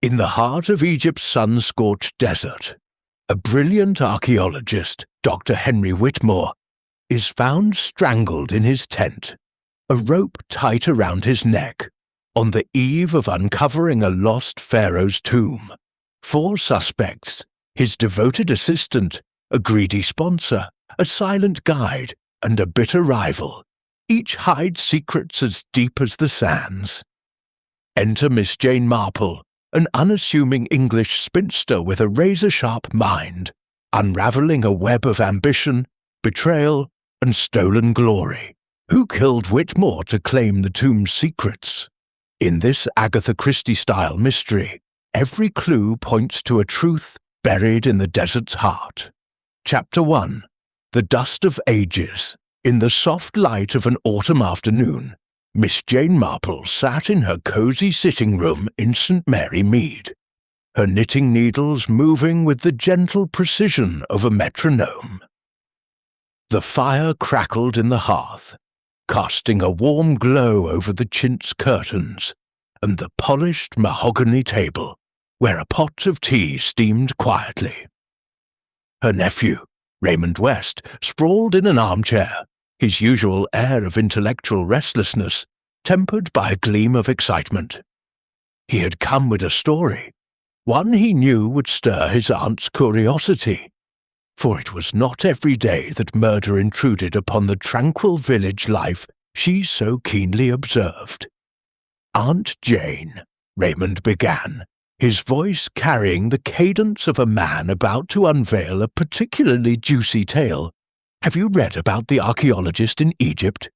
In the heart of Egypt's sun-scorched desert, a brilliant archaeologist, Dr. Henry Whitmore, is found strangled in his tent, a rope tight around his neck, on the eve of uncovering a lost pharaoh's tomb. 4 suspects, his devoted assistant, a greedy sponsor, a silent guide, and a bitter rival, each hide secrets as deep as the sands. Enter Miss Jane Marple, an unassuming English spinster with a razor-sharp mind, unravelling a web of ambition, betrayal, and stolen glory. Who killed Whitmore to claim the tomb's secrets? In this Agatha Christie-style mystery, every clue points to a truth buried in the desert's heart. Chapter 1. The Dust of Ages. In the soft light of an autumn afternoon, Miss Jane Marple sat in her cosy sitting room in St. Mary Mead, her knitting needles moving with the gentle precision of a metronome. The fire crackled in the hearth, casting a warm glow over the chintz curtains and the polished mahogany table, where a pot of tea steamed quietly. Her nephew, Raymond West, sprawled in an armchair, his usual air of intellectual restlessness tempered by a gleam of excitement. He had come with a story, one he knew would stir his aunt's curiosity, for it was not every day that murder intruded upon the tranquil village life she so keenly observed. "Aunt Jane," Raymond began, his voice carrying the cadence of a man about to unveil a particularly juicy tale. "Have you read about the archaeologist in Egypt?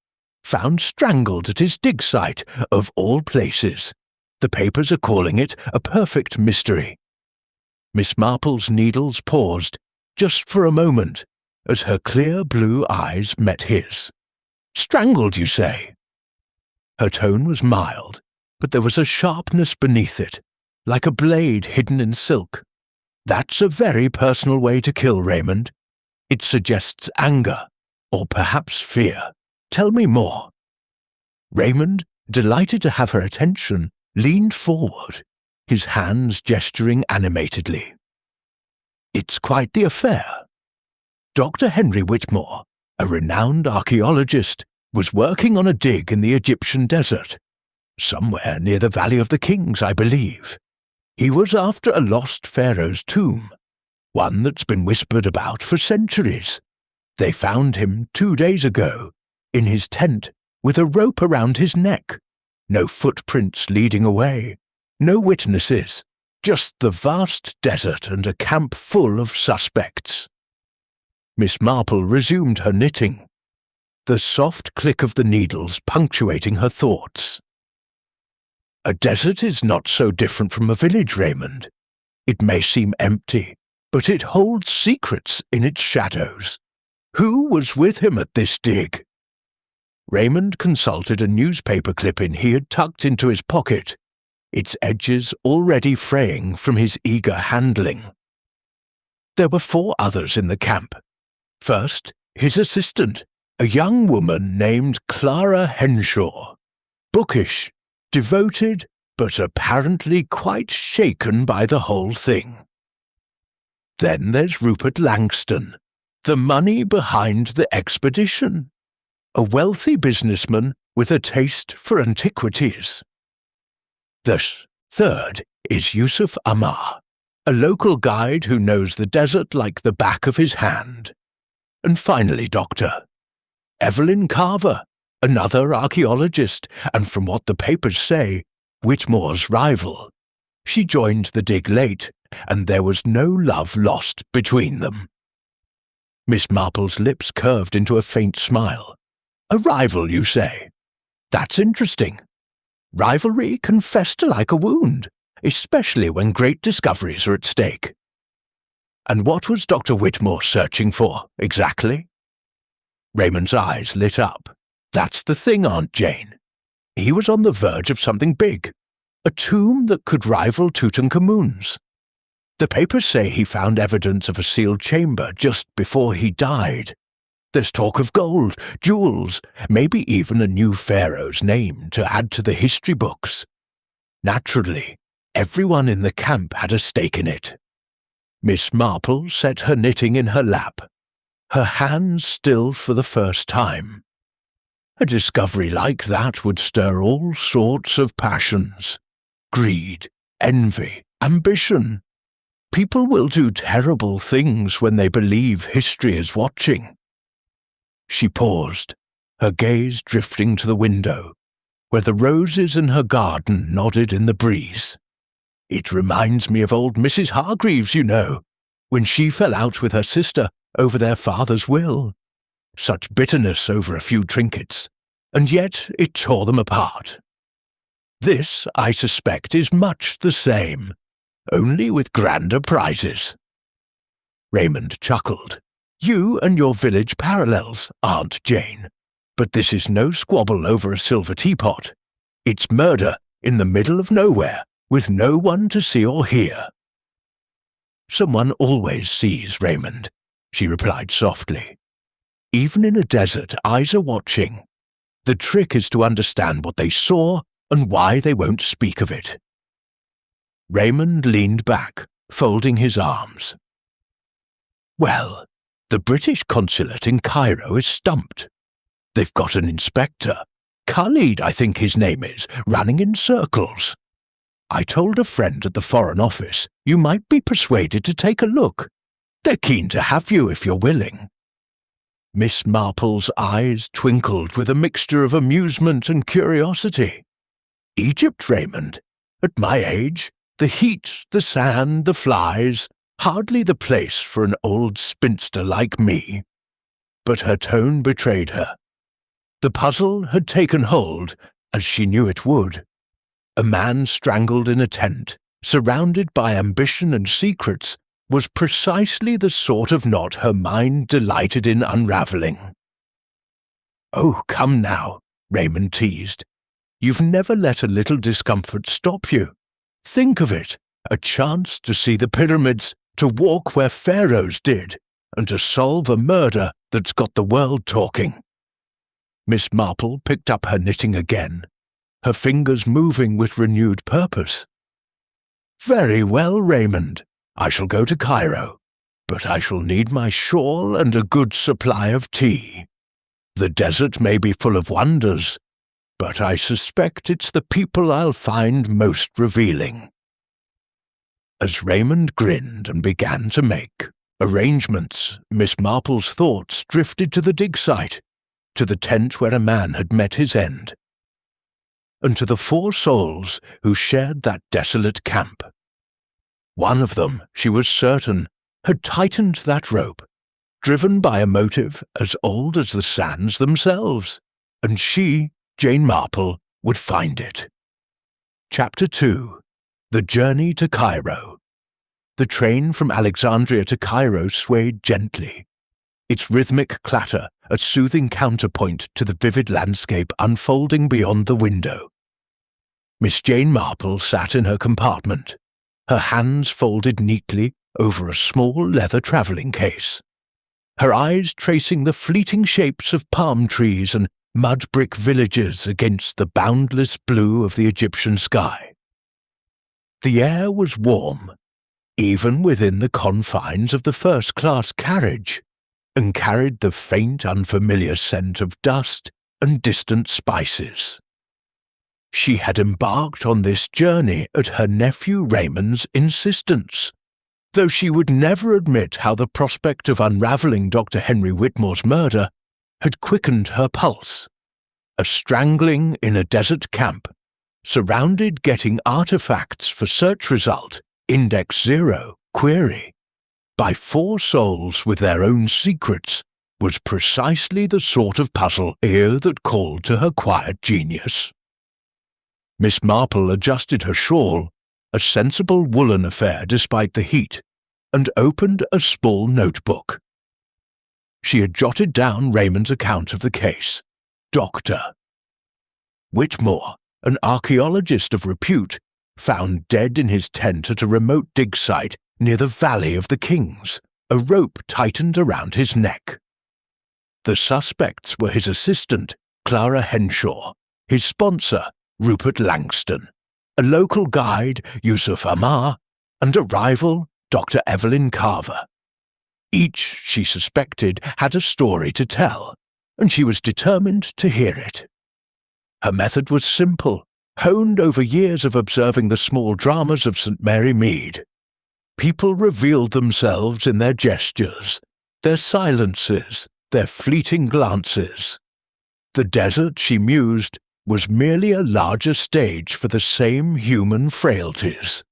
Found strangled at his dig site, of all places. The papers are calling it a perfect mystery." Miss Marple's needles paused, just for a moment, as her clear blue eyes met his. "Strangled, you say?" Her tone was mild, but there was a sharpness beneath it, like a blade hidden in silk. "That's a very personal way to kill, Raymond. It suggests anger, or perhaps fear. Tell me more." Raymond, delighted to have her attention, leaned forward, his hands gesturing animatedly. "It's quite the affair. Dr. Henry Whitmore, a renowned archaeologist, was working on a dig in the Egyptian desert, somewhere near the Valley of the Kings, I believe. He was after a lost pharaoh's tomb, one that's been whispered about for centuries. They found him 2 days ago, in his tent, with a rope around his neck. No footprints leading away, no witnesses, just the vast desert and a camp full of suspects." Miss Marple resumed her knitting, the soft click of the needles punctuating her thoughts. "A desert is not so different from a village, Raymond. It may seem empty, but it holds secrets in its shadows. Who was with him at this dig?" Raymond consulted a newspaper clipping he had tucked into his pocket, its edges already fraying from his eager handling. There were 4 others in the camp. First, his assistant, a young woman named Clara Henshaw, bookish, devoted, but apparently quite shaken by the whole thing. Then there's Rupert Langston, the money behind the expedition, a wealthy businessman with a taste for antiquities. The third is Yusuf Ammar, a local guide who knows the desert like the back of his hand. And finally, Doctor, Evelyn Carver, another archaeologist, and from what the papers say, Whitmore's rival. She joined the dig late, and there was no love lost between them. Miss Marple's lips curved into a faint smile. "A rival, you say? That's interesting. Rivalry can fester like a wound, especially when great discoveries are at stake. And what was Dr. Whitmore searching for, exactly?" Raymond's eyes lit up. "That's the thing, Aunt Jane. He was on the verge of something big, a tomb that could rival Tutankhamun's. The papers say he found evidence of a sealed chamber just before he died. There's talk of gold, jewels, maybe even a new pharaoh's name to add to the history books. Naturally, Everyone in the camp had a stake in it. Miss Marple set her knitting in her lap, her hands still for the first time. A discovery like that would stir all sorts of passions. Greed, envy, ambition. People will do terrible things when they believe history is watching. She paused, her gaze drifting to the window, where the roses in her garden nodded in the breeze. It reminds me of old Mrs. Hargreaves, you know, when she fell out with her sister over their father's will. Such bitterness over a few trinkets, and yet it tore them apart. This, I suspect, is much the same, only with grander prizes. Raymond chuckled. You and your village parallels, Aunt Jane. But this is no squabble over a silver teapot. It's murder in the middle of nowhere, with no one to see or hear. Someone always sees, Raymond, she replied softly. Even in a desert, eyes are watching. The trick is to understand what they saw and why they won't speak of it. Raymond leaned back, folding his arms. Well, the British consulate in Cairo is stumped. They've got an inspector, Khalid I think his name is, running in circles. I told a friend at the Foreign Office you might be persuaded to take a look. They're keen to have you if you're willing. Miss Marple's eyes twinkled with a mixture of amusement and curiosity. Egypt, Raymond. At my age, the heat, the sand, the flies, hardly the place for an old spinster like me. But her tone betrayed her. The puzzle had taken hold, as she knew it would. A man strangled in a tent, surrounded by ambition and secrets, was precisely the sort of knot her mind delighted in unravelling. Oh, come now, Raymond teased. You've never let a little discomfort stop you. Think of it, a chance to see the pyramids, to walk where pharaohs did, and to solve a murder that's got the world talking. Miss Marple picked up her knitting again, her fingers moving with renewed purpose. Very well, Raymond. I shall go to Cairo, but I shall need my shawl and a good supply of tea. The desert may be full of wonders, but I suspect it's the people I'll find most revealing. As Raymond grinned and began to make arrangements, Miss Marple's thoughts drifted to the dig site, to the tent where a man had met his end, and to the 4 souls who shared that desolate camp. One of them, she was certain, had tightened that rope, driven by a motive as old as the sands themselves, and she, Jane Marple, would find it. Chapter 2. The Journey to Cairo. The train from Alexandria to Cairo swayed gently, its rhythmic clatter a soothing counterpoint to the vivid landscape unfolding beyond the window. Miss Jane Marple sat in her compartment, her hands folded neatly over a small leather travelling case, her eyes tracing the fleeting shapes of palm trees and mud-brick villages against the boundless blue of the Egyptian sky. The air was warm, even within the confines of the first-class carriage, and carried the faint, unfamiliar scent of dust and distant spices. She had embarked on this journey at her nephew Raymond's insistence, though she would never admit how the prospect of unravelling Dr. Henry Whitmore's murder had quickened her pulse. A strangling in a desert camp, surrounded getting artifacts for search result, index 0, query, by 4 souls with their own secrets, was precisely the sort of puzzle here that called to her quiet genius. Miss Marple adjusted her shawl, a sensible woolen affair despite the heat, and opened a small notebook. She had jotted down Raymond's account of the case. Doctor Whitmore, an archaeologist of repute, found dead in his tent at a remote dig site near the Valley of the Kings, a rope tightened around his neck. The suspects were his assistant, Clara Henshaw, his sponsor, Rupert Langston, a local guide, Yusuf Amar, and a rival, Dr. Evelyn Carver. Each, she suspected, had a story to tell, and she was determined to hear it. Her method was simple, honed over years of observing the small dramas of St. Mary Mead. People revealed themselves in their gestures, their silences, their fleeting glances. The desert, she mused, was merely a larger stage for the same human frailties.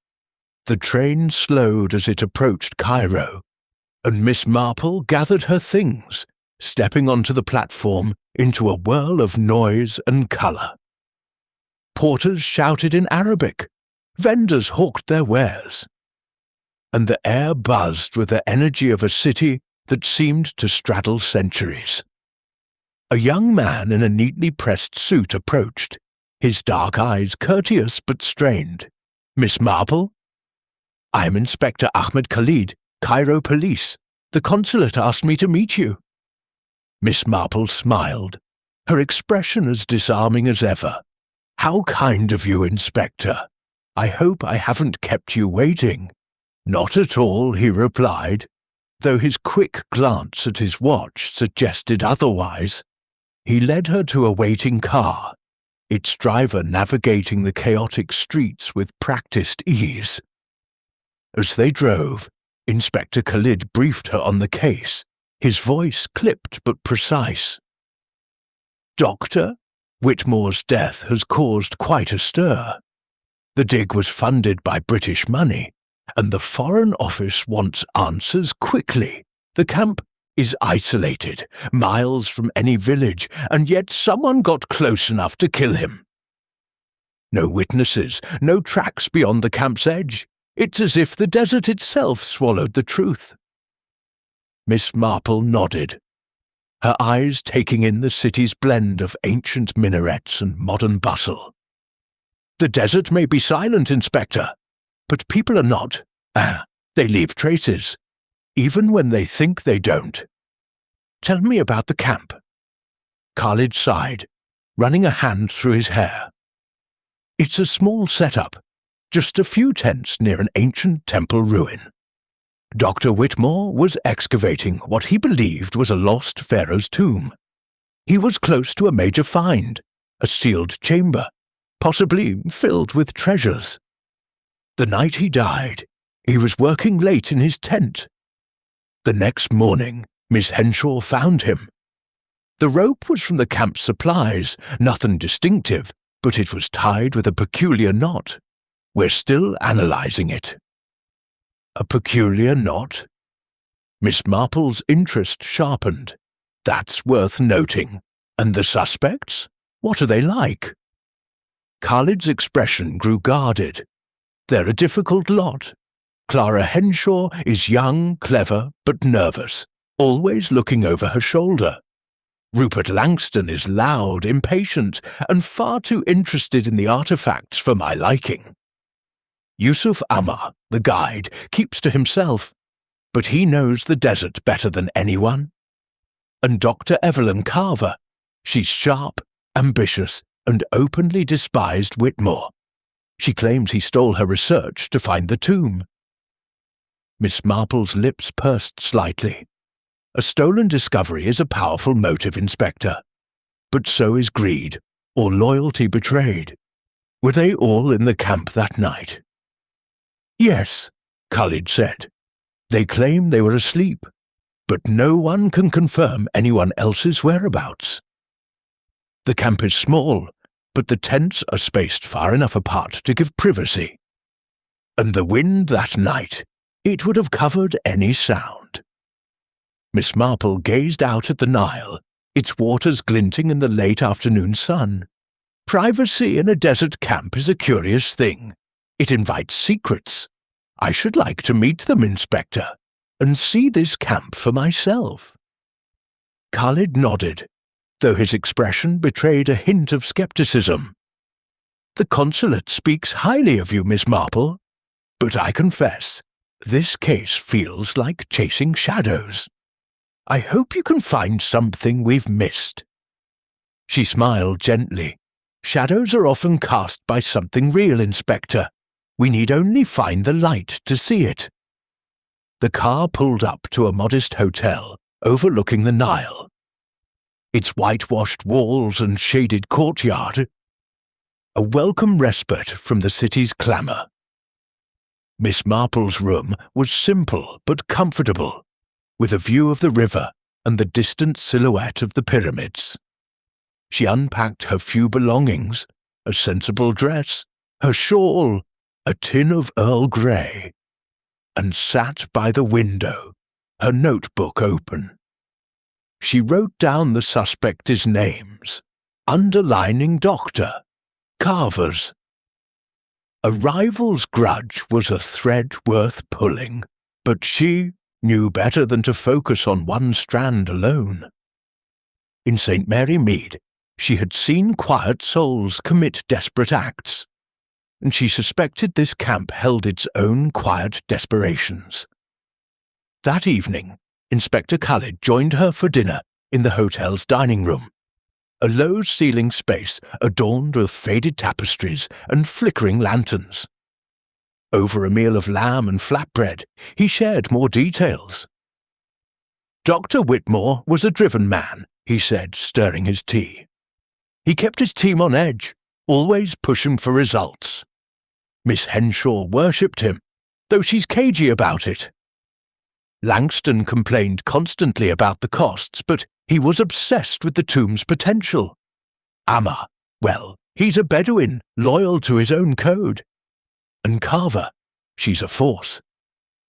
The train slowed as it approached Cairo, and Miss Marple gathered her things, stepping onto the platform into a whirl of noise and colour. Porters shouted in Arabic, vendors hawked their wares, and the air buzzed with the energy of a city that seemed to straddle centuries. A young man in a neatly pressed suit approached, his dark eyes courteous but strained. "Miss Marple?" "I am Inspector Ahmed Khalid, Cairo Police. The consulate asked me to meet you." Miss Marple smiled, her expression as disarming as ever. "How kind of you, Inspector. I hope I haven't kept you waiting." "Not at all," he replied, though his quick glance at his watch suggested otherwise. He led her to a waiting car, its driver navigating the chaotic streets with practiced ease. As they drove, Inspector Khalid briefed her on the case, his voice clipped but precise. "Doctor, Whitmore's death has caused quite a stir. The dig was funded by British money, and the Foreign Office wants answers quickly. The camp is isolated, miles from any village, and yet someone got close enough to kill him. No witnesses, no tracks beyond the camp's edge. It's as if the desert itself swallowed the truth." Miss Marple nodded, her eyes taking in the city's blend of ancient minarets and modern bustle. "The desert may be silent, Inspector, but people are not. They leave traces, even when they think they don't. Tell me about the camp." Khalid sighed, running a hand through his hair. "It's a small setup, just a few tents near an ancient temple ruin. Dr. Whitmore was excavating what he believed was a lost pharaoh's tomb. He was close to a major find, a sealed chamber, possibly filled with treasures. The night he died, he was working late in his tent. The next morning, Miss Henshaw found him. The rope was from the camp's supplies, nothing distinctive, but it was tied with a peculiar knot. We're still analysing it." "A peculiar knot?" Miss Marple's interest sharpened. "That's worth noting. And the suspects? What are they like?" Khalid's expression grew guarded. "They're a difficult lot. Clara Henshaw is young, clever, but nervous, always looking over her shoulder. Rupert Langston is loud, impatient, and far too interested in the artifacts for my liking. Yusuf Amar, the guide, keeps to himself, but he knows the desert better than anyone. And Dr. Evelyn Carver, she's sharp, ambitious, and openly despised Whitmore. She claims he stole her research to find the tomb." Miss Marple's lips pursed slightly. A stolen discovery is a powerful motive, Inspector. But so is greed, or loyalty betrayed. Were they all in the camp that night? "Yes," Khalid said. "They claim they were asleep, but no one can confirm anyone else's whereabouts. The camp is small, but the tents are spaced far enough apart to give privacy. And the wind that night, it would have covered any sound." Miss Marple gazed out at the Nile, its waters glinting in the late afternoon sun. "Privacy in a desert camp is a curious thing. It invites secrets. I should like to meet them, Inspector, and see this camp for myself." Khalid nodded, though his expression betrayed a hint of skepticism. "The consulate speaks highly of you, Miss Marple, but I confess, this case feels like chasing shadows. I hope you can find something we've missed." She smiled gently, Shadows are often cast by something real, Inspector. We need only find the light to see it. The car pulled up to a modest hotel overlooking the Nile. Its whitewashed walls and shaded courtyard, a welcome respite from the city's clamour. Miss Marple's room was simple but comfortable, with a view of the river and the distant silhouette of the pyramids. She unpacked her few belongings, a sensible dress, her shawl, a tin of Earl Grey, and sat by the window, her notebook open. She wrote down the suspects' names, underlining Dr. Carver's. A rival's grudge was a thread worth pulling, but she knew better than to focus on one strand alone. In St. Mary Mead, she had seen quiet souls commit desperate acts, and she suspected this camp held its own quiet desperations. That evening, Inspector Khalid joined her for dinner in the hotel's dining room, a low-ceiling space adorned with faded tapestries and flickering lanterns. Over a meal of lamb and flatbread, he shared more details. Dr. Whitmore was a driven man, he said, stirring his tea. He kept his team on edge, always pushing for results. Miss Henshaw worshipped him, though she's cagey about it. Langston complained constantly about the costs, but he was obsessed with the tomb's potential. Amma, well, he's a Bedouin, loyal to his own code. And Carver, she's a force.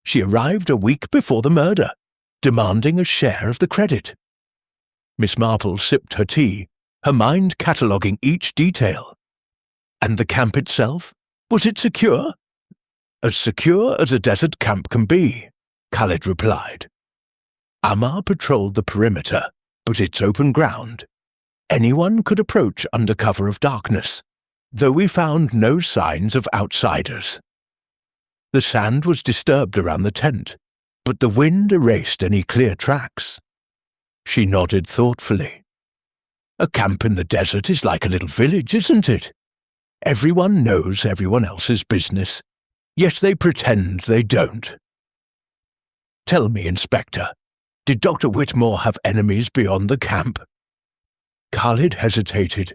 She arrived a week before the murder, demanding a share of the credit. Miss Marple sipped her tea, her mind cataloguing each detail. And the camp itself? Was it secure? As secure as a desert camp can be, Khalid replied. Ammar patrolled the perimeter, but it's open ground. Anyone could approach under cover of darkness, though we found no signs of outsiders. The sand was disturbed around the tent, but the wind erased any clear tracks. She nodded thoughtfully. A camp in the desert is like a little village, isn't it? Everyone knows everyone else's business, yet they pretend they don't. Tell me, Inspector, did Dr. Whitmore have enemies beyond the camp? Khalid hesitated.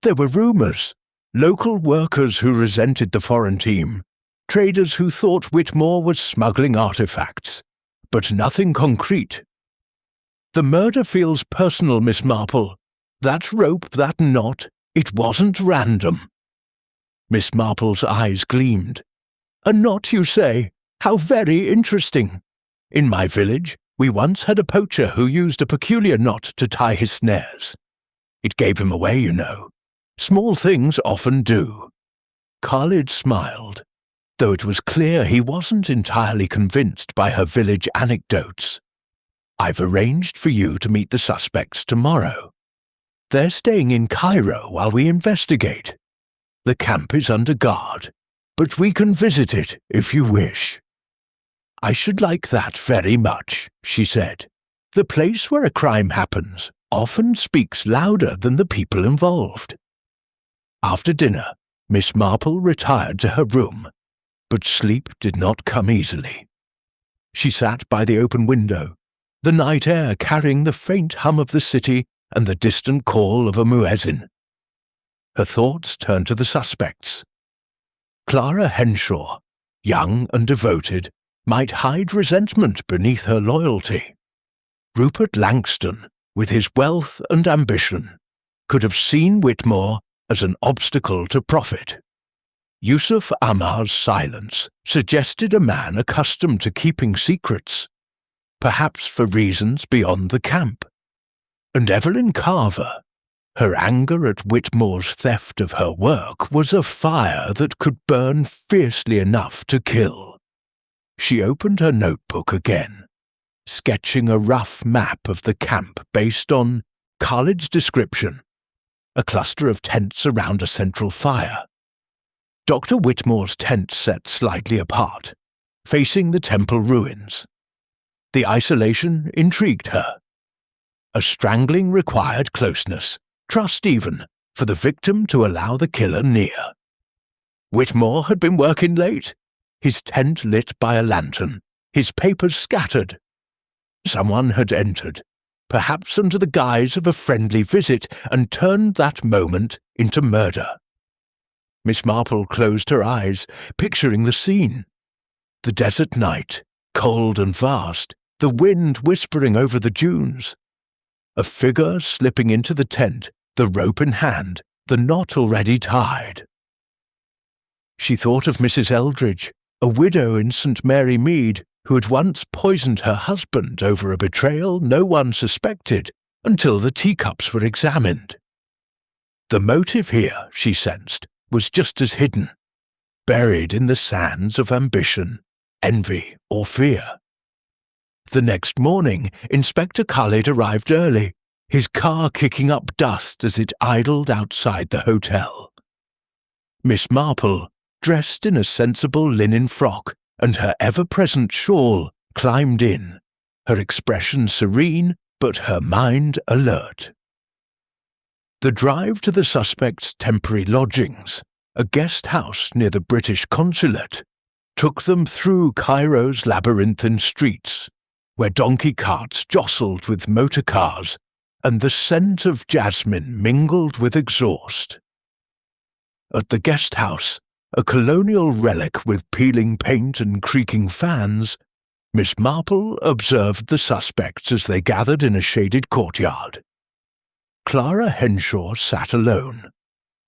There were rumours. Local workers who resented the foreign team, traders who thought Whitmore was smuggling artifacts, but nothing concrete. The murder feels personal, Miss Marple. That rope, that knot, it wasn't random. Miss Marple's eyes gleamed. A knot, you say? How very interesting. In my village, we once had a poacher who used a peculiar knot to tie his snares. It gave him away, you know. Small things often do. Khalid smiled, though it was clear he wasn't entirely convinced by her village anecdotes. I've arranged for you to meet the suspects tomorrow. They're staying in Cairo while we investigate. The camp is under guard, but we can visit it if you wish. I should like that very much, she said. The place where a crime happens often speaks louder than the people involved. After dinner, Miss Marple retired to her room, but sleep did not come easily. She sat by the open window, the night air carrying the faint hum of the city and the distant call of a muezzin. Her thoughts turned to the suspects. Clara Henshaw, young and devoted, might hide resentment beneath her loyalty. Rupert Langston, with his wealth and ambition, could have seen Whitmore as an obstacle to profit. Yusuf Ammar's silence suggested a man accustomed to keeping secrets, perhaps for reasons beyond the camp. And Evelyn Carver, her anger at Whitmore's theft of her work was a fire that could burn fiercely enough to kill. She opened her notebook again, sketching a rough map of the camp based on Khalid's description, a cluster of tents around a central fire. Dr. Whitmore's tent sat slightly apart, facing the temple ruins. The isolation intrigued her. A strangling required closeness, trust even, for the victim to allow the killer near. Whitmore had been working late, his tent lit by a lantern, his papers scattered. Someone had entered, perhaps under the guise of a friendly visit, and turned that moment into murder. Miss Marple closed her eyes, picturing the scene. The desert night, cold and vast, the wind whispering over the dunes. A figure slipping into the tent, the rope in hand, the knot already tied. She thought of Mrs. Eldridge, a widow in St. Mary Mead, who had once poisoned her husband over a betrayal no one suspected until the teacups were examined. The motive here, she sensed, was just as hidden, buried in the sands of ambition, envy, or fear. The next morning, Inspector Khalid arrived early, his car kicking up dust as it idled outside the hotel. Miss Marple, dressed in a sensible linen frock and her ever-present shawl, climbed in, her expression serene but her mind alert. The drive to the suspect's temporary lodgings, a guest house near the British consulate, took them through Cairo's labyrinthine streets, where donkey carts jostled with motor cars and the scent of jasmine mingled with exhaust. At the guest house, a colonial relic with peeling paint and creaking fans, Miss Marple observed the suspects as they gathered in a shaded courtyard. Clara Henshaw sat alone,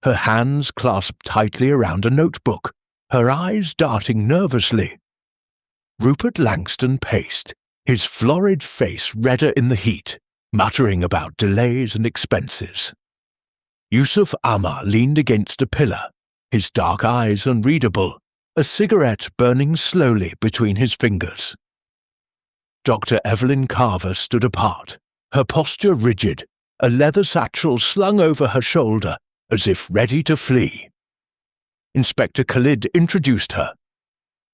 her hands clasped tightly around a notebook, her eyes darting nervously. Rupert Langston paced, his florid face redder in the heat, muttering about delays and expenses. Yusuf Ammar leaned against a pillar, his dark eyes unreadable, a cigarette burning slowly between his fingers. Dr. Evelyn Carver stood apart, her posture rigid, a leather satchel slung over her shoulder as if ready to flee. Inspector Khalid introduced her.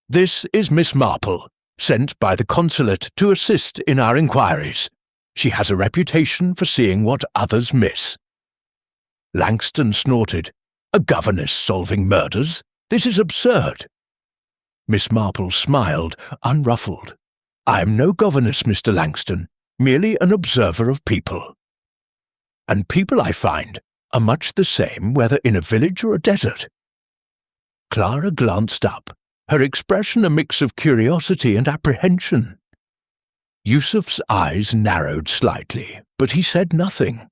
"This is Miss Marple, sent by the consulate to assist in our inquiries. She has a reputation for seeing what others miss." Langston snorted. "A governess solving murders? This is absurd." Miss Marple smiled, unruffled. "I am no governess, Mr. Langston, merely an observer of people. And people, I find, are much the same whether in a village or a desert." Clara glanced up, her expression a mix of curiosity and apprehension. Yusuf's eyes narrowed slightly, but he said nothing.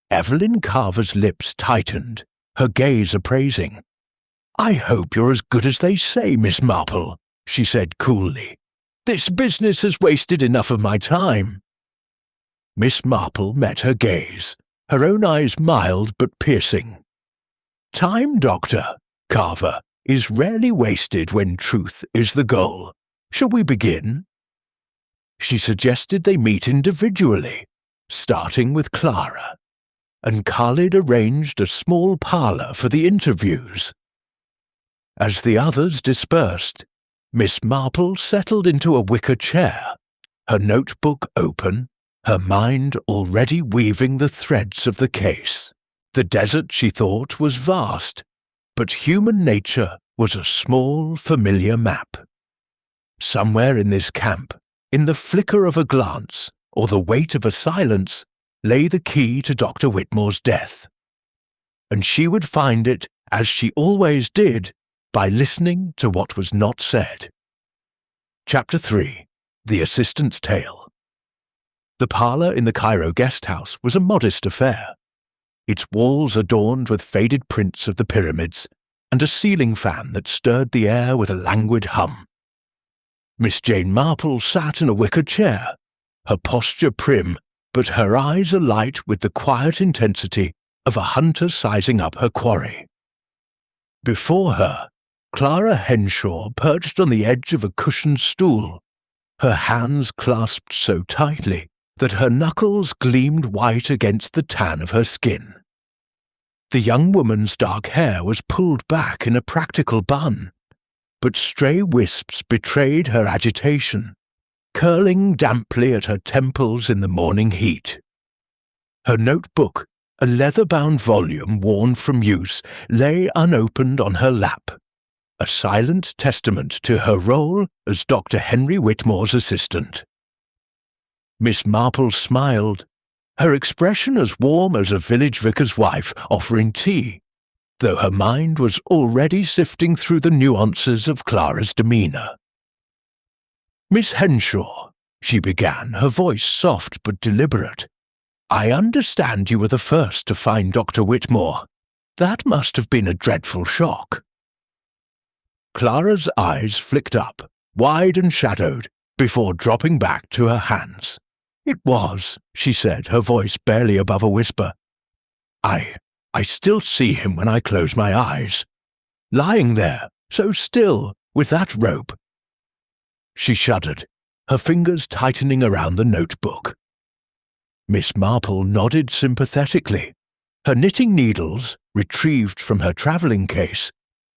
Evelyn Carver's lips tightened, her gaze appraising. "I hope you're as good as they say, Miss Marple," she said coolly. "This business has wasted enough of my time." Miss Marple met her gaze, her own eyes mild but piercing. "Time, Doctor Carver, is rarely wasted when truth is the goal. Shall we begin?" She suggested they meet individually, starting with Clara, and Khalid arranged a small parlour for the interviews. As the others dispersed, Miss Marple settled into a wicker chair, her notebook open, her mind already weaving the threads of the case. The desert, she thought, was vast, but human nature was a small, familiar map. Somewhere in this camp, in the flicker of a glance or the weight of a silence, lay the key to Dr. Whitmore's death. And she would find it, as she always did, by listening to what was not said. Chapter 3. The Assistant's Tale. The parlour in the Cairo guest house was a modest affair, its walls adorned with faded prints of the pyramids, and a ceiling fan that stirred the air with a languid hum. Miss Jane Marple sat in a wicker chair, her posture prim, but her eyes alight with the quiet intensity of a hunter sizing up her quarry. Before her, Clara Henshaw perched on the edge of a cushioned stool, her hands clasped so tightly that her knuckles gleamed white against the tan of her skin. The young woman's dark hair was pulled back in a practical bun, but stray wisps betrayed her agitation, curling damply at her temples in the morning heat. Her notebook, A leather-bound volume worn from use lay unopened on her lap, a silent testament to her role as Dr. Henry Whitmore's assistant. Miss Marple smiled, her expression as warm as a village vicar's wife offering tea, though her mind was already sifting through the nuances of Clara's demeanour. "Miss Henshaw," she began, her voice soft but deliberate, "I understand you were the first to find Dr. Whitmore. That must have been a dreadful shock." Clara's eyes flicked up, wide and shadowed, before dropping back to her hands. "It was," she said, her voice barely above a whisper. I still see him when I close my eyes. Lying there, so still, with that rope." She shuddered, her fingers tightening around the notebook. Miss Marple nodded sympathetically, her knitting needles, retrieved from her travelling case,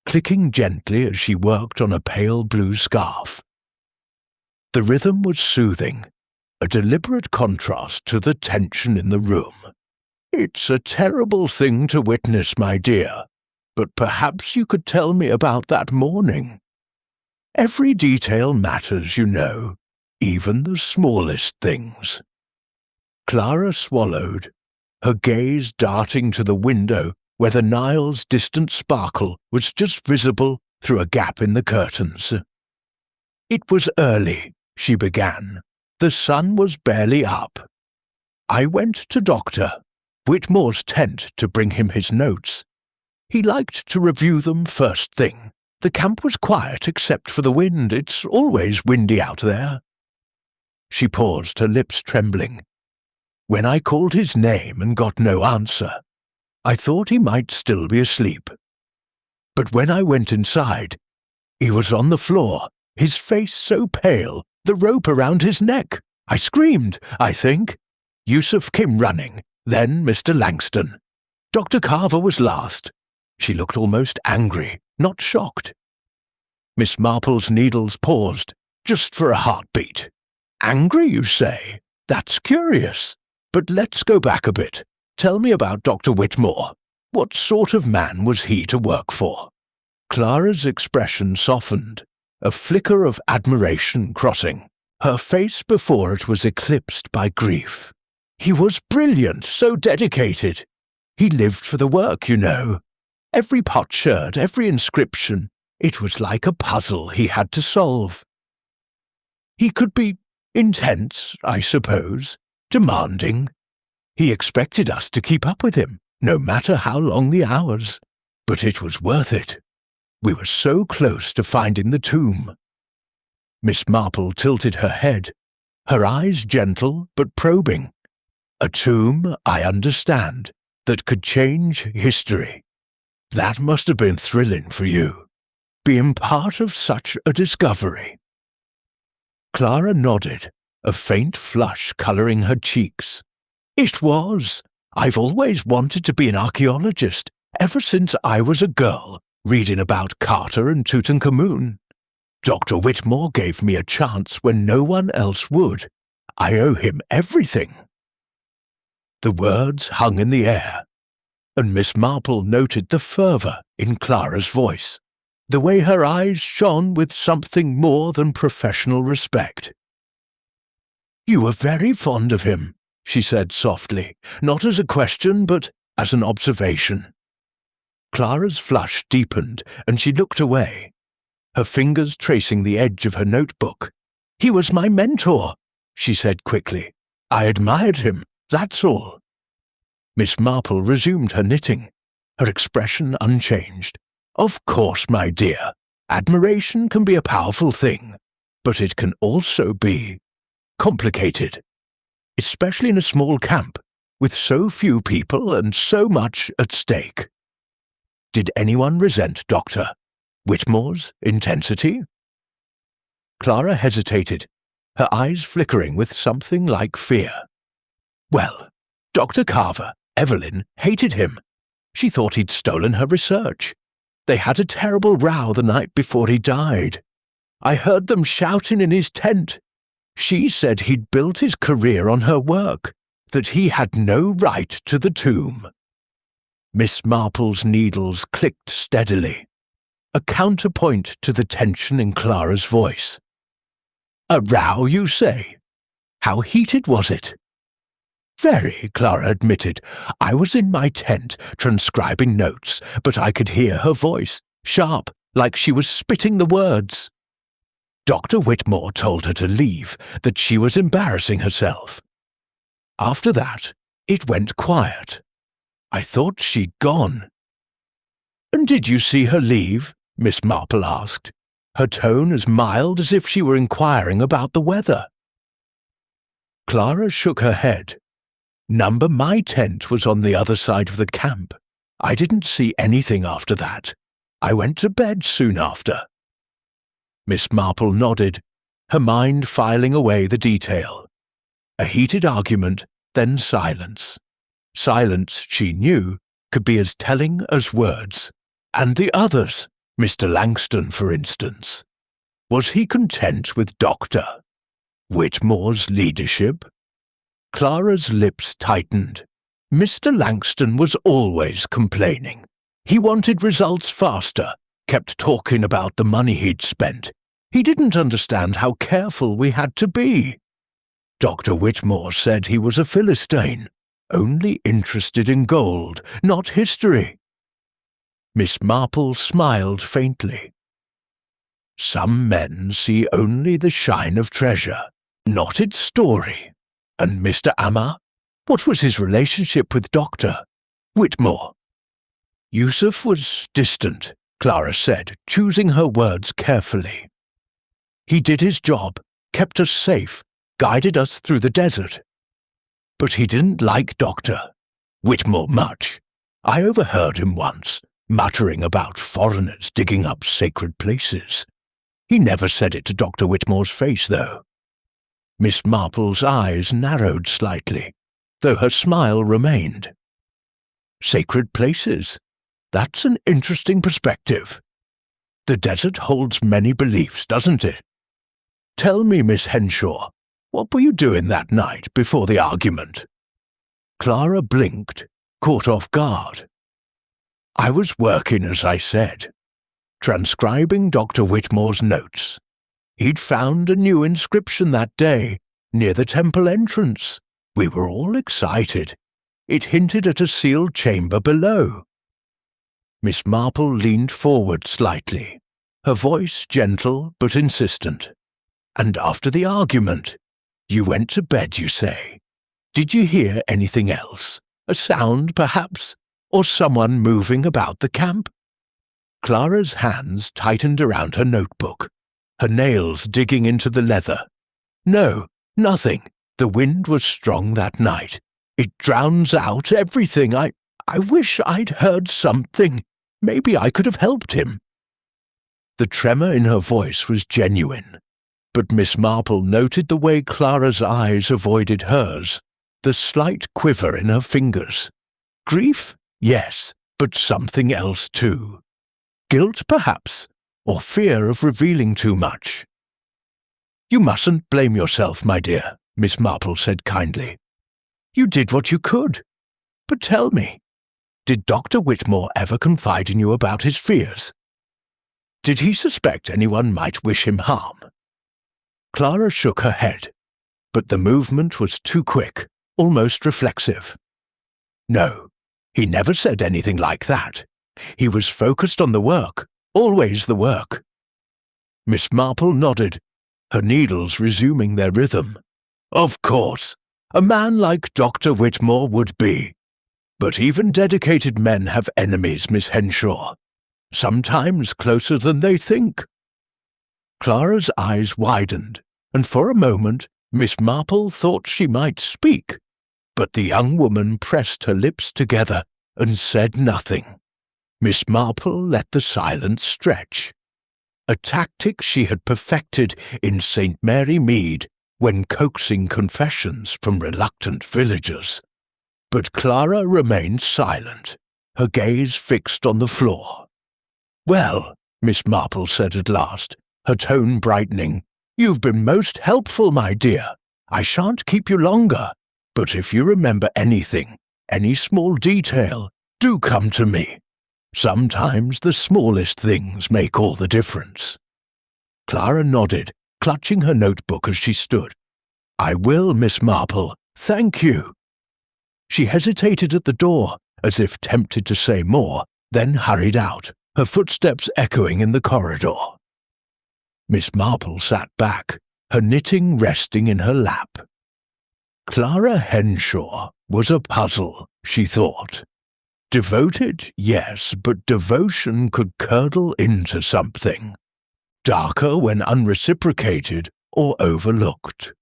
clicking gently as she worked on a pale blue scarf. The rhythm was soothing, a deliberate contrast to the tension in the room. "It's a terrible thing to witness, my dear, but perhaps you could tell me about that morning. Every detail matters, you know, even the smallest things." Clara swallowed, her gaze darting to the window where the Nile's distant sparkle was just visible through a gap in the curtains. "It was early," she began. "The sun was barely up. I went to Dr. Whitmore's tent to bring him his notes. He liked to review them first thing. The camp was quiet except for the wind. It's always windy out there." She paused, her lips trembling. "When I called his name and got no answer, I thought he might still be asleep. But when I went inside, he was on the floor, his face so pale, the rope around his neck. I screamed, I think. Yusuf came running, then Mr. Langston. Dr. Carver was last." She looked almost angry, not shocked. Miss Marple's needles paused, just for a heartbeat. "Angry, you say? That's curious. But let's go back a bit. Tell me about Dr. Whitmore. What sort of man was he to work for?" Clara's expression softened, a flicker of admiration crossing, her face before it was eclipsed by grief. "He was brilliant, so dedicated. He lived for the work, you know. Every potsherd, every inscription, it was like a puzzle he had to solve. He could be intense, I suppose, demanding. He expected us to keep up with him, no matter how long the hours. But it was worth it. We were so close to finding the tomb." Miss Marple tilted her head, her eyes gentle but probing. "A tomb, I understand, that could change history. That must have been thrilling for you, being part of such a discovery." Clara nodded, a faint flush colouring her cheeks. "It was. I've always wanted to be an archaeologist, ever since I was a girl, reading about Carter and Tutankhamun. Dr. Whitmore gave me a chance when no one else would. I owe him everything." The words hung in the air, and Miss Marple noted the fervour in Clara's voice, the way her eyes shone with something more than professional respect. "You were very fond of him," she said softly, not as a question but as an observation. Clara's flush deepened, and she looked away, her fingers tracing the edge of her notebook. "He was my mentor," she said quickly. "I admired him, that's all." Miss Marple resumed her knitting, her expression unchanged. "Of course, my dear, admiration can be a powerful thing, but it can also be complicated, especially in a small camp, with so few people and so much at stake. Did anyone resent Dr. Whitmore's intensity?" Clara hesitated, her eyes flickering with something like fear. "Well, Dr. Carver, Evelyn, hated him. She thought he'd stolen her research. They had a terrible row the night before he died. I heard them shouting in his tent. She said he'd built his career on her work, that he had no right to the tomb. Miss Marple's needles clicked steadily, a counterpoint to the tension in Clara's voice. "A row, you say? How heated was it?" "Very," Clara admitted. "I was in my tent, transcribing notes, but I could hear her voice, sharp, like she was spitting the words. Dr. Whitmore told her to leave, that she was embarrassing herself. After that, it went quiet. I thought she'd gone." "And did you see her leave?" Miss Marple asked, her tone as mild as if she were inquiring about the weather. Clara shook her head. My tent was on the other side of the camp. I didn't see anything after that. I went to bed soon after." Miss Marple nodded, her mind filing away the detail. A heated argument, then silence. Silence, she knew, could be as telling as words. And the others, Mr. Langston, for instance. Was he content with Dr. Whitmore's leadership? Clara's lips tightened. Mr. Langston was always complaining. He wanted results faster, kept talking about the money he'd spent. He didn't understand how careful we had to be. Dr. Whitmore said he was a Philistine, only interested in gold, not history. Miss Marple smiled faintly. Some men see only the shine of treasure, not its story. And Mr. Amma? What was his relationship with Dr. Whitmore? Yusuf was distant, Clara said, choosing her words carefully. He did his job, kept us safe, guided us through the desert. But he didn't like Dr. Whitmore much. I overheard him once, muttering about foreigners digging up sacred places. He never said it to Dr. Whitmore's face, though. Miss Marple's eyes narrowed slightly, though her smile remained. Sacred places? That's an interesting perspective. The desert holds many beliefs, doesn't it? Tell me, Miss Henshaw, what were you doing that night before the argument? Clara blinked, caught off guard. I was working, as I said, transcribing Dr. Whitmore's notes. He'd found a new inscription that day, near the temple entrance. We were all excited. It hinted at a sealed chamber below. Miss Marple leaned forward slightly, her voice gentle but insistent. And after the argument, you went to bed, you say. Did you hear anything else? A sound, perhaps? Or someone moving about the camp? Clara's hands tightened around her notebook, her nails digging into the leather. No, nothing. The wind was strong that night. It drowns out everything. I wish I'd heard something. Maybe I could have helped him. The tremor in her voice was genuine, but Miss Marple noted the way Clara's eyes avoided hers, the slight quiver in her fingers. Grief? Yes, but something else too. Guilt, perhaps, or fear of revealing too much. You mustn't blame yourself, my dear, Miss Marple said kindly. You did what you could. But tell me, did Dr. Whitmore ever confide in you about his fears? Did he suspect anyone might wish him harm? Clara shook her head, but the movement was too quick, almost reflexive. No, he never said anything like that. He was focused on the work, always the work. Miss Marple nodded, her needles resuming their rhythm. Of course, a man like Dr. Whitmore would be. But even dedicated men have enemies, Miss Henshaw, sometimes closer than they think. Clara's eyes widened, and for a moment Miss Marple thought she might speak, but the young woman pressed her lips together and said nothing. Miss Marple let the silence stretch, a tactic she had perfected in St. Mary Mead when coaxing confessions from reluctant villagers. But Clara remained silent, her gaze fixed on the floor. Well, Miss Marple said at last, her tone brightening, you've been most helpful, my dear. I shan't keep you longer, but if you remember anything, any small detail, do come to me. Sometimes the smallest things make all the difference." Clara nodded, clutching her notebook as she stood. "I will, Miss Marple, thank you." She hesitated at the door, as if tempted to say more, then hurried out, her footsteps echoing in the corridor. Miss Marple sat back, her knitting resting in her lap. Clara Henshaw was a puzzle, she thought. Devoted, yes, but devotion could curdle into something. Darker when unreciprocated or overlooked.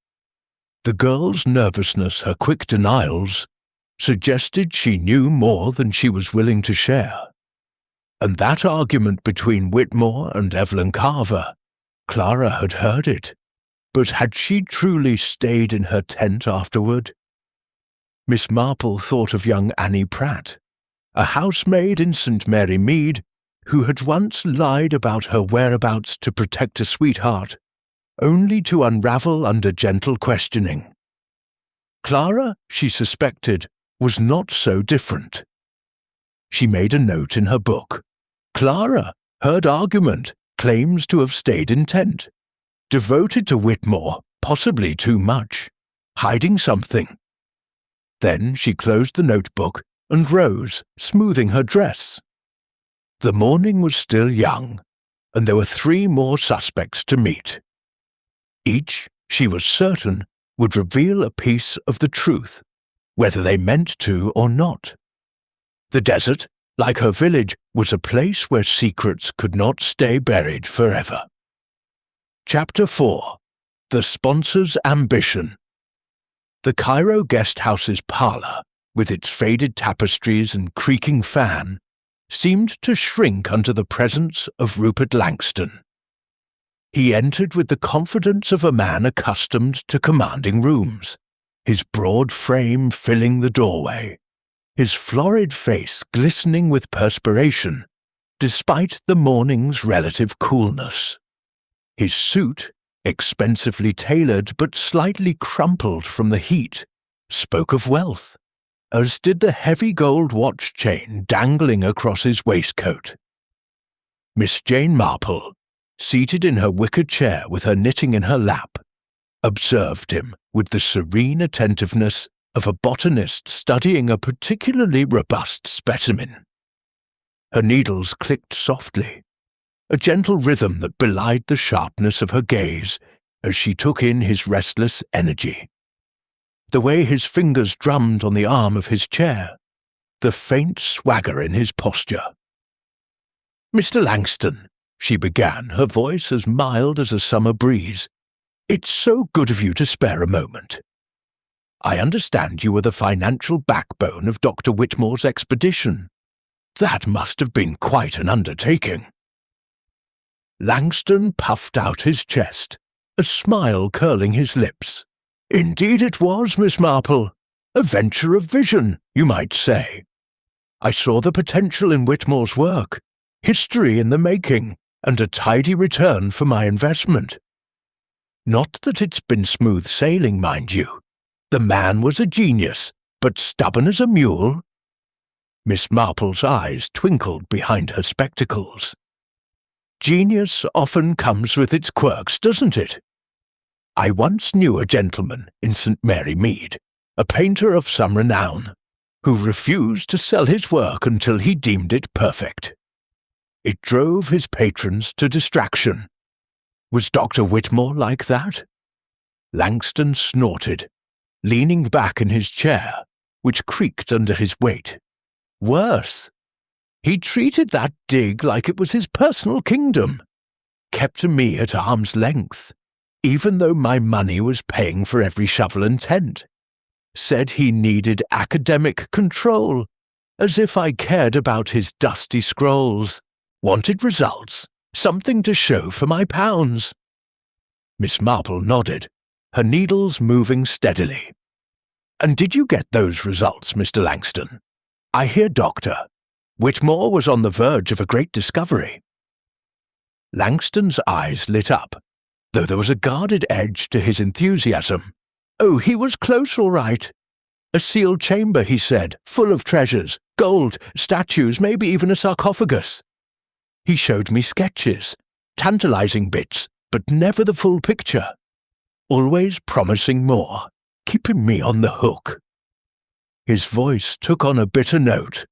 The girl's nervousness, her quick denials, suggested she knew more than she was willing to share. And that argument between Whitmore and Evelyn Carver, Clara had heard it, but had she truly stayed in her tent afterward? Miss Marple thought of young Annie Pratt, a housemaid in St. Mary Mead, who had once lied about her whereabouts to protect a sweetheart, only to unravel under gentle questioning. Clara, she suspected, was not so different. She made a note in her book. Clara, heard argument, claims to have stayed intent. Devoted to Whitmore, possibly too much. Hiding something. Then she closed the notebook and rose, smoothing her dress. The morning was still young, and there were 3 more suspects to meet. Each, she was certain, would reveal a piece of the truth, whether they meant to or not. The desert, like her village, was a place where secrets could not stay buried forever. Chapter 4. The Sponsor's Ambition. The Cairo guest house's parlour, with its faded tapestries and creaking fan, seemed to shrink under the presence of Rupert Langston. He entered with the confidence of a man accustomed to commanding rooms, his broad frame filling the doorway, his florid face glistening with perspiration, despite the morning's relative coolness. His suit, expensively tailored but slightly crumpled from the heat, spoke of wealth, as did the heavy gold watch chain dangling across his waistcoat. Miss Jane Marple, seated in her wicker chair with her knitting in her lap, observed him with the serene attentiveness of a botanist studying a particularly robust specimen. Her needles clicked softly, a gentle rhythm that belied the sharpness of her gaze as she took in his restless energy. The way his fingers drummed on the arm of his chair, the faint swagger in his posture. "Mr. Langston," she began, her voice as mild as a summer breeze, "it's so good of you to spare a moment. I understand you were the financial backbone of Dr. Whitmore's expedition. That must have been quite an undertaking." Langston puffed out his chest, a smile curling his lips. "Indeed it was, Miss Marple. A venture of vision, you might say. I saw the potential in Whitmore's work, history in the making, and a tidy return for my investment. Not that it's been smooth sailing, mind you. The man was a genius, but stubborn as a mule." Miss Marple's eyes twinkled behind her spectacles. "Genius often comes with its quirks, doesn't it? I once knew a gentleman in St. Mary Mead, a painter of some renown, who refused to sell his work until he deemed it perfect. It drove his patrons to distraction. Was Dr. Whitmore like that?" Langston snorted, leaning back in his chair, which creaked under his weight. "Worse. He treated that dig like it was his personal kingdom, kept me at arm's length, even though my money was paying for every shovel and tent. Said he needed academic control, as if I cared about his dusty scrolls. Wanted results, something to show for my pounds." Miss Marple nodded, her needles moving steadily. "And did you get those results, Mr. Langston? I hear, Doctor, Whitmore was on the verge of a great discovery." Langston's eyes lit up, though there was a guarded edge to his enthusiasm. "Oh, he was close all right. A sealed chamber, he said, full of treasures, gold, statues, maybe even a sarcophagus. He showed me sketches, tantalizing bits, but never the full picture. Always promising more, keeping me on the hook. His voice took on a bitter note.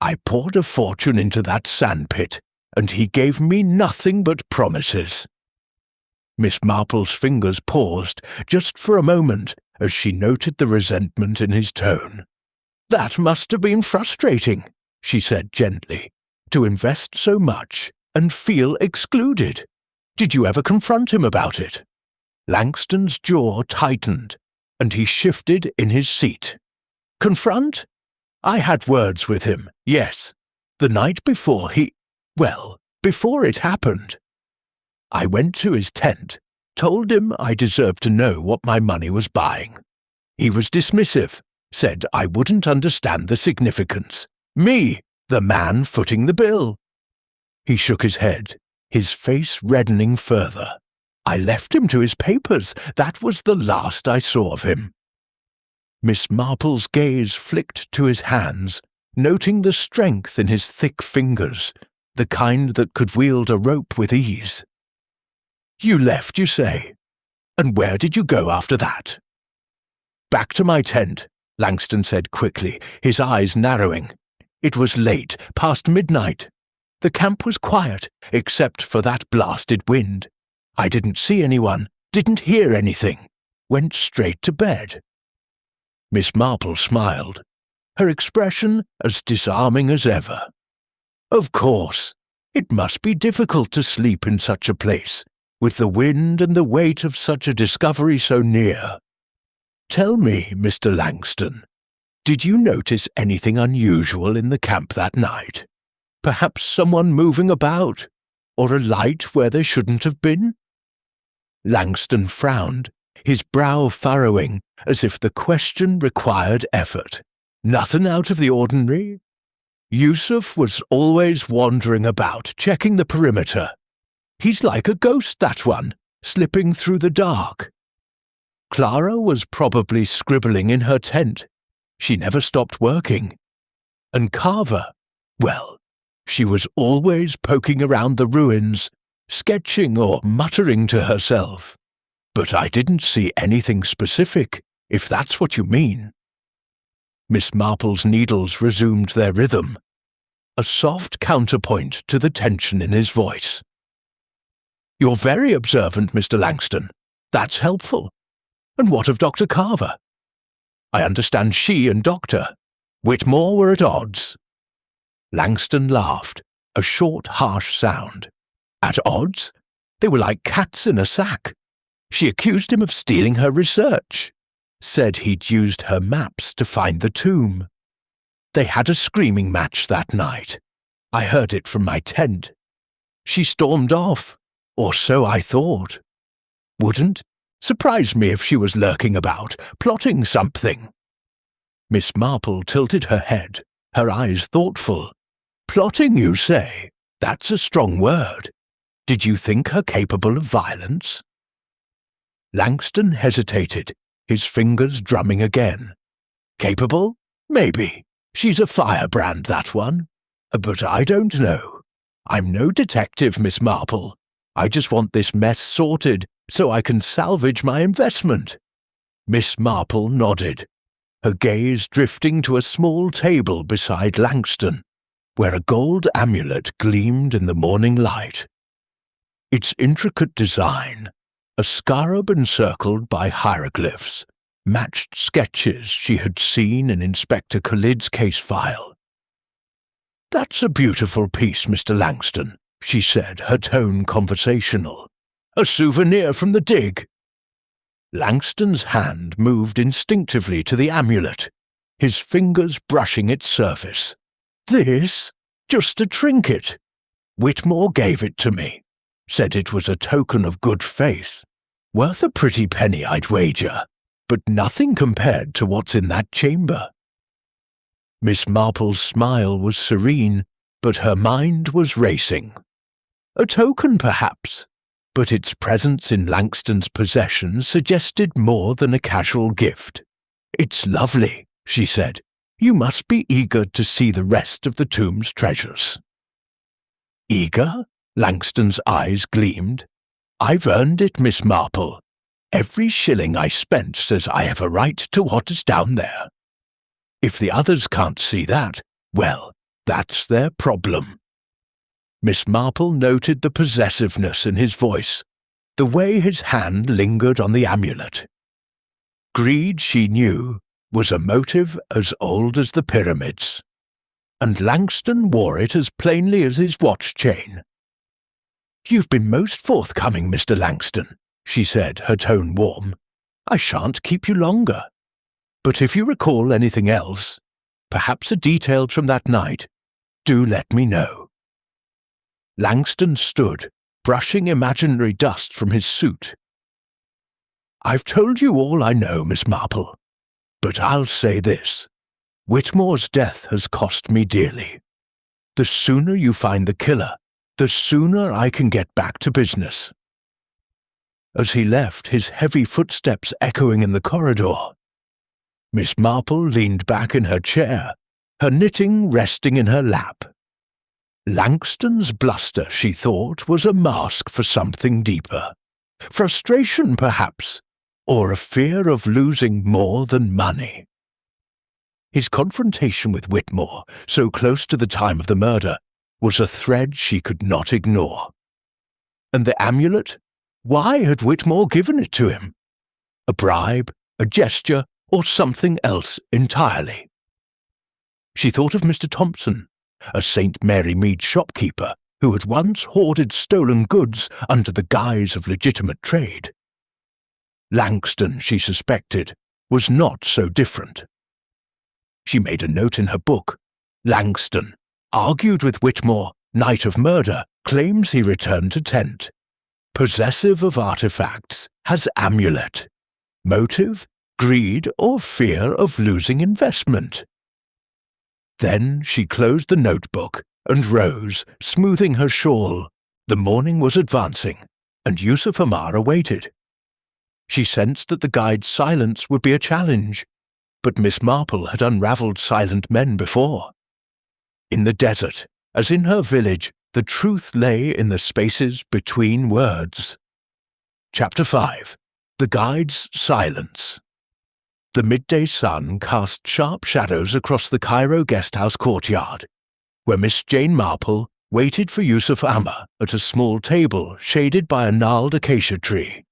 I poured a fortune into that sandpit, and he gave me nothing but promises. Miss Marple's fingers paused just for a moment as she noted the resentment in his tone. That must have been frustrating, she said gently, to invest so much and feel excluded. Did you ever confront him about it? Langston's jaw tightened, and he shifted in his seat. Confront? I had words with him, yes. The night before before it happened. I went to his tent, told him I deserved to know what my money was buying. He was dismissive, said I wouldn't understand the significance. Me, the man footing the bill. He shook his head, his face reddening further. I left him to his papers. That was the last I saw of him. Miss Marple's gaze flicked to his hands, noting the strength in his thick fingers, the kind that could wield a rope with ease. You left, you say? And where did you go after that? Back to my tent, Langston said quickly, his eyes narrowing. It was late, past midnight. The camp was quiet, except for that blasted wind. I didn't see anyone, didn't hear anything. Went straight to bed. Miss Marple smiled, her expression as disarming as ever. Of course, it must be difficult to sleep in such a place, with the wind and the weight of such a discovery so near. Tell me, Mr. Langston, did you notice anything unusual in the camp that night? Perhaps someone moving about, or a light where there shouldn't have been? Langston frowned, his brow furrowing, as if the question required effort. Nothing out of the ordinary? Yusuf was always wandering about, checking the perimeter. He's like a ghost, that one, slipping through the dark. Clara was probably scribbling in her tent. She never stopped working. And Carver, well, she was always poking around the ruins, sketching or muttering to herself. But I didn't see anything specific, if that's what you mean. Miss Marple's needles resumed their rhythm, a soft counterpoint to the tension in his voice. You're very observant, Mr. Langston. That's helpful. And what of Dr. Carver? I understand she and Dr. Whitmore were at odds. Langston laughed, a short, harsh sound. At odds? They were like cats in a sack. She accused him of stealing her research. Said he'd used her maps to find the tomb. They had a screaming match that night. I heard it from my tent. She stormed off, or so I thought. Wouldn't surprise me if she was lurking about, plotting something. Miss Marple tilted her head, her eyes thoughtful. Plotting, you say? That's a strong word. Did you think her capable of violence? Langston hesitated, his fingers drumming again. Capable? Maybe. She's a firebrand, that one. But I don't know. I'm no detective, Miss Marple. I just want this mess sorted so I can salvage my investment. Miss Marple nodded, her gaze drifting to a small table beside Langston, where a gold amulet gleamed in the morning light. Its intricate design, a scarab encircled by hieroglyphs, matched sketches she had seen in Inspector Khalid's case file. That's a beautiful piece, Mr. Langston, she said, her tone conversational. A souvenir from the dig. Langston's hand moved instinctively to the amulet, his fingers brushing its surface. This? Just a trinket. Whitmore gave it to me. Said it was a token of good faith. Worth a pretty penny, I'd wager, but nothing compared to what's in that chamber. Miss Marple's smile was serene, but her mind was racing. A token, perhaps, but its presence in Langston's possession suggested more than a casual gift. "It's lovely," she said. "You must be eager to see the rest of the tomb's treasures." "Eager?" Langston's eyes gleamed. "I've earned it, Miss Marple. Every shilling I spent says I have a right to what is down there. If the others can't see that, well, that's their problem." Miss Marple noted the possessiveness in his voice, the way his hand lingered on the amulet. Greed, she knew, was a motive as old as the pyramids, and Langston wore it as plainly as his watch chain. "You've been most forthcoming, Mr. Langston," she said, her tone warm. "I shan't keep you longer. But if you recall anything else, perhaps a detail from that night, do let me know." Langston stood, brushing imaginary dust from his suit. "I've told you all I know, Miss Marple, but I'll say this. Whitmore's death has cost me dearly. The sooner you find the killer, the sooner I can get back to business." As he left, his heavy footsteps echoing in the corridor, Miss Marple leaned back in her chair, her knitting resting in her lap. Langston's bluster, she thought, was a mask for something deeper. Frustration, perhaps, or a fear of losing more than money. His confrontation with Whitmore, so close to the time of the murder, was a thread she could not ignore. And the amulet? Why had Whitmore given it to him? A bribe, a gesture, or something else entirely? She thought of Mr. Thompson, a St. Mary Mead shopkeeper who had once hoarded stolen goods under the guise of legitimate trade. Langston, she suspected, was not so different. She made a note in her book. Langston, argued with Whitmore, night of murder, claims he returned to tent. Possessive of artifacts, has amulet. Motive, greed or fear of losing investment. Then she closed the notebook and rose, smoothing her shawl. The morning was advancing, and Yusuf Amar awaited. She sensed that the guide's silence would be a challenge, but Miss Marple had unravelled silent men before. In the desert, as in her village, the truth lay in the spaces between words. Chapter 5. The Guide's Silence. The midday sun cast sharp shadows across the Cairo guesthouse courtyard, where Miss Jane Marple waited for Yusuf Amar at a small table shaded by a gnarled acacia tree.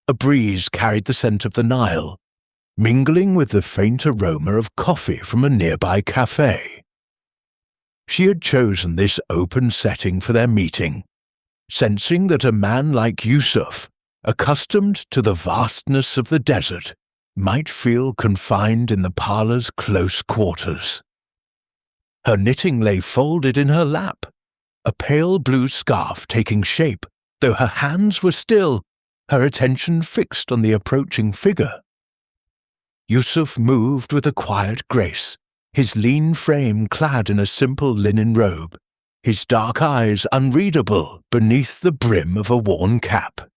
A breeze carried the scent of the Nile, mingling with the faint aroma of coffee from a nearby cafe. She had chosen this open setting for their meeting, sensing that a man like Yusuf, accustomed to the vastness of the desert, might feel confined in the parlour's close quarters. Her knitting lay folded in her lap, a pale blue scarf taking shape, though her hands were still, her attention fixed on the approaching figure. Yusuf moved with a quiet grace, his lean frame clad in a simple linen robe, his dark eyes unreadable beneath the brim of a worn cap.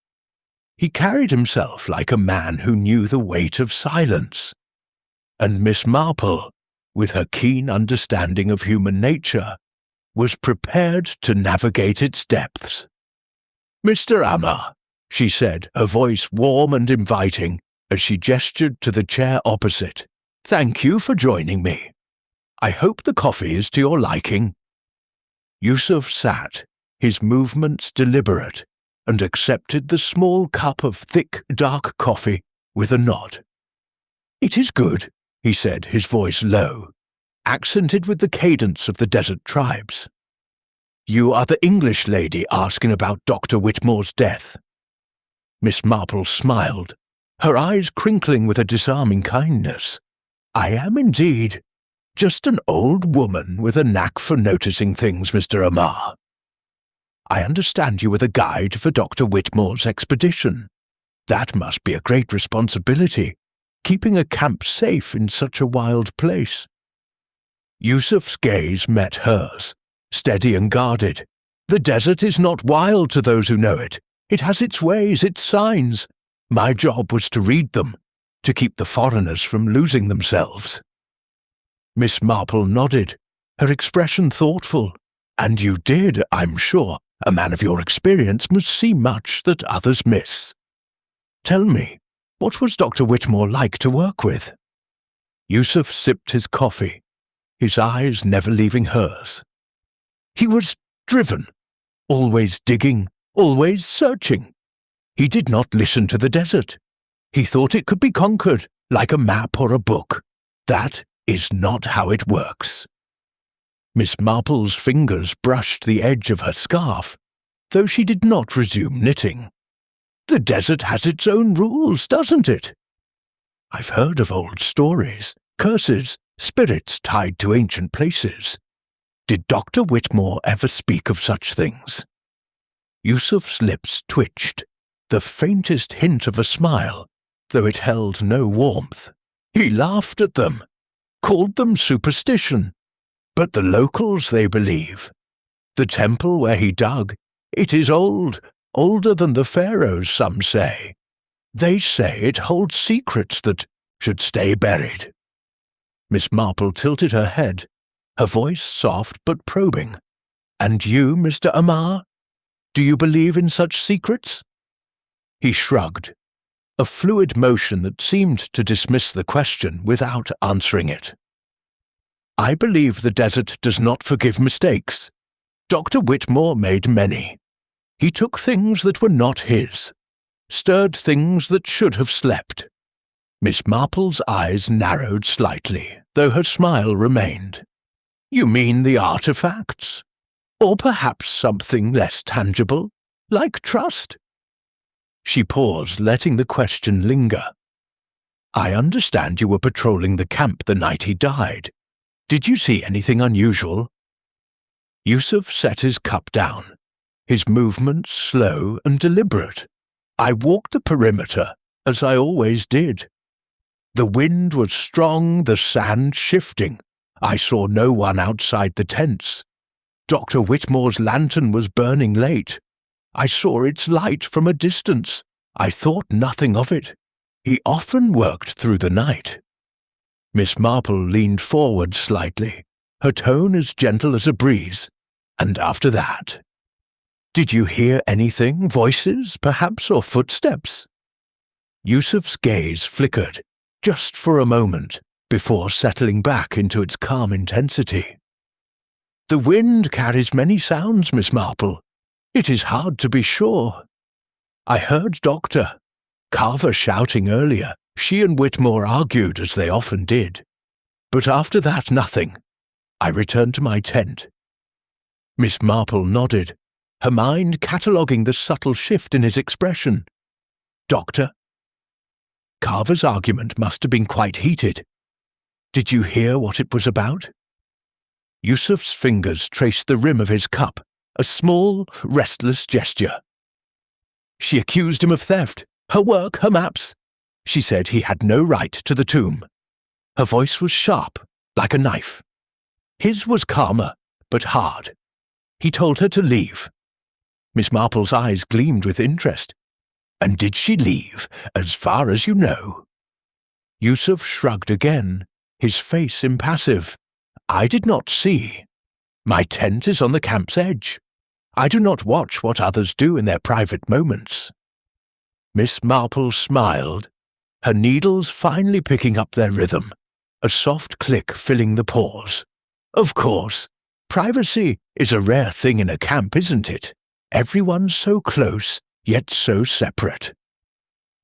He carried himself like a man who knew the weight of silence. And Miss Marple, with her keen understanding of human nature, was prepared to navigate its depths. "Mr. Amar," she said, her voice warm and inviting as she gestured to the chair opposite, "thank you for joining me. I hope the coffee is to your liking." Yusuf sat, his movements deliberate, and accepted the small cup of thick, dark coffee with a nod. "It is good," he said, his voice low, accented with the cadence of the desert tribes. "You are the English lady asking about Dr. Whitmore's death." Miss Marple smiled, her eyes crinkling with a disarming kindness. "I am indeed. Just an old woman with a knack for noticing things, Mr. Amar. I understand you were the guide for Dr. Whitmore's expedition. That must be a great responsibility, keeping a camp safe in such a wild place." Yusuf's gaze met hers, steady and guarded. "The desert is not wild to those who know it. It has its ways, its signs. My job was to read them. to keep the foreigners from losing themselves. Miss Marple nodded, her expression thoughtful. And you did, I'm sure. A man of your experience must see much that others miss. Tell me, what was Dr. Whitmore like to work with? Yusuf sipped his coffee, his eyes never leaving hers. He was driven, always digging, always searching. He did not listen to the desert. He thought it could be conquered, like a map or a book. That is not how it works. Miss Marple's fingers brushed the edge of her scarf, though she did not resume knitting. The desert has its own rules, doesn't it? I've heard of old stories, curses, spirits tied to ancient places. Did Dr. Whitmore ever speak of such things? Yusuf's lips twitched, the faintest hint of a smile, though it held no warmth. He laughed at them, called them superstition. But the locals, they believe. The temple where he dug, it is old, older than the pharaohs, some say. They say it holds secrets that should stay buried. Miss Marple tilted her head, her voice soft but probing. And you, Mr. Amar? Do you believe in such secrets? He shrugged, a fluid motion that seemed to dismiss the question without answering it. I believe the desert does not forgive mistakes. Dr. Whitmore made many. He took things that were not his, stirred things that should have slept. Miss Marple's eyes narrowed slightly, though her smile remained. You mean the artifacts? Or perhaps something less tangible, like trust? She paused, letting the question linger. I understand you were patrolling the camp the night he died. Did you see anything unusual? Yusuf set his cup down, his movements slow and deliberate. I walked the perimeter, as I always did. The wind was strong, the sand shifting. I saw no one outside the tents. Dr. Whitmore's lantern was burning late. I saw its light from a distance. I thought nothing of it. He often worked through the night. Miss Marple leaned forward slightly, her tone as gentle as a breeze. And after that? Did you hear anything, voices, perhaps, or footsteps? Yusuf's gaze flickered, just for a moment, before settling back into its calm intensity. The wind carries many sounds, Miss Marple. It is hard to be sure. I heard Dr. Carver shouting earlier. She and Whitmore argued, as they often did. But after that, nothing. I returned to my tent. Miss Marple nodded, her mind cataloguing the subtle shift in his expression. Doctor? Carver's argument must have been quite heated. Did you hear what it was about? Yusuf's fingers traced the rim of his cup, a small, restless gesture. She accused him of theft, her work, her maps. She said he had no right to the tomb. Her voice was sharp, like a knife. His was calmer, but hard. He told her to leave. Miss Marple's eyes gleamed with interest. And did she leave, as far as you know? Yusuf shrugged again, his face impassive. I did not see. My tent is on the camp's edge. I do not watch what others do in their private moments. Miss Marple smiled, her needles finally picking up their rhythm, a soft click filling the pause. Of course, privacy is a rare thing in a camp, isn't it? Everyone so close, yet so separate.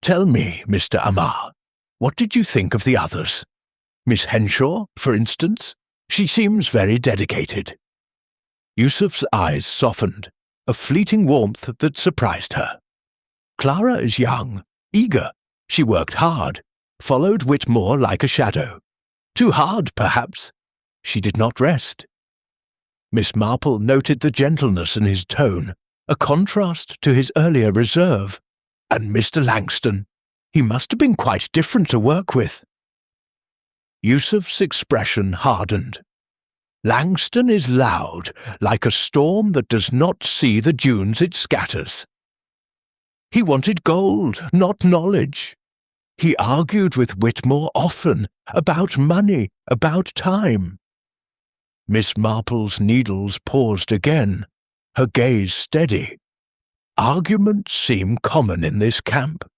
Tell me, Mr. Amar, what did you think of the others? Miss Henshaw, for instance? She seems very dedicated. Yusuf's eyes softened, a fleeting warmth that surprised her. Clara is young, eager. She worked hard, followed Whitmore like a shadow. Too hard, perhaps. She did not rest. Miss Marple noted the gentleness in his tone, a contrast to his earlier reserve. And Mr. Langston, he must have been quite different to work with. Yusuf's expression hardened. Langston is loud, like a storm that does not see the dunes it scatters. He wanted gold, not knowledge. He argued with Whitmore often, about money, about time. Miss Marple's needles paused again, her gaze steady. Arguments seem common in this camp.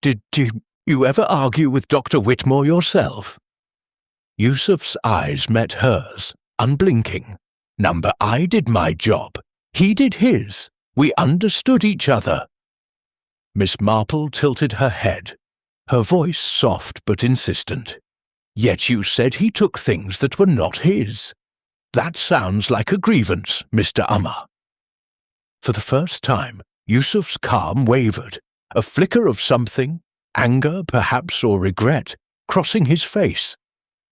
Did you ever argue with Dr. Whitmore yourself? Yusuf's eyes met hers, unblinking. Number, I did my job. He did his. We understood each other. Miss Marple tilted her head, her voice soft but insistent. Yet you said he took things that were not his. That sounds like a grievance, Mr. Umar. For the first time, Yusuf's calm wavered, a flicker of something, anger perhaps or regret, crossing his face.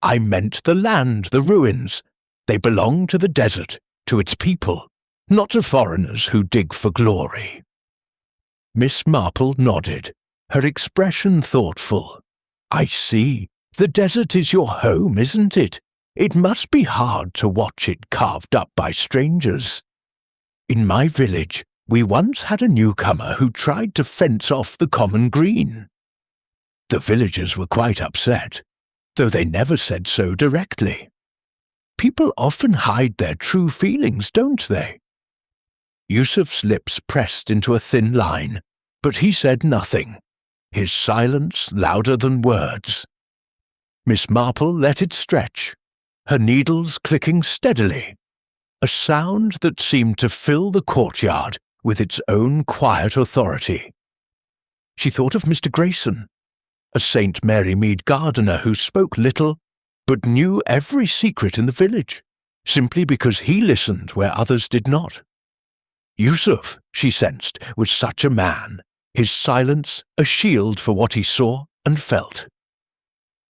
I meant the land, the ruins. They belong to the desert, to its people, not to foreigners who dig for glory. Miss Marple nodded, her expression thoughtful. I see. The desert is your home, isn't it? It must be hard to watch it carved up by strangers. In my village, we once had a newcomer who tried to fence off the common green. The villagers were quite upset, though they never said so directly. People often hide their true feelings, don't they? Yusuf's lips pressed into a thin line, but he said nothing, his silence louder than words. Miss Marple let it stretch, her needles clicking steadily, a sound that seemed to fill the courtyard with its own quiet authority. She thought of Mr. Grayson, a St. Mary Mead gardener who spoke little but knew every secret in the village, simply because he listened where others did not. Yusuf, she sensed, was such a man, his silence a shield for what he saw and felt.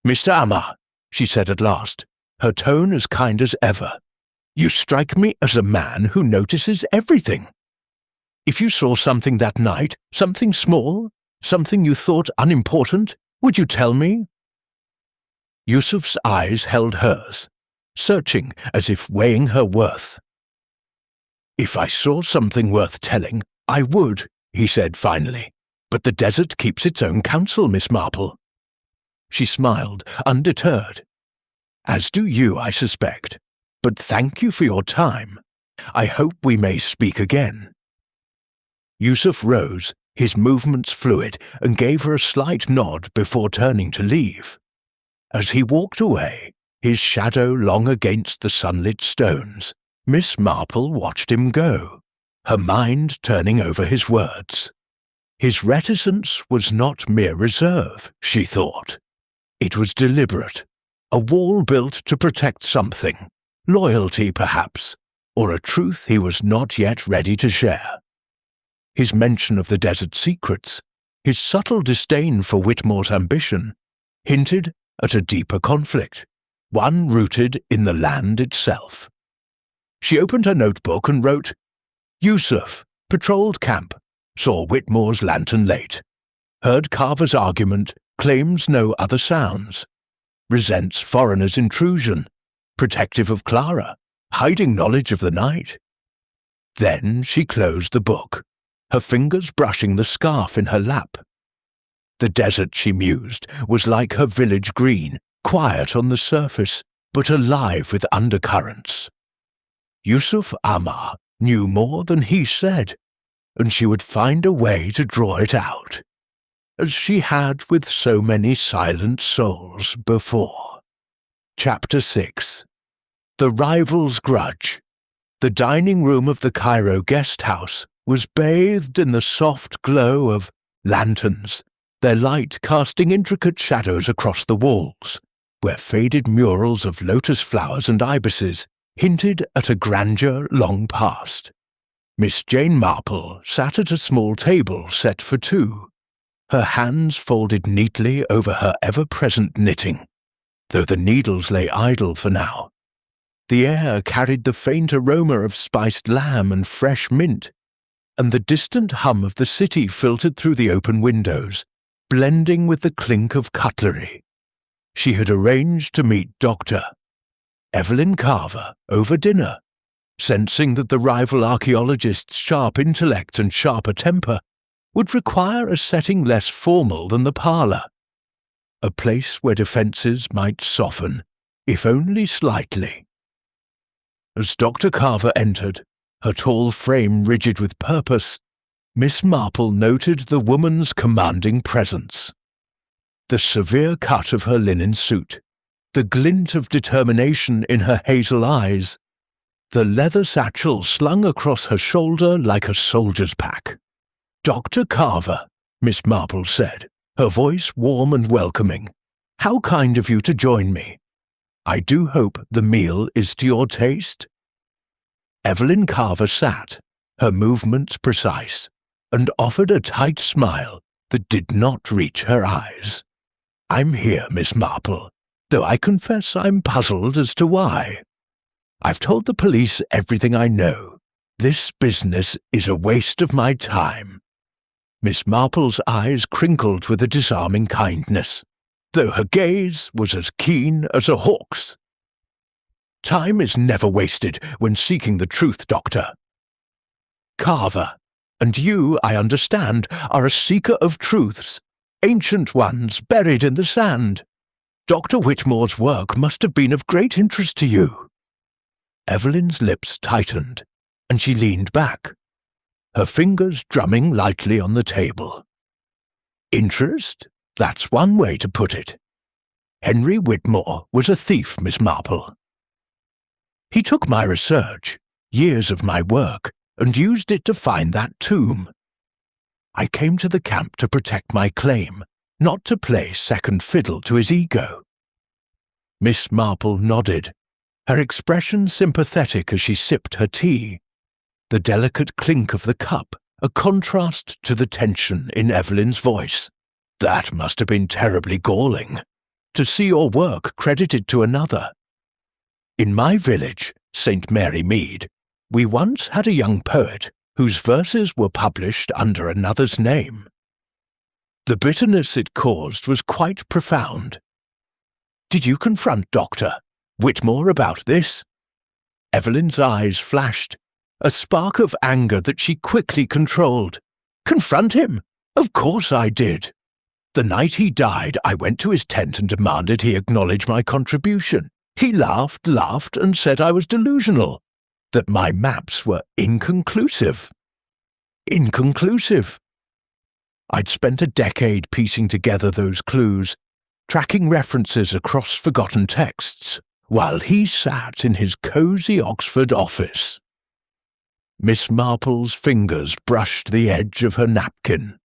Mr. Umar, she said at last, her tone as kind as ever, you strike me as a man who notices everything. If you saw something that night, something small, something you thought unimportant, would you tell me? Yusuf's eyes held hers, searching as if weighing her worth. If I saw something worth telling, I would, he said finally, but the desert keeps its own counsel, Miss Marple. She smiled, undeterred. As do you, I suspect. But thank you for your time. I hope we may speak again. Yusuf rose, his movements fluid, and gave her a slight nod before turning to leave. As he walked away, his shadow long against the sunlit stones, Miss Marple watched him go, her mind turning over his words. His reticence was not mere reserve, she thought. It was deliberate, a wall built to protect something, loyalty perhaps, or a truth he was not yet ready to share. His mention of the desert secrets, his subtle disdain for Whitmore's ambition, hinted at a deeper conflict, one rooted in the land itself. She opened her notebook and wrote, Yusuf, patrolled camp, saw Whitmore's lantern late, heard Carver's argument, claims no other sounds, resents foreigners' intrusion, protective of Clara, hiding knowledge of the night. Then she closed the book, her fingers brushing the scarf in her lap. The desert, she mused, was like her village green, quiet on the surface, but alive with undercurrents. Yusuf Umar knew more than he said, and she would find a way to draw it out, as she had with so many silent souls before. Chapter 6. The Rival's Grudge. The dining room of the Cairo guest house was bathed in the soft glow of lanterns, their light casting intricate shadows across the walls, where faded murals of lotus flowers and ibises hinted at a grandeur long past. Miss Jane Marple sat at a small table set for two, her hands folded neatly over her ever-present knitting, though the needles lay idle for now. The air carried the faint aroma of spiced lamb and fresh mint, and the distant hum of the city filtered through the open windows, blending with the clink of cutlery. She had arranged to meet Dr. Evelyn Carver over dinner, sensing that the rival archaeologist's sharp intellect and sharper temper would require a setting less formal than the parlour, a place where defences might soften, if only slightly. As Dr. Carver entered, her tall frame rigid with purpose, Miss Marple noted the woman's commanding presence. The severe cut of her linen suit, the glint of determination in her hazel eyes, the leather satchel slung across her shoulder like a soldier's pack. "Dr. Carver," Miss Marple said, her voice warm and welcoming, "how kind of you to join me. I do hope the meal is to your taste." Evelyn Carver sat, her movements precise, and offered a tight smile that did not reach her eyes. "I'm here, Miss Marple, though I confess I'm puzzled as to why. I've told the police everything I know. This business is a waste of my time." Miss Marple's eyes crinkled with a disarming kindness, though her gaze was as keen as a hawk's. "Time is never wasted when seeking the truth, Doctor. Carver, and you, I understand, are a seeker of truths, ancient ones buried in the sand. Dr. Whitmore's work must have been of great interest to you." Evelyn's lips tightened, and she leaned back, her fingers drumming lightly on the table. "Interest? That's one way to put it. Henry Whitmore was a thief, Miss Marple. He took my research, years of my work, and used it to find that tomb. I came to the camp to protect my claim, not to play second fiddle to his ego." Miss Marple nodded, her expression sympathetic as she sipped her tea, the delicate clink of the cup a contrast to the tension in Evelyn's voice. "That must have been terribly galling, to see your work credited to another. In my village, St. Mary Mead, we once had a young poet whose verses were published under another's name. The bitterness it caused was quite profound. Did you confront Dr. Whitmore about this?" Evelyn's eyes flashed, a spark of anger that she quickly controlled. "Confront him? Of course I did. The night he died, I went to his tent and demanded he acknowledge my contribution. He laughed, and said I was delusional, that my maps were inconclusive. Inconclusive. I'd spent a decade piecing together those clues, tracking references across forgotten texts, while he sat in his cosy Oxford office." Miss Marple's fingers brushed the edge of her napkin,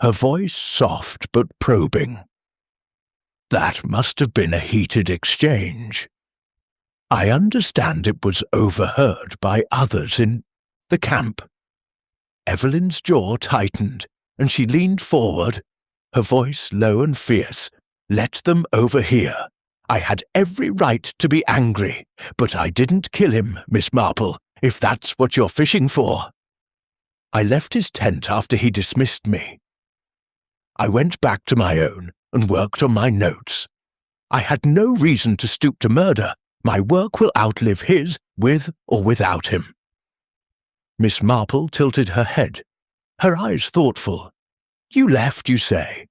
her voice soft but probing. "That must have been a heated exchange. I understand it was overheard by others in the camp." Evelyn's jaw tightened, and she leaned forward, her voice low and fierce. "Let them overhear. I had every right to be angry, but I didn't kill him, Miss Marple, if that's what you're fishing for. I left his tent after he dismissed me. I went back to my own and worked on my notes. I had no reason to stoop to murder. My work will outlive his, with or without him." Miss Marple tilted her head, her eyes thoughtful. "You left, you say?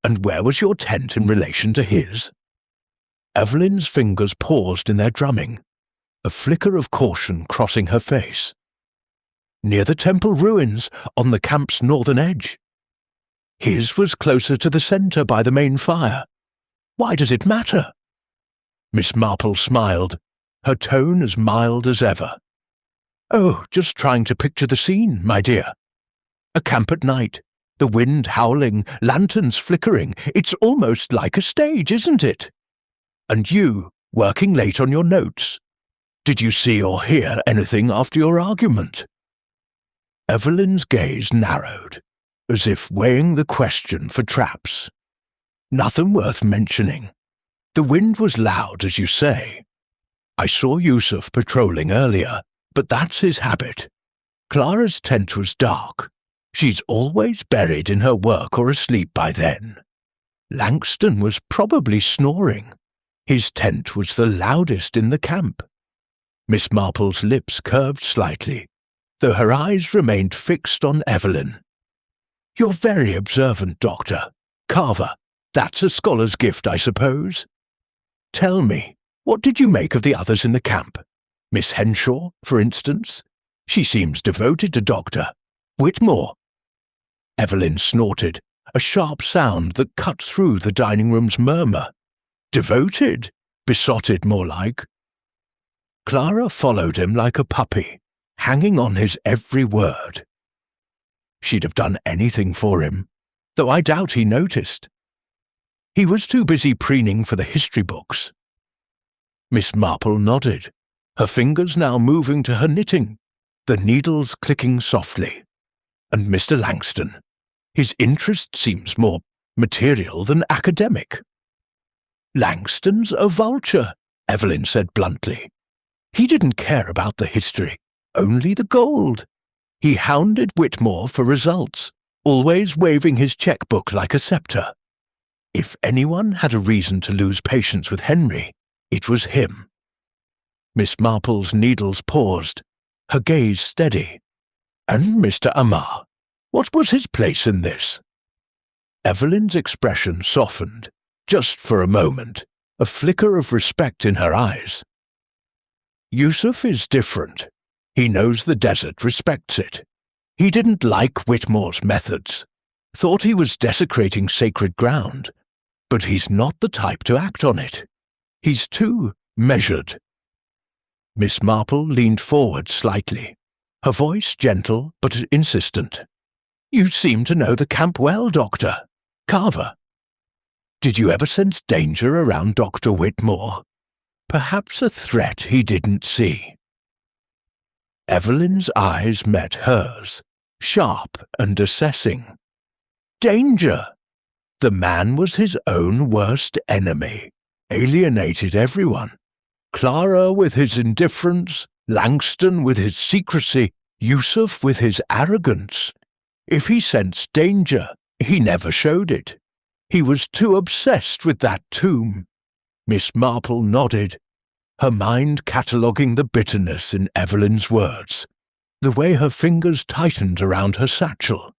And where was your tent in relation to his?" Evelyn's fingers paused in their drumming, a flicker of caution crossing her face. "Near the temple ruins, on the camp's northern edge. His was closer to the centre by the main fire. Why does it matter?" Miss Marple smiled, her tone as mild as ever. "Oh, just trying to picture the scene, my dear. A camp at night, the wind howling, lanterns flickering. It's almost like a stage, isn't it? And you, working late on your notes. Did you see or hear anything after your argument?" Evelyn's gaze narrowed, as if weighing the question for traps. "Nothing worth mentioning. The wind was loud, as you say. I saw Yusuf patrolling earlier, but that's his habit. Clara's tent was dark. She's always buried in her work or asleep by then. Langston was probably snoring. His tent was the loudest in the camp." Miss Marple's lips curved slightly, though her eyes remained fixed on Evelyn. You're very observant, Doctor. Carver, that's a scholar's gift, I suppose. Tell me, what did you make of the others in the camp? Miss Henshaw, for instance? She seems devoted to Doctor. Whitmore? Evelyn snorted, a sharp sound that cut through the dining room's murmur. Devoted? Besotted, more like. Clara followed him like a puppy, hanging on his every word. She'd have done anything for him, though I doubt he noticed. He was too busy preening for the history books. Miss Marple nodded, her fingers now moving to her knitting, the needles clicking softly. And Mr. Langston, his interest seems more material than academic. Langston's a vulture, Evelyn said bluntly. He didn't care about the history, only the gold. He hounded Whitmore for results, always waving his checkbook like a scepter. If anyone had a reason to lose patience with Henry, it was him. Miss Marple's needles paused, her gaze steady. And Mr. Amar, what was his place in this? Evelyn's expression softened, just for a moment, a flicker of respect in her eyes. Yusuf is different. He knows the desert respects it. He didn't like Whitmore's methods, thought he was desecrating sacred ground, but he's not the type to act on it. He's too measured. Miss Marple leaned forward slightly, her voice gentle but insistent. You seem to know the camp well, Doctor. Carver. Did you ever sense danger around Dr. Whitmore? Perhaps a threat he didn't see. Evelyn's eyes met hers, sharp and assessing. Danger! The man was his own worst enemy, alienated everyone. Clara with his indifference, Langston with his secrecy, Yusuf with his arrogance. If he sensed danger, he never showed it. He was too obsessed with that tomb. Miss Marple nodded, her mind cataloguing the bitterness in Evelyn's words, the way her fingers tightened around her satchel.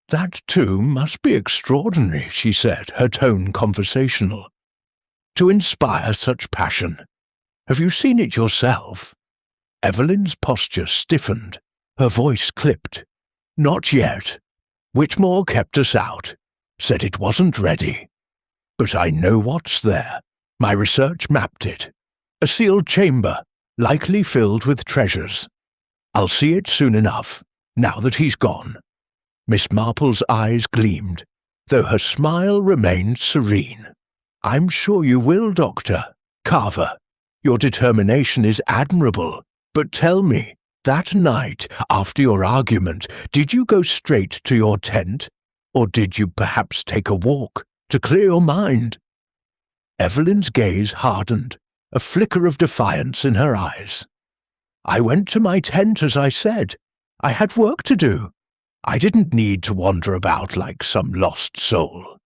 That tomb must be extraordinary, she said, her tone conversational. To inspire such passion. Have you seen it yourself? Evelyn's posture stiffened, her voice clipped. Not yet. Whitmore kept us out, said it wasn't ready. But I know what's there. My research mapped it. A sealed chamber, likely filled with treasures. I'll see it soon enough, now that he's gone. Miss Marple's eyes gleamed, though her smile remained serene. I'm sure you will, Doctor. Carver, your determination is admirable, but tell me, that night, after your argument, did you go straight to your tent, or did you perhaps take a walk to clear your mind? Evelyn's gaze hardened, a flicker of defiance in her eyes. I went to my tent, as I said. I had work to do. I didn't need to wander about like some lost soul.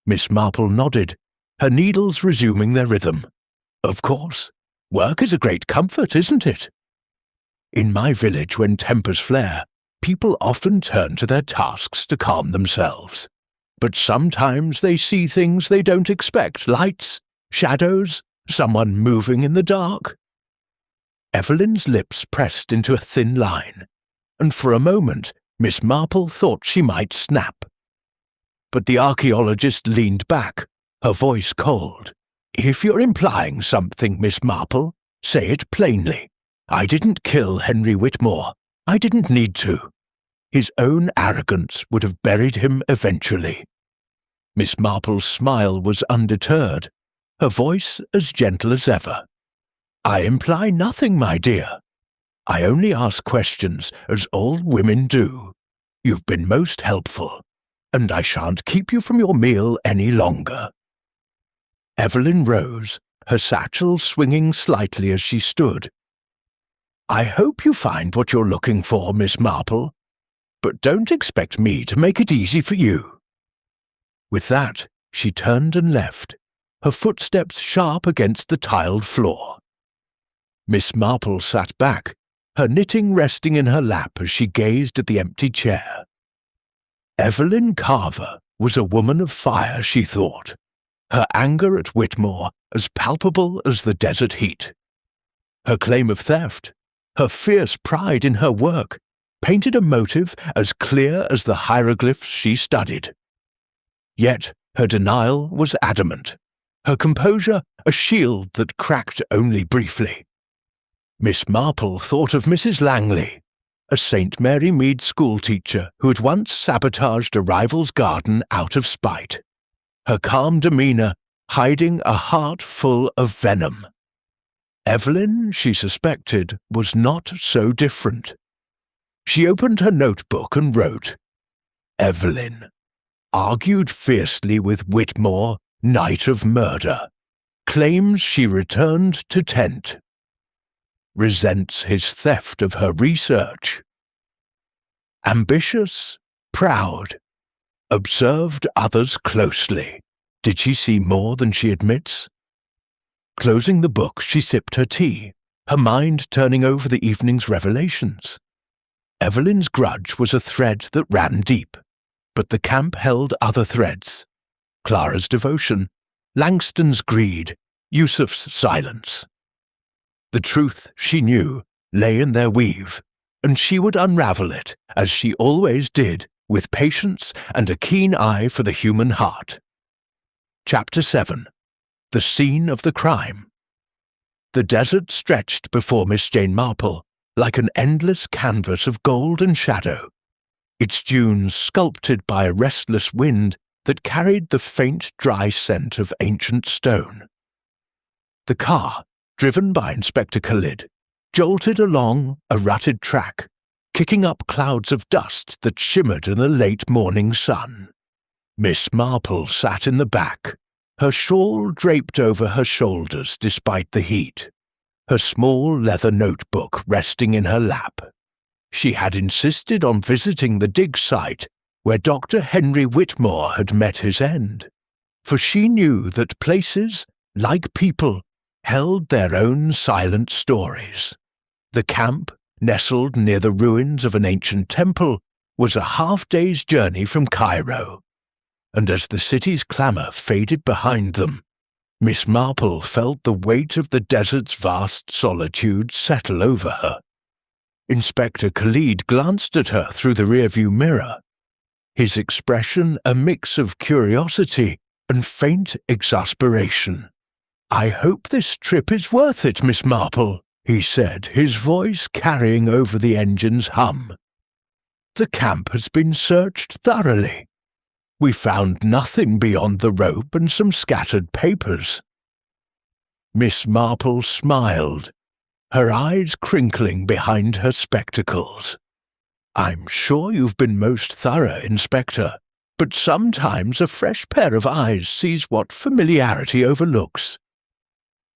Miss Marple nodded, her needles resuming their rhythm. Of course. Work is a great comfort, isn't it? In my village, when tempers flare, people often turn to their tasks to calm themselves. But sometimes they see things they don't expect, lights, shadows, someone moving in the dark. Evelyn's lips pressed into a thin line, and for a moment Miss Marple thought she might snap. But the archaeologist leaned back, her voice cold. If you're implying something, Miss Marple, say it plainly. I didn't kill Henry Whitmore. I didn't need to. His own arrogance would have buried him eventually. Miss Marple's smile was undeterred, her voice as gentle as ever. I imply nothing, my dear. I only ask questions as all women do. You've been most helpful, and I shan't keep you from your meal any longer. Evelyn rose, her satchel swinging slightly as she stood. I hope you find what you're looking for, Miss Marple, but don't expect me to make it easy for you. With that, she turned and left, her footsteps sharp against the tiled floor. Miss Marple sat back, her knitting resting in her lap as she gazed at the empty chair. Evelyn Carver was a woman of fire, she thought, her anger at Whitmore as palpable as the desert heat. Her claim of theft, her fierce pride in her work, painted a motive as clear as the hieroglyphs she studied. Yet her denial was adamant, her composure a shield that cracked only briefly. Miss Marple thought of Mrs. Langley, a St. Mary Mead schoolteacher who had once sabotaged a rival's garden out of spite, her calm demeanour hiding a heart full of venom. Evelyn, she suspected, was not so different. She opened her notebook and wrote, "Evelyn argued fiercely with Whitmore, night of murder. Claims she returned to tent. Resents his theft of her research. Ambitious, proud. Observed others closely. Did she see more than she admits?" Closing the book, she sipped her tea, her mind turning over the evening's revelations. Evelyn's grudge was a thread that ran deep, but the camp held other threads. Clara's devotion, Langston's greed, Yusuf's silence. The truth, she knew, lay in their weave, and she would unravel it, as she always did, with patience and a keen eye for the human heart. Chapter 7. The Scene of the Crime. The desert stretched before Miss Jane Marple like an endless canvas of gold and shadow, its dunes sculpted by a restless wind that carried the faint, dry scent of ancient stone. The car, driven by Inspector Khalid, jolted along a rutted track, kicking up clouds of dust that shimmered in the late morning sun. Miss Marple sat in the back, her shawl draped over her shoulders despite the heat, her small leather notebook resting in her lap. She had insisted on visiting the dig site where Dr. Henry Whitmore had met his end, for she knew that places, like people, held their own silent stories. The camp, nestled near the ruins of an ancient temple, was a half-day's journey from Cairo, and as the city's clamour faded behind them, Miss Marple felt the weight of the desert's vast solitude settle over her. Inspector Khalid glanced at her through the rearview mirror, his expression a mix of curiosity and faint exasperation. "I hope this trip is worth it, Miss Marple," he said, his voice carrying over the engine's hum. "The camp has been searched thoroughly. We found nothing beyond the rope and some scattered papers." Miss Marple smiled, her eyes crinkling behind her spectacles. "I'm sure you've been most thorough, Inspector, but sometimes a fresh pair of eyes sees what familiarity overlooks.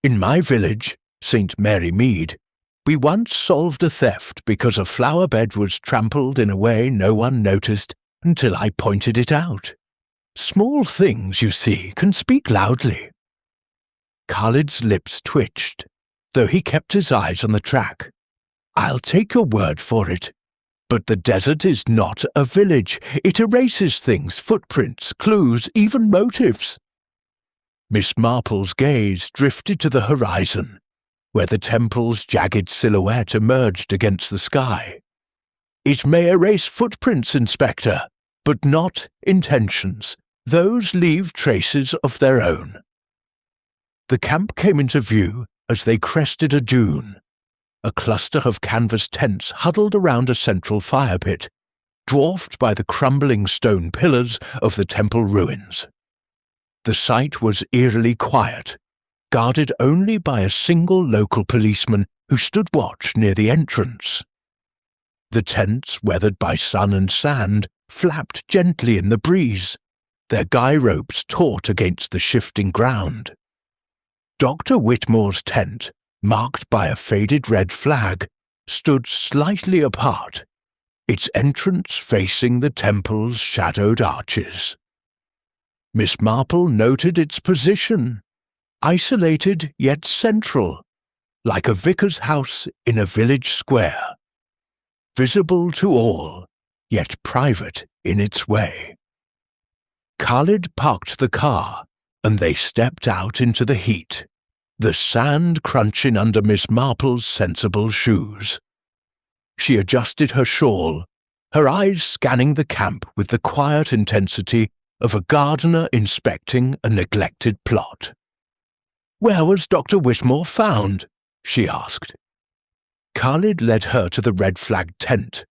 In my village, St. Mary Mead, we once solved a theft because a flower bed was trampled in a way no one noticed until I pointed it out. Small things, you see, can speak loudly." Khalid's lips twitched, though he kept his eyes on the track. "I'll take your word for it. But the desert is not a village. It erases things, footprints, clues, even motives." Miss Marple's gaze drifted to the horizon, where the temple's jagged silhouette emerged against the sky. "It may erase footprints, Inspector, but not intentions. Those leave traces of their own." The camp came into view as they crested a dune, a cluster of canvas tents huddled around a central fire pit, dwarfed by the crumbling stone pillars of the temple ruins. The site was eerily quiet, guarded only by a single local policeman who stood watch near the entrance. The tents, weathered by sun and sand, flapped gently in the breeze, their guy ropes taut against the shifting ground. Dr. Whitmore's tent, marked by a faded red flag, stood slightly apart, its entrance facing the temple's shadowed arches. Miss Marple noted its position, isolated yet central, like a vicar's house in a village square. Visible to all, yet private in its way. Khalid parked the car, and they stepped out into the heat, the sand crunching under Miss Marple's sensible shoes. She adjusted her shawl, her eyes scanning the camp with the quiet intensity of a gardener inspecting a neglected plot. "Where was Dr. Whitmore found?" she asked. Khalid led her to the red-flagged tent,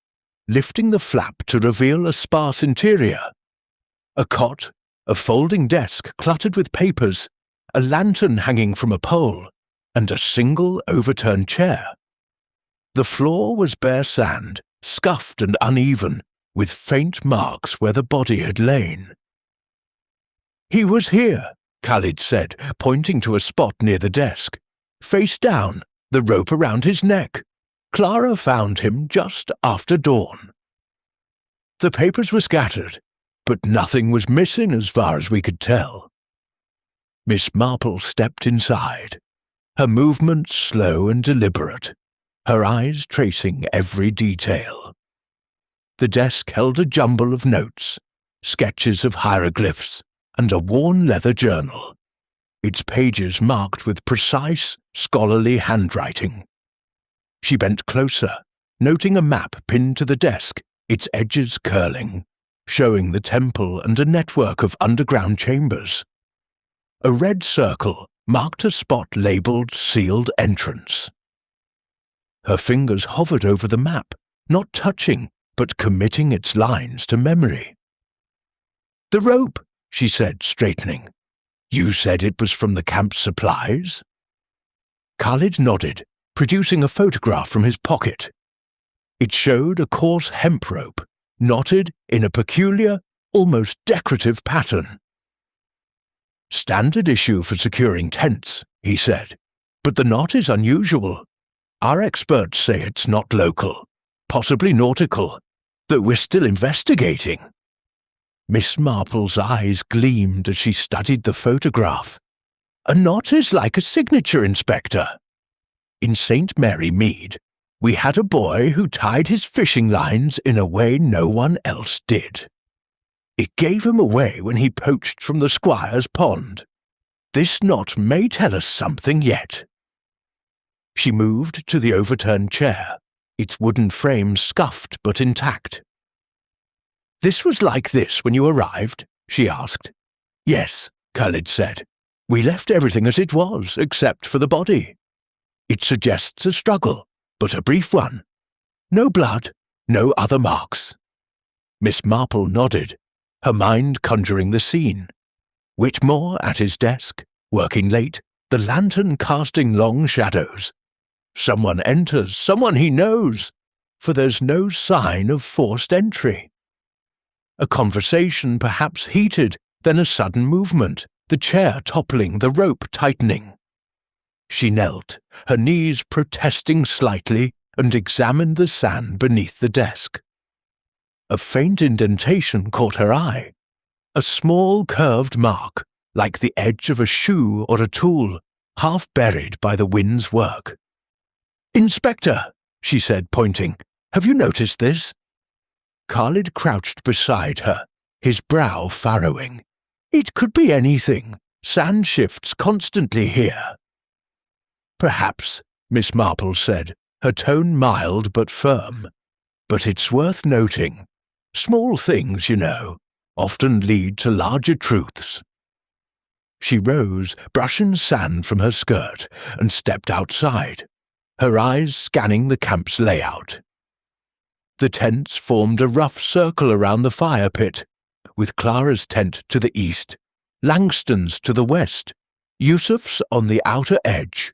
lifting the flap to reveal a sparse interior. A cot, a folding desk cluttered with papers, a lantern hanging from a pole, and a single overturned chair. The floor was bare sand, scuffed and uneven, with faint marks where the body had lain. "He was here," Khalid said, pointing to a spot near the desk. "Face down, the rope around his neck. Clara found him just after dawn." The papers were scattered, but nothing was missing as far as we could tell. Miss Marple stepped inside, her movements slow and deliberate, her eyes tracing every detail. The desk held a jumble of notes, sketches of hieroglyphs, and a worn leather journal, its pages marked with precise, scholarly handwriting. She bent closer, noting a map pinned to the desk, its edges curling, showing the temple and a network of underground chambers. A red circle marked a spot labelled Sealed Entrance. Her fingers hovered over the map, not touching, but committing its lines to memory. "The rope," she said, straightening. "You said it was from the camp's supplies?" Khalid nodded, producing a photograph from his pocket. It showed a coarse hemp rope, knotted in a peculiar, almost decorative pattern. "Standard issue for securing tents," he said, "but the knot is unusual. Our experts say it's not local, possibly nautical, though we're still investigating." Miss Marple's eyes gleamed as she studied the photograph. "A knot is like a signature, Inspector. In St. Mary Mead, we had a boy who tied his fishing lines in a way no one else did. It gave him away when he poached from the squire's pond. This knot may tell us something yet." She moved to the overturned chair, its wooden frame scuffed but intact. "This was like this when you arrived?" she asked. "Yes," Khalid said. "We left everything as it was, except for the body. It suggests a struggle, but a brief one. No blood, no other marks." Miss Marple nodded, her mind conjuring the scene. Whitmore at his desk, working late, the lantern casting long shadows. Someone enters, someone he knows, for there's no sign of forced entry. A conversation perhaps heated, then a sudden movement, the chair toppling, the rope tightening. She knelt, her knees protesting slightly, and examined the sand beneath the desk. A faint indentation caught her eye, a small curved mark, like the edge of a shoe or a tool, half buried by the wind's work. "Inspector," she said, pointing, "have you noticed this?" Khalid crouched beside her, his brow furrowing. "It could be anything. Sand shifts constantly here." "Perhaps," Miss Marple said, her tone mild but firm. "But it's worth noting. Small things, you know, often lead to larger truths." She rose, brushing sand from her skirt, and stepped outside, her eyes scanning the camp's layout. The tents formed a rough circle around the fire pit, with Clara's tent to the east, Langston's to the west, Yusuf's on the outer edge,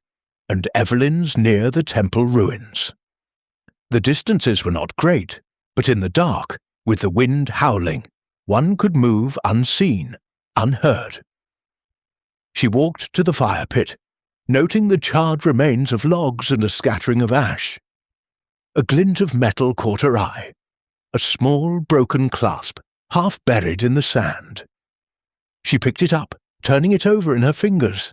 and Evelyn's near the temple ruins. The distances were not great, but in the dark, with the wind howling, one could move unseen, unheard. She walked to the fire pit, noting the charred remains of logs and a scattering of ash. A glint of metal caught her eye, a small broken clasp, half buried in the sand. She picked it up, turning it over in her fingers.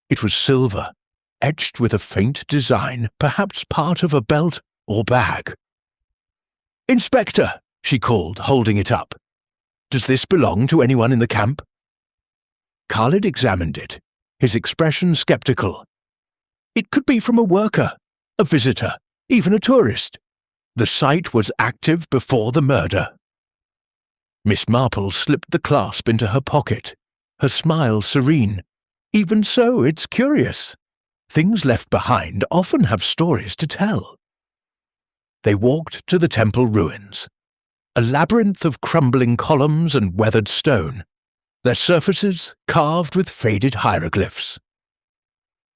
It was silver, etched with a faint design, perhaps part of a belt or bag. "Inspector," she called, holding it up. "Does this belong to anyone in the camp?" Khalid examined it, his expression skeptical. It could be from a worker, a visitor, even a tourist. The site was active before the murder. Miss Marple slipped the clasp into her pocket, her smile serene. Even so, it's curious. Things left behind often have stories to tell. They walked to the temple ruins, a labyrinth of crumbling columns and weathered stone, their surfaces carved with faded hieroglyphs.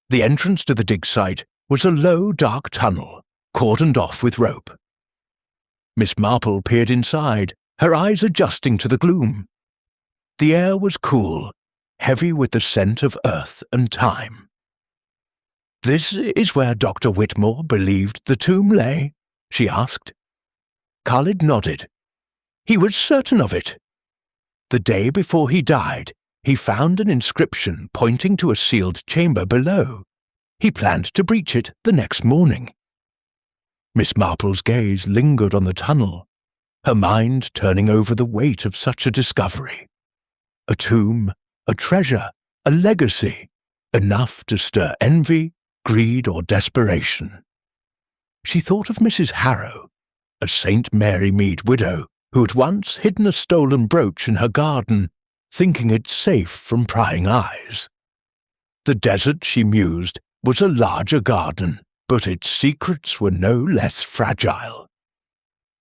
The entrance to the dig site was a low, dark tunnel, cordoned off with rope. Miss Marple peered inside, her eyes adjusting to the gloom. The air was cool, heavy with the scent of earth and time. "This is where Dr. Whitmore believed the tomb lay?" she asked. Khalid nodded. He was certain of it. The day before he died, he found an inscription pointing to a sealed chamber below. He planned to breach it the next morning. Miss Marple's gaze lingered on the tunnel, her mind turning over the weight of such a discovery. A tomb, a treasure, a legacy, enough to stir envy, greed, or desperation. She thought of Mrs. Harrow, a St. Mary Mead widow who had once hidden a stolen brooch in her garden, thinking it safe from prying eyes. The desert, she mused, was a larger garden, but its secrets were no less fragile.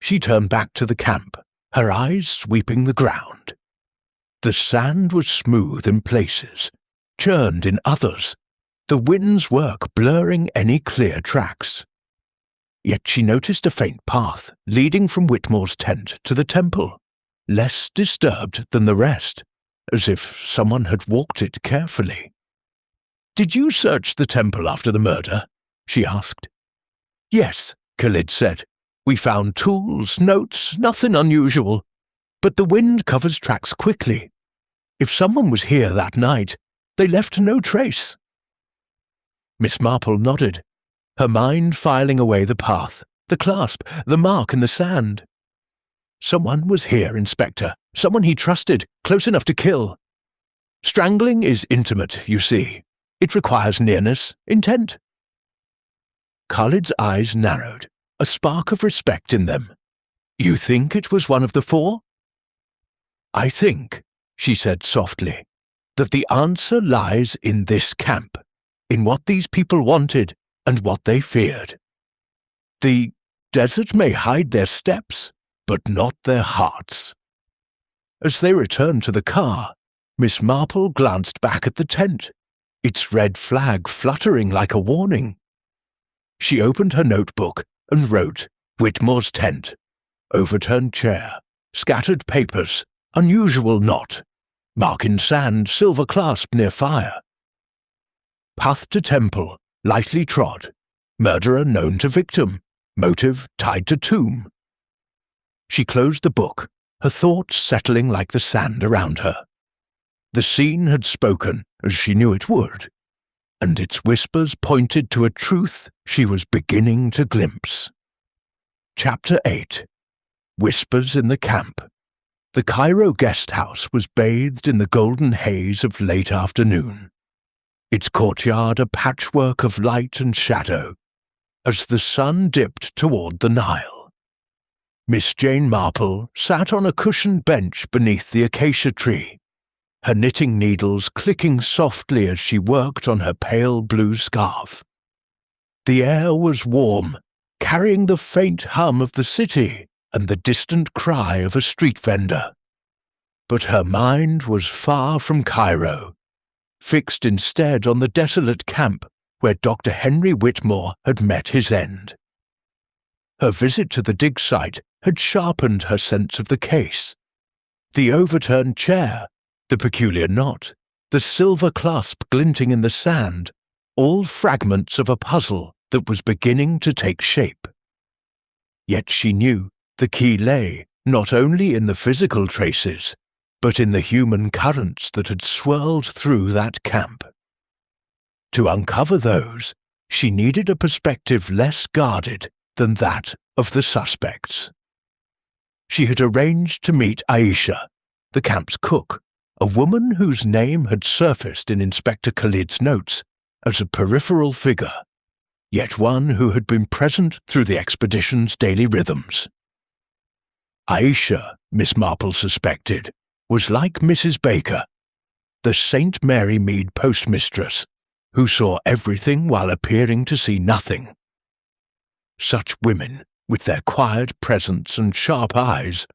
She turned back to the camp, her eyes sweeping the ground. The sand was smooth in places, churned in others, the wind's work blurring any clear tracks. Yet she noticed a faint path leading from Whitmore's tent to the temple, less disturbed than the rest, as if someone had walked it carefully. "Did you search the temple after the murder?" she asked. "Yes," Khalid said. "We found tools, notes, nothing unusual. But the wind covers tracks quickly. If someone was here that night, they left no trace." Miss Marple nodded, her mind filing away the path, the clasp, the mark in the sand. "Someone was here, Inspector. Someone he trusted, close enough to kill. Strangling is intimate, you see. It requires nearness, intent." Khalid's eyes narrowed, a spark of respect in them. "You think it was one of the four?" "I think," she said softly, "that the answer lies in this camp, in what these people wanted and what they feared. The desert may hide their steps, but not their hearts." As they returned to the car, Miss Marple glanced back at the tent, its red flag fluttering like a warning. She opened her notebook and wrote, "Whitmore's tent, overturned chair, scattered papers, unusual knot, mark in sand, silver clasp near fire. Path to temple, lightly trod, murderer known to victim, motive tied to tomb." She closed the book, her thoughts settling like the sand around her. The scene had spoken, as she knew it would, and its whispers pointed to a truth she was beginning to glimpse. Chapter 8. Whispers in the Camp. The Cairo guest house was bathed in the golden haze of late afternoon, its courtyard a patchwork of light and shadow, as the sun dipped toward the Nile. Miss Jane Marple sat on a cushioned bench beneath the acacia tree, her knitting needles clicking softly as she worked on her pale blue scarf. The air was warm, carrying the faint hum of the city and the distant cry of a street vendor. But her mind was far from Cairo, fixed instead on the desolate camp where Dr. Henry Whitmore had met his end. Her visit to the dig site had sharpened her sense of the case. The overturned chair, the peculiar knot, the silver clasp glinting in the sand, all fragments of a puzzle that was beginning to take shape. Yet she knew the key lay not only in the physical traces, but in the human currents that had swirled through that camp. To uncover those, she needed a perspective less guarded than that of the suspects. she had arranged to meet Aisha, the camp's cook, a woman whose name had surfaced in Inspector Khalid's notes as a peripheral figure, yet one who had been present through the expedition's daily rhythms. Aisha, Miss Marple suspected, was like Mrs. Baker, the St. Mary Mead postmistress, who saw everything while appearing to see nothing. Such women, with their quiet presence and sharp eyes,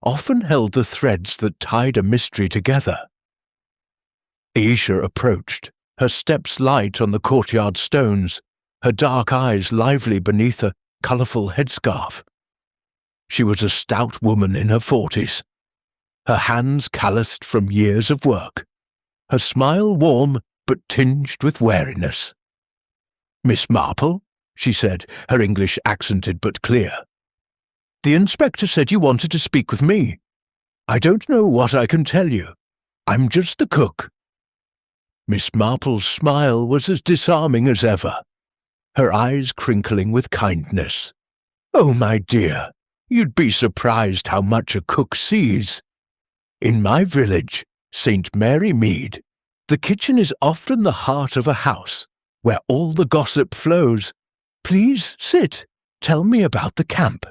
often held the threads that tied a mystery together. Aisha approached, her steps light on the courtyard stones, her dark eyes lively beneath a colourful headscarf. She was a stout woman in her 40s, her hands calloused from years of work, her smile warm but tinged with wariness. "Miss Marple," she said, her English accented but clear. "The inspector said you wanted to speak with me. I don't know what I can tell you. I'm just the cook." Miss Marple's smile was as disarming as ever, her eyes crinkling with kindness. "Oh, my dear, you'd be surprised how much a cook sees. In my village, St. Mary Mead, the kitchen is often the heart of a house, where all the gossip flows. Please sit. Tell me about the camp."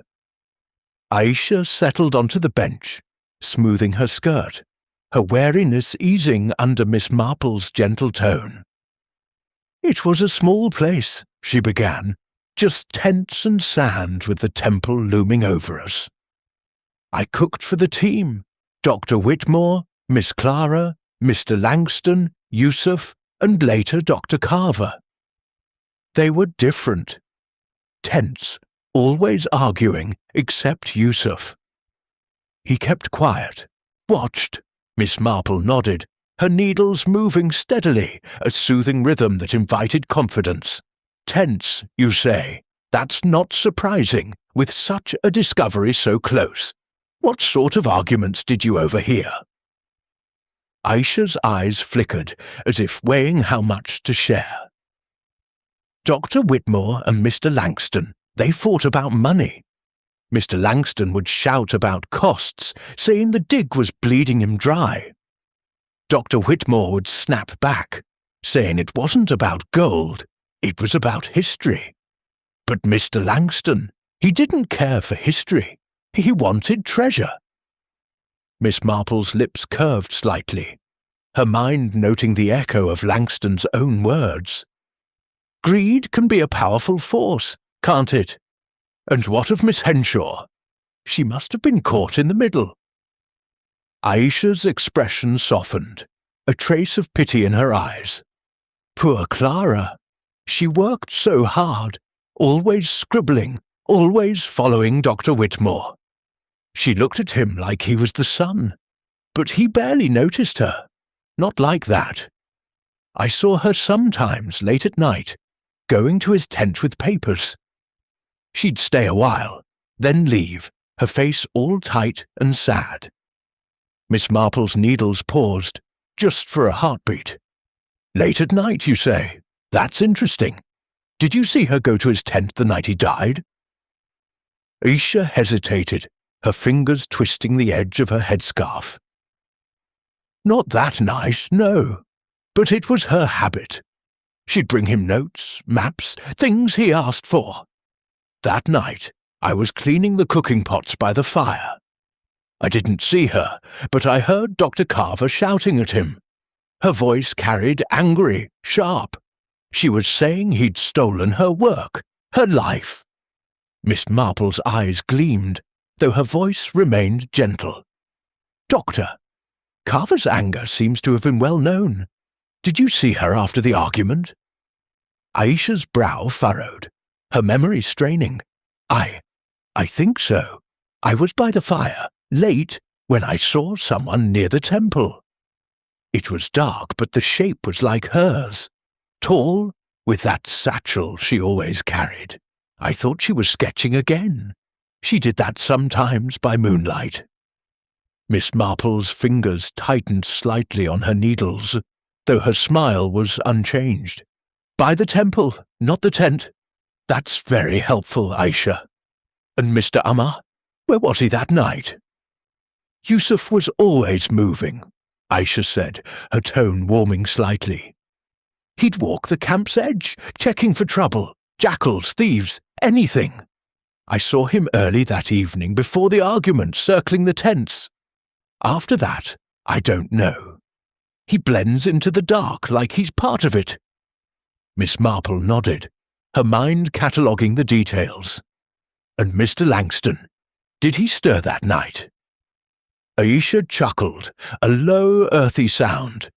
Aisha settled onto the bench, smoothing her skirt, her wariness easing under Miss Marple's gentle tone. "It was a small place," she began, "just tents and sand with the temple looming over us. I cooked for the team, Dr. Whitmore, Miss Clara, Mr. Langston, Yusuf, and later Dr. Carver. They were different. Tense, always arguing, except Yusuf. He kept quiet, watched. Miss Marple nodded, her needles moving steadily, a soothing rhythm that invited confidence. Tense, you say? That's not surprising, with such a discovery so close. What sort of arguments did you overhear?" Aisha's eyes flickered, as if weighing how much to share. "Dr. Whitmore and Mr. Langston, they fought about money. Mr. Langston would shout about costs, saying the dig was bleeding him dry. Dr. Whitmore would snap back, saying it wasn't about gold, it was about history. But Mr. Langston, he didn't care for history. He wanted treasure." Miss Marple's lips curved slightly, her mind noting the echo of Langston's own words. "Greed can be a powerful force, can't it? And what of Miss Henshaw? She must have been caught in the middle." Aisha's expression softened, a trace of pity in her eyes. "Poor Clara. She worked so hard, always scribbling, always following Dr. Whitmore. She looked at him like he was the sun, but he barely noticed her. Not like that. I saw her sometimes late at night, going to his tent with papers. She'd stay a while, then leave, her face all tight and sad." Miss Marple's needles paused, just for a heartbeat. "Late at night, you say? That's interesting. Did you see her go to his tent the night he died?" Aisha hesitated, her fingers twisting the edge of her headscarf. "Not that night, no. But it was her habit. She'd bring him notes, maps, things he asked for. That night, I was cleaning the cooking pots by the fire. I didn't see her, but I heard Dr. Carver shouting at him. Her voice carried angry, sharp. She was saying he'd stolen her work, her life." Miss Marple's eyes gleamed, though her voice remained gentle. "Doctor, Carver's anger seems to have been well known. Did you see her after the argument?" Aisha's brow furrowed, her memory straining. I think so. I was by the fire, late, when I saw someone near the temple. It was dark, but the shape was like hers. Tall, with that satchel she always carried. I thought she was sketching again. She did that sometimes by moonlight." Miss Marple's fingers tightened slightly on her needles, though her smile was unchanged. "By the temple, not the tent. That's very helpful, Aisha. And Mr. Ammar? Where was he that night?" "Yusuf was always moving," Aisha said, her tone warming slightly. "He'd walk the camp's edge, checking for trouble, jackals, thieves, anything. I saw him early that evening before the argument circling the tents. After that, I don't know. He blends into the dark like he's part of it." Miss Marple nodded, her mind cataloguing the details. "And Mr. Langston, did he stir that night?" Aisha chuckled, a low, earthy sound.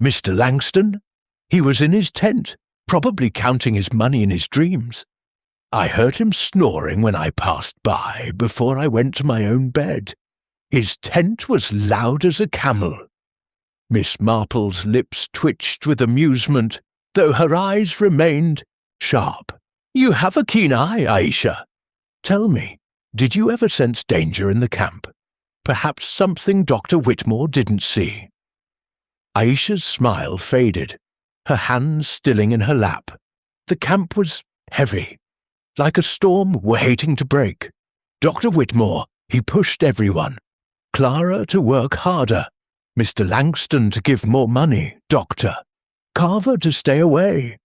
"Mr. Langston? He was in his tent, probably counting his money in his dreams. I heard him snoring when I passed by before I went to my own bed. His tent was loud as a camel." Miss Marple's lips twitched with amusement, though her eyes remained sharp. "You have a keen eye, Aisha. Tell me, did you ever sense danger in the camp? Perhaps something Dr. Whitmore didn't see?" Aisha's smile faded, her hands stilling in her lap. The camp was heavy, like a storm waiting to break. Dr. Whitmore, he pushed everyone. Clara to work harder, Mr. Langston to give more money, Doctor. Carver to stay away.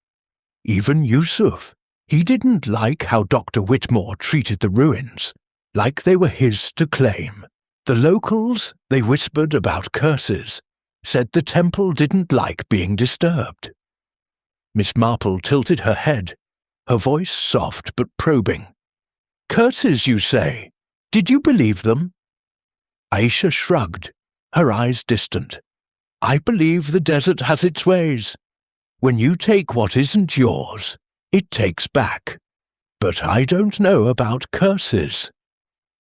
Even Yusuf, he didn't like how Dr. Whitmore treated the ruins, like they were his to claim. The locals, they whispered about curses, said the temple didn't like being disturbed. Miss Marple tilted her head, her voice soft but probing. "Curses, you say? Did you believe them?" Aisha shrugged, her eyes distant. "I believe the desert has its ways. When you take what isn't yours, it takes back. But I don't know about curses.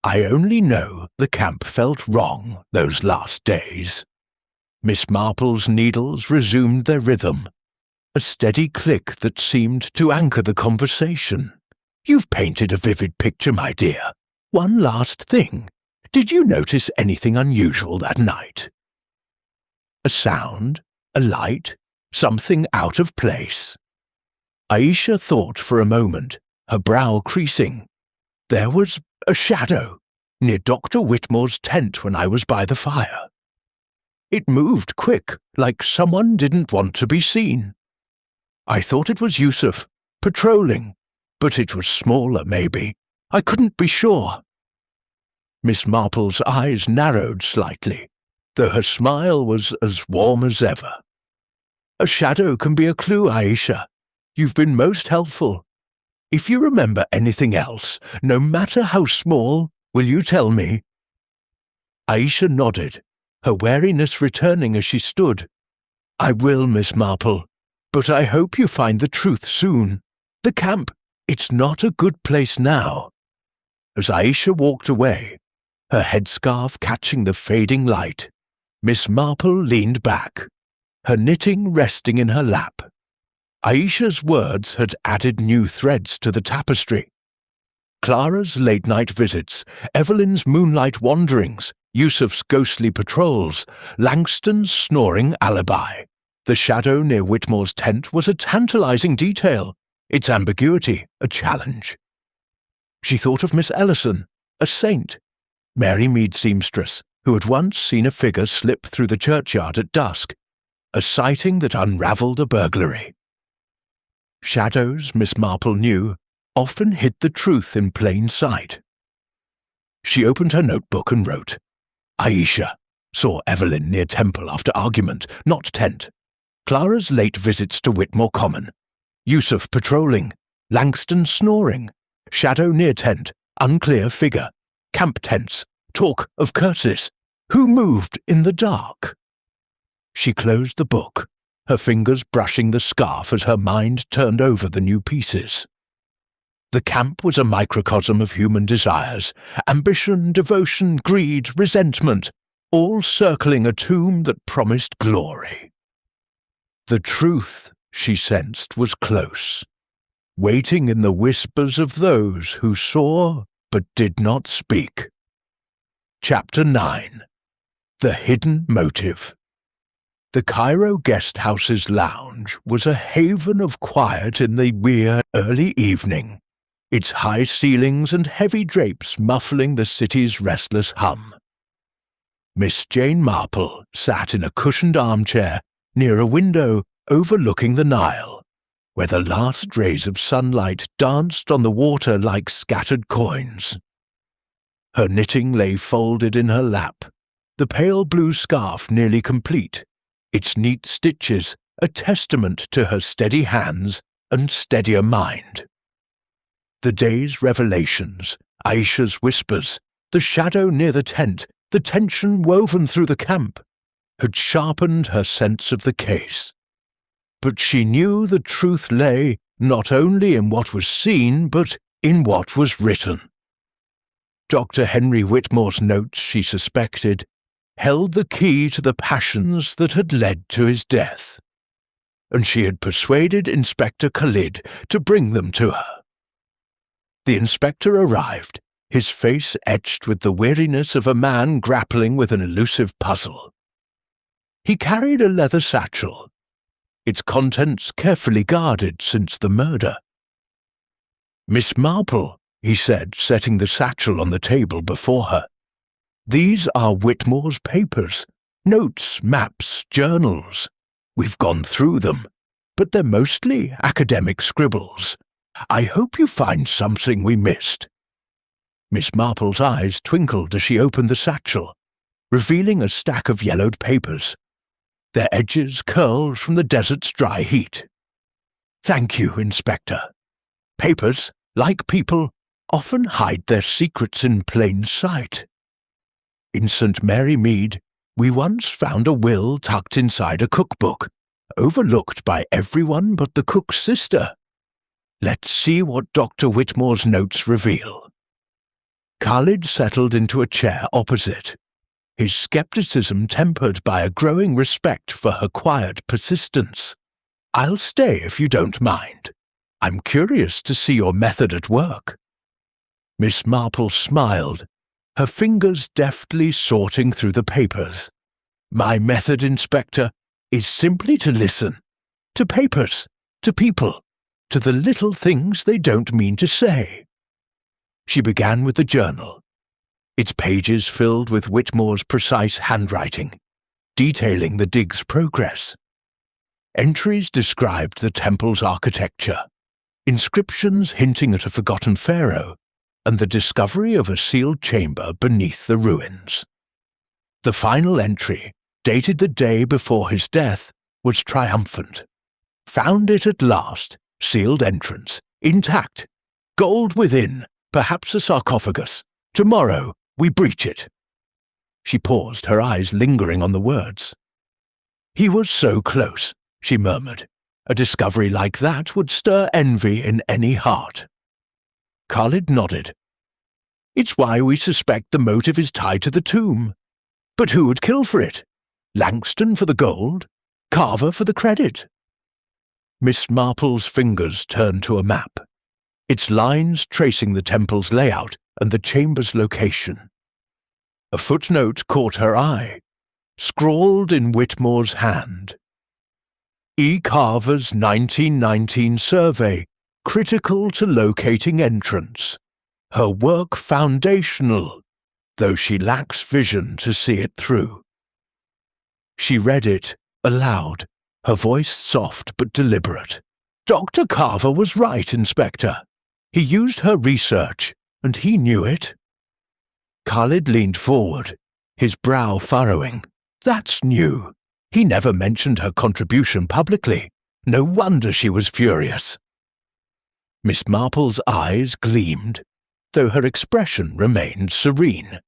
I only know the camp felt wrong those last days." Miss Marple's needles resumed their rhythm, a steady click that seemed to anchor the conversation. "You've painted a vivid picture, my dear. One last thing. Did you notice anything unusual that night? A sound? A light? Something out of place?" Aisha thought for a moment, her brow creasing. "There was a shadow near Dr. Whitmore's tent when I was by the fire. It moved quick, like someone didn't want to be seen. I thought it was Yusuf, patrolling, but it was smaller maybe. I couldn't be sure." Miss Marple's eyes narrowed slightly, though her smile was as warm as ever. "A shadow can be a clue, Aisha. You've been most helpful. If you remember anything else, no matter how small, will you tell me?" Aisha nodded, her wariness returning as she stood. "I will, Miss Marple, but I hope you find the truth soon. The camp, it's not a good place now." As Aisha walked away, her headscarf catching the fading light, Miss Marple leaned back, her knitting resting in her lap. Aisha's words had added new threads to the tapestry. Clara's late-night visits, Evelyn's moonlight wanderings, Yusuf's ghostly patrols, Langston's snoring alibi. The shadow near Whitmore's tent was a tantalizing detail, its ambiguity a challenge. She thought of Miss Ellison, a saint, Mary Mead seamstress, who had once seen a figure slip through the churchyard at dusk, a sighting that unravelled a burglary. Shadows, Miss Marple knew, often hid the truth in plain sight. She opened her notebook and wrote, "Aisha, saw Evelyn near temple after argument, not tent. Clara's late visits to Whitmore Common. Yusuf patrolling, Langston snoring, shadow near tent, unclear figure, camp tents, talk of curses. Who moved in the dark?" She closed the book, her fingers brushing the scarf as her mind turned over the new pieces. The camp was a microcosm of human desires, ambition, devotion, greed, resentment, all circling a tomb that promised glory. The truth, she sensed, was close, waiting in the whispers of those who saw but did not speak. Chapter 9. The Hidden Motive. The Cairo Guest House's lounge was a haven of quiet in the weird early evening. its high ceilings and heavy drapes muffling the city's restless hum. Miss Jane Marple sat in a cushioned armchair near a window overlooking the Nile, where the last rays of sunlight danced on the water like scattered coins. Her knitting lay folded in her lap, the pale blue scarf nearly complete, its neat stitches a testament to her steady hands and steadier mind. The day's revelations, Aisha's whispers, the shadow near the tent, the tension woven through the camp, had sharpened her sense of the case. But she knew the truth lay not only in what was seen, but in what was written. Dr. Henry Whitmore's notes, she suspected, held the key to the passions that had led to his death, and she had persuaded Inspector Khalid to bring them to her. The inspector arrived, his face etched with the weariness of a man grappling with an elusive puzzle. He carried a leather satchel, its contents carefully guarded since the murder. "Miss Marple," he said, setting the satchel on the table before her, "these are Whitmore's papers, notes, maps, journals. We've gone through them, but they're mostly academic scribbles. I hope you find something we missed." Miss Marple's eyes twinkled as she opened the satchel, revealing a stack of yellowed papers. Their edges curled from the desert's dry heat. "Thank you, Inspector. Papers, like people, often hide their secrets in plain sight. In St. Mary Mead, we once found a will tucked inside a cookbook, overlooked by everyone but the cook's sister. Let's see what Dr. Whitmore's notes reveal." Khalid settled into a chair opposite, his skepticism tempered by a growing respect for her quiet persistence. "I'll stay if you don't mind. I'm curious to see your method at work." Miss Marple smiled, her fingers deftly sorting through the papers. "My method, Inspector, is simply to listen. To papers, to people, to the little things they don't mean to say." She began with the journal, its pages filled with Whitmore's precise handwriting, detailing the dig's progress. Entries described the temple's architecture, inscriptions hinting at a forgotten pharaoh, and the discovery of a sealed chamber beneath the ruins. The final entry, dated the day before his death, was triumphant. "Found it at last, sealed entrance, intact, gold within, perhaps a sarcophagus. Tomorrow we breach it." She paused, her eyes lingering on the words. "He was so close," she murmured. "A discovery like that would stir envy in any heart." Khalid nodded. "It's why we suspect the motive is tied to the tomb. But who would kill for it? Langston for the gold? Carver for the credit?" Miss Marple's fingers turned to a map, its lines tracing the temple's layout and the chamber's location. A footnote caught her eye, scrawled in Whitmore's hand. "E. Carver's 1919 survey, critical to locating entrance. Her work foundational, though she lacks vision to see it through." She read it aloud, her voice soft but deliberate. "Dr. Carver was right, Inspector. He used her research, and he knew it." Khalid leaned forward, his brow furrowing. "That's new. He never mentioned her contribution publicly. No wonder she was furious." Miss Marple's eyes gleamed, though her expression remained serene.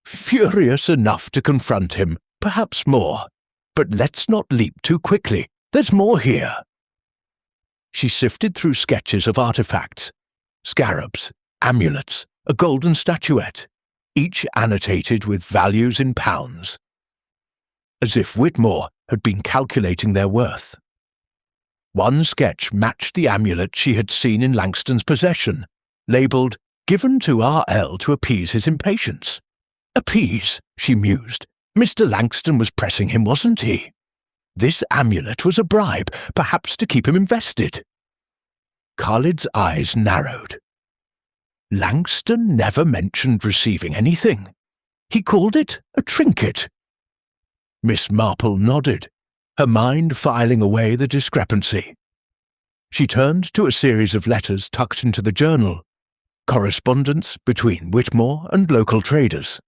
"Furious enough to confront him, perhaps more. But let's not leap too quickly. There's more here." She sifted through sketches of artifacts, scarabs, amulets, a golden statuette, each annotated with values in pounds, as if Whitmore had been calculating their worth. One sketch matched the amulet she had seen in Langston's possession, labelled "Given to R.L. to appease his impatience." Appease, she mused. Mr. Langston was pressing him, wasn't he? This amulet was a bribe, perhaps to keep him invested. Khalid's eyes narrowed. Langston never mentioned receiving anything. He called it a trinket. Miss Marple nodded, her mind filing away the discrepancy. She turned to a series of letters tucked into the journal, correspondence between Whitmore and local traders.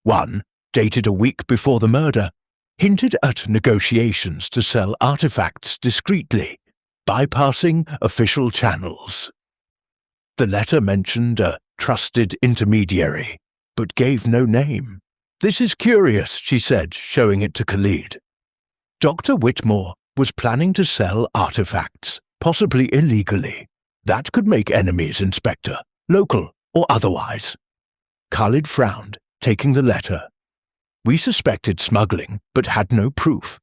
One, dated a week before the murder, hinted at negotiations to sell artifacts discreetly, bypassing official channels. The letter mentioned a trusted intermediary, but gave no name. "This is curious," she said, showing it to Khalid. Dr. Whitmore was planning to sell artifacts, possibly illegally. That could make enemies, Inspector, local or otherwise. Khalid frowned, taking the letter. We suspected smuggling, but had no proof.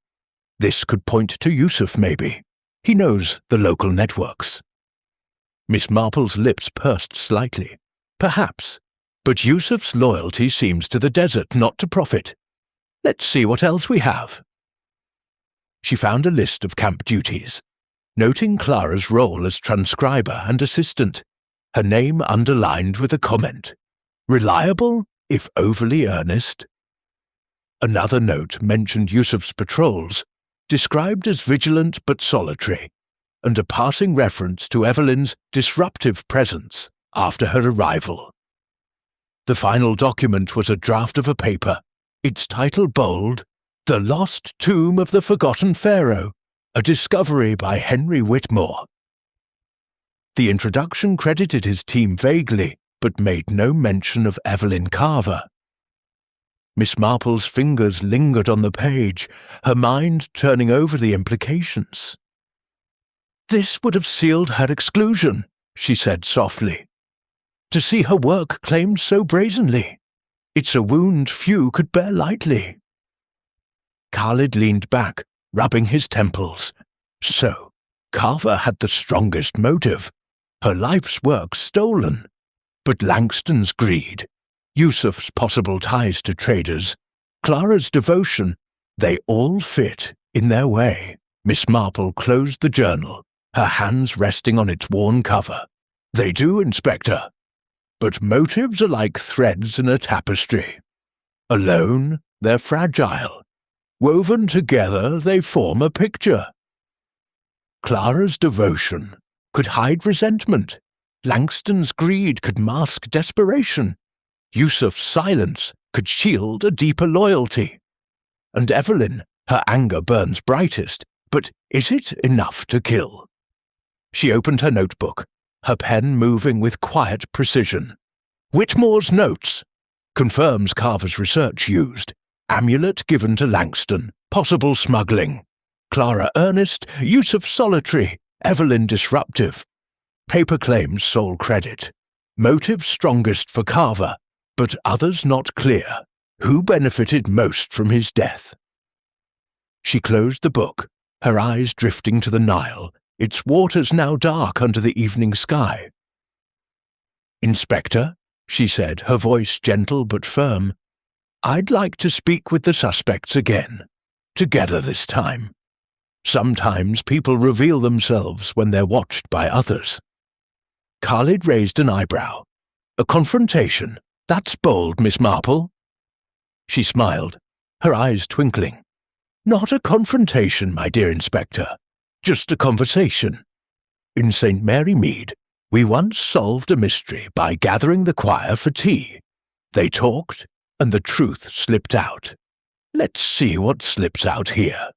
This could point to Yusuf, maybe. He knows the local networks. Miss Marple's lips pursed slightly. Perhaps. But Yusuf's loyalty seems to the desert, not to profit. Let's see what else we have. She found a list of camp duties, noting Clara's role as transcriber and assistant, her name underlined with a comment. Reliable, if overly earnest. Another note mentioned Yusuf's patrols, described as vigilant but solitary, and a passing reference to Evelyn's disruptive presence after her arrival. The final document was a draft of a paper, its title bold, The Lost Tomb of the Forgotten Pharaoh, a discovery by Henry Whitmore. The introduction credited his team vaguely, but made no mention of Evelyn Carver. Miss Marple's fingers lingered on the page, her mind turning over the implications. This would have sealed her exclusion, she said softly. To see her work claimed so brazenly. It's a wound few could bear lightly. Khalid leaned back, rubbing his temples. So, Carver had the strongest motive, her life's work stolen. But Langston's greed, Yusuf's possible ties to traders, Clara's devotion, they all fit in their way. Miss Marple closed the journal, her hands resting on its worn cover. They do, Inspector. But motives are like threads in a tapestry. Alone, they're fragile. Woven together, they form a picture. Clara's devotion could hide resentment. Langston's greed could mask desperation. Yusuf's silence could shield a deeper loyalty. And Evelyn, her anger burns brightest, but is it enough to kill? She opened her notebook, her pen moving with quiet precision. Whitmore's notes. Confirms Carver's research used. Amulet given to Langston. Possible smuggling. Clara earnest, Yusuf solitary, Evelyn disruptive. Paper claims sole credit. Motive strongest for Carver, but others not clear. Who benefited most from his death? She closed the book, her eyes drifting to the Nile, its waters now dark under the evening sky. Inspector, she said, her voice gentle but firm, I'd like to speak with the suspects again. Together this time. Sometimes people reveal themselves when they're watched by others. Khalid raised an eyebrow. A confrontation. That's bold, Miss Marple. She smiled, her eyes twinkling. Not a confrontation, my dear Inspector. Just a conversation. In St. Mary Mead, we once solved a mystery by gathering the choir for tea. They talked, and the truth slipped out. Let's see what slips out here.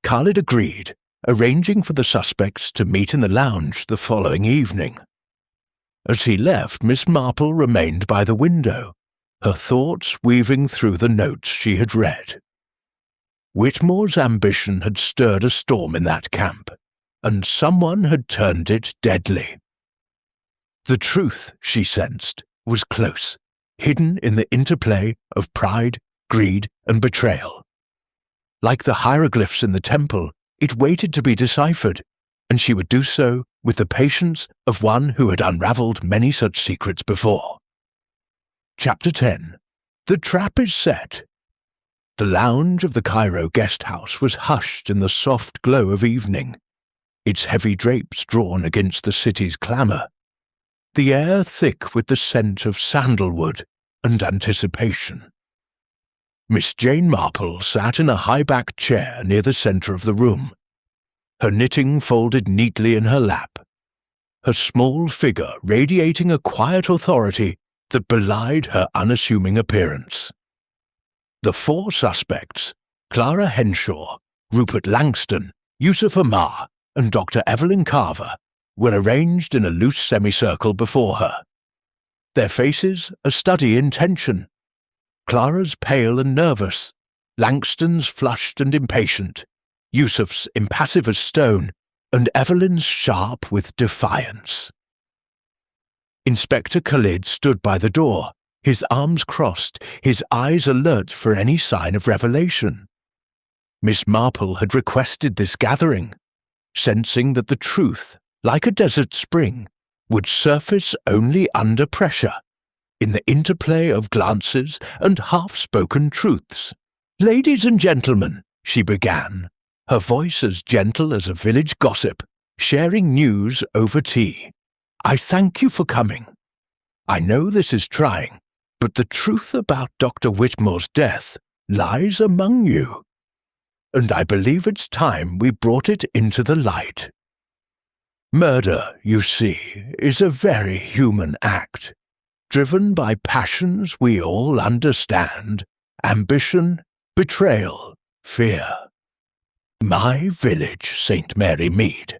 Khalid agreed, arranging for the suspects to meet in the lounge the following evening. As he left, Miss Marple remained by the window, her thoughts weaving through the notes she had read. Whitmore's ambition had stirred a storm in that camp, and someone had turned it deadly. The truth, she sensed, was close, hidden in the interplay of pride, greed, and betrayal. Like the hieroglyphs in the temple, it waited to be deciphered, and she would do so with the patience of one who had unravelled many such secrets before. Chapter 10. The Trap is Set. The lounge of the Cairo guest house was hushed in the soft glow of evening, its heavy drapes drawn against the city's clamour. the air thick with the scent of sandalwood and anticipation. Miss Jane Marple sat in a high-backed chair near the centre of the room, her knitting folded neatly in her lap, her small figure radiating a quiet authority that belied her unassuming appearance. The four suspects, Clara Henshaw, Rupert Langston, Yusuf Amar, and Dr. Evelyn Carver, were arranged in a loose semicircle before her. Their faces a study in tension. Clara's pale and nervous, Langston's flushed and impatient, Yusuf's impassive as stone, and Evelyn's sharp with defiance. Inspector Khalid stood by the door, his arms crossed, his eyes alert for any sign of revelation. Miss Marple had requested this gathering, sensing that the truth, like a desert spring, would surface only under pressure, in the interplay of glances and half-spoken truths. "Ladies and gentlemen," she began, her voice as gentle as a village gossip, sharing news over tea. "I thank you for coming. I know this is trying, but the truth about Dr. Whitmore's death lies among you, and I believe it's time we brought it into the light. Murder, you see, is a very human act, driven by passions we all understand, ambition, betrayal, fear. My village, St. Mary Mead.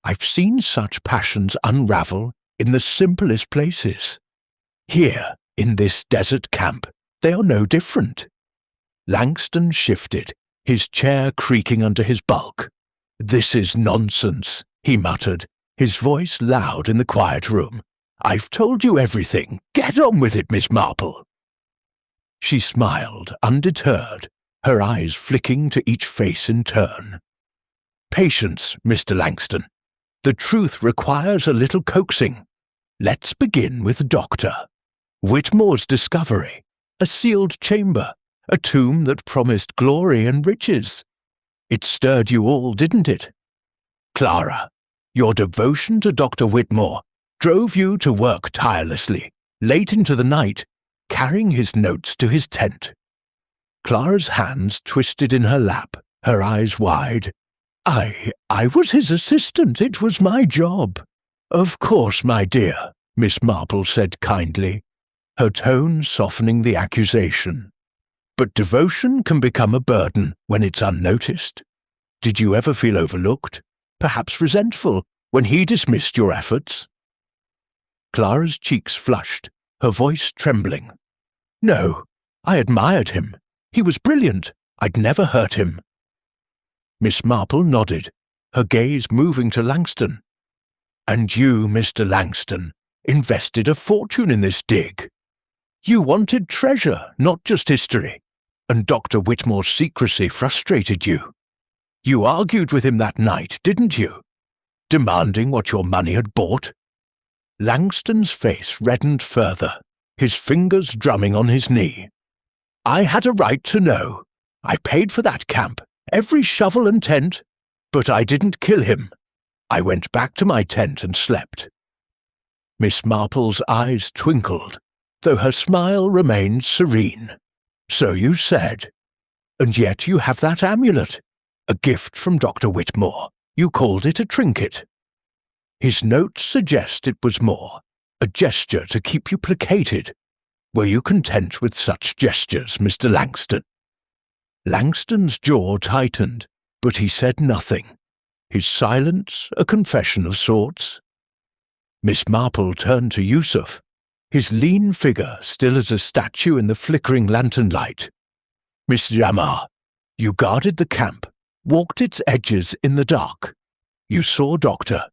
I've seen such passions unravel in the simplest places. Here, in this desert camp, they are no different." Langston shifted, his chair creaking under his bulk. "This is nonsense," he muttered, his voice loud in the quiet room. "I've told you everything. Get on with it, Miss Marple." She smiled, undeterred, her eyes flicking to each face in turn. "Patience, Mr. Langston. The truth requires a little coaxing. Let's begin with Dr. Whitmore's discovery, a sealed chamber, a tomb that promised glory and riches. It stirred you all, didn't it? Clara, your devotion to Dr. Whitmore drove you to work tirelessly, late into the night, carrying his notes to his tent." Clara's hands twisted in her lap, her eyes wide. I was his assistant. It was my job." "Of course, my dear," Miss Marple said kindly, her tone softening the accusation. "But devotion can become a burden when it's unnoticed. Did you ever feel overlooked, perhaps resentful, when he dismissed your efforts?" Clara's cheeks flushed, her voice trembling. "No, I admired him. He was brilliant. I'd never hurt him." Miss Marple nodded, her gaze moving to Langston. "And you, Mr. Langston, invested a fortune in this dig. You wanted treasure, not just history, and Dr. Whitmore's secrecy frustrated you. You argued with him that night, didn't you? Demanding what your money had bought?" Langston's face reddened further, his fingers drumming on his knee. "I had a right to know. I paid for that camp, every shovel and tent, but I didn't kill him. I went back to my tent and slept." Miss Marple's eyes twinkled, though her smile remained serene. "So you said. And yet you have that amulet, a gift from Dr. Whitmore. You called it a trinket. His notes suggest it was more, a gesture to keep you placated. Were you content with such gestures, Mr. Langston?" Langston's jaw tightened, but he said nothing, his silence a confession of sorts. Miss Marple turned to Yusuf, his lean figure still as a statue in the flickering lantern light. "Mr. Amar, you guarded the camp, walked its edges in the dark. You saw Dr.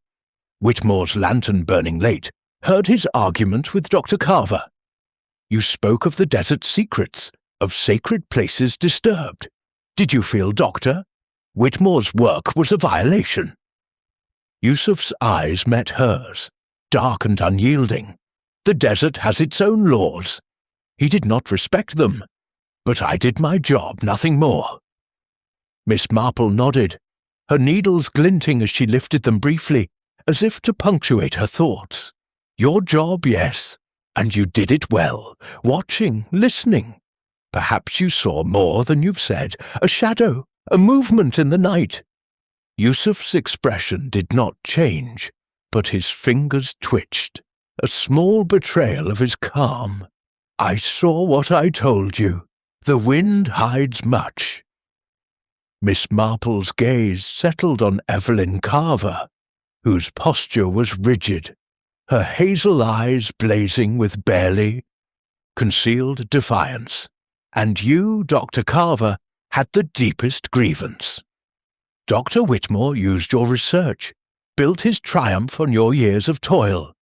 Whitmore's lantern burning late, heard his argument with Dr. Carver. You spoke of the desert secrets, of sacred places disturbed. Did you feel, Doctor, Whitmore's work was a violation?" Yusuf's eyes met hers, dark and unyielding. The desert has its own laws. He did not respect them, but I did my job, nothing more. Miss Marple nodded, her needles glinting as she lifted them briefly, as if to punctuate her thoughts. Your job, yes, and you did it well, watching, listening. Perhaps you saw more than you've said, a shadow, a movement in the night. Yusuf's expression did not change, but his fingers twitched, a small betrayal of his calm. I saw what I told you. The wind hides much. Miss Marple's gaze settled on Evelyn Carver, whose posture was rigid, her hazel eyes blazing with barely concealed defiance. And you, Dr. Carver, had the deepest grievance. Dr. Whitmore used your research, built his triumph on your years of toil.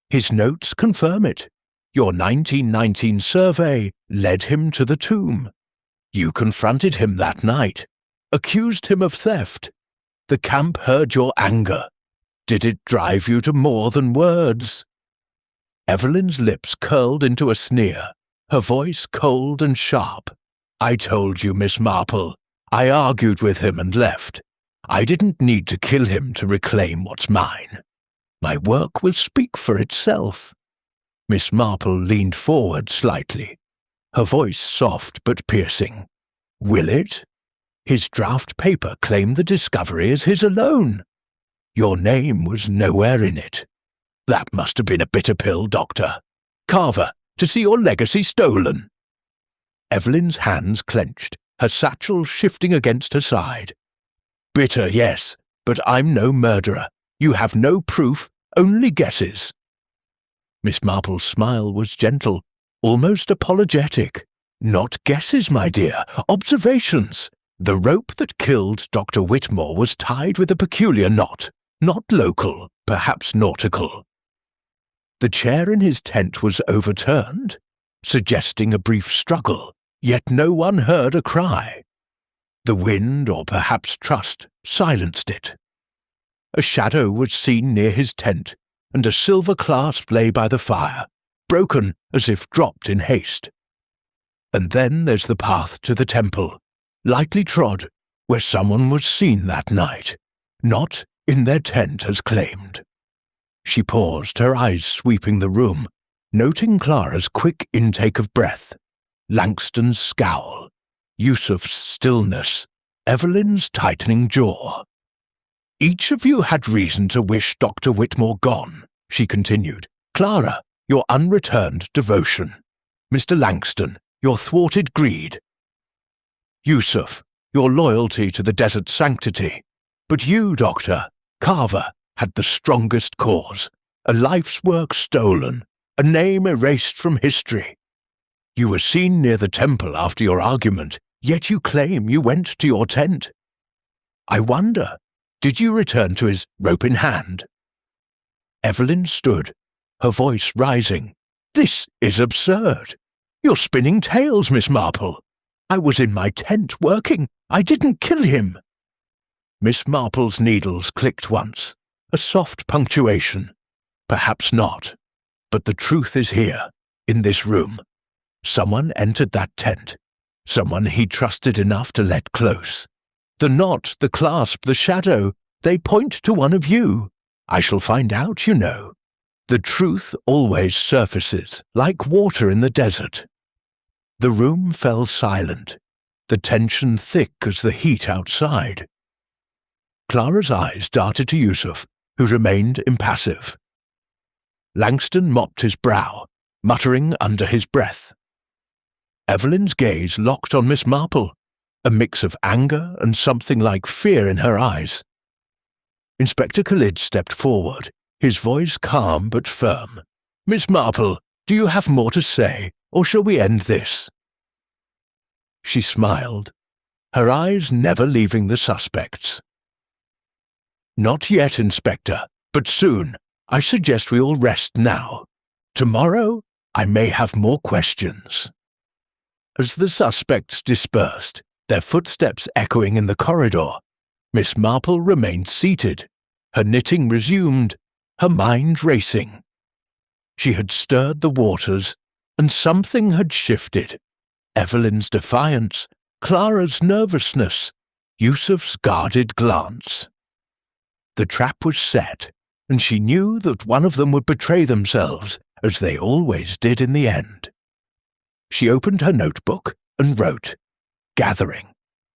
His notes confirm it. Your 1919 survey led him to the tomb. You confronted him that night, accused him of theft. The camp heard your anger. Did it drive you to more than words? Evelyn's lips curled into a sneer, her voice cold and sharp. I told you, Miss Marple. I argued with him and left. I didn't need to kill him to reclaim what's mine. My work will speak for itself. Miss Marple leaned forward slightly, her voice soft but piercing. Will it? His draft paper claimed the discovery as his alone. Your name was nowhere in it. That must have been a bitter pill, Doctor. Carver, to see your legacy stolen. Evelyn's hands clenched, her satchel shifting against her side. Bitter, yes, but I'm no murderer. You have no proof, only guesses. Miss Marple's smile was gentle, almost apologetic. Not guesses, my dear, observations. The rope that killed Dr. Whitmore was tied with a peculiar knot, not local, perhaps nautical. The chair in his tent was overturned, suggesting a brief struggle, yet no one heard a cry. The wind, or perhaps trust, silenced it. A shadow was seen near his tent, and a silver clasp lay by the fire, broken as if dropped in haste. And then there's the path to the temple, lightly trod, where someone was seen that night, not in their tent as claimed. She paused, her eyes sweeping the room, noting Clara's quick intake of breath, Langston's scowl, Yusuf's stillness, Evelyn's tightening jaw. Each of you had reason to wish Dr. Whitmore gone, she continued. Clara, your unreturned devotion. Mr. Langston, your thwarted greed. Yusuf, your loyalty to the desert sanctity. But you, Doctor, Carver, had the strongest cause, a life's work stolen, a name erased from history. You were seen near the temple after your argument, yet you claim you went to your tent. I wonder, did you return to his rope in hand? Evelyn stood, her voice rising. This is absurd. You're spinning tales, Miss Marple. I was in my tent working. I didn't kill him. Miss Marple's needles clicked once, a soft punctuation. Perhaps not, but the truth is here, in this room. Someone entered that tent, someone he trusted enough to let close. The knot, the clasp, the shadow, they point to one of you. I shall find out, you know. The truth always surfaces, like water in the desert. The room fell silent, the tension thick as the heat outside. Clara's eyes darted to Yusuf, who remained impassive. Langston mopped his brow, muttering under his breath. Evelyn's gaze locked on Miss Marple, a mix of anger and something like fear in her eyes. Inspector Khalid stepped forward, his voice calm but firm. Miss Marple, do you have more to say, or shall we end this? She smiled, her eyes never leaving the suspects. Not yet, Inspector, but soon. I suggest we all rest now. Tomorrow, I may have more questions. As the suspects dispersed, their footsteps echoing in the corridor, Miss Marple remained seated, her knitting resumed, her mind racing. She had stirred the waters, and something had shifted. Evelyn's defiance, Clara's nervousness, Yusuf's guarded glance. The trap was set, and she knew that one of them would betray themselves, as they always did in the end. She opened her notebook and wrote, "Gathering.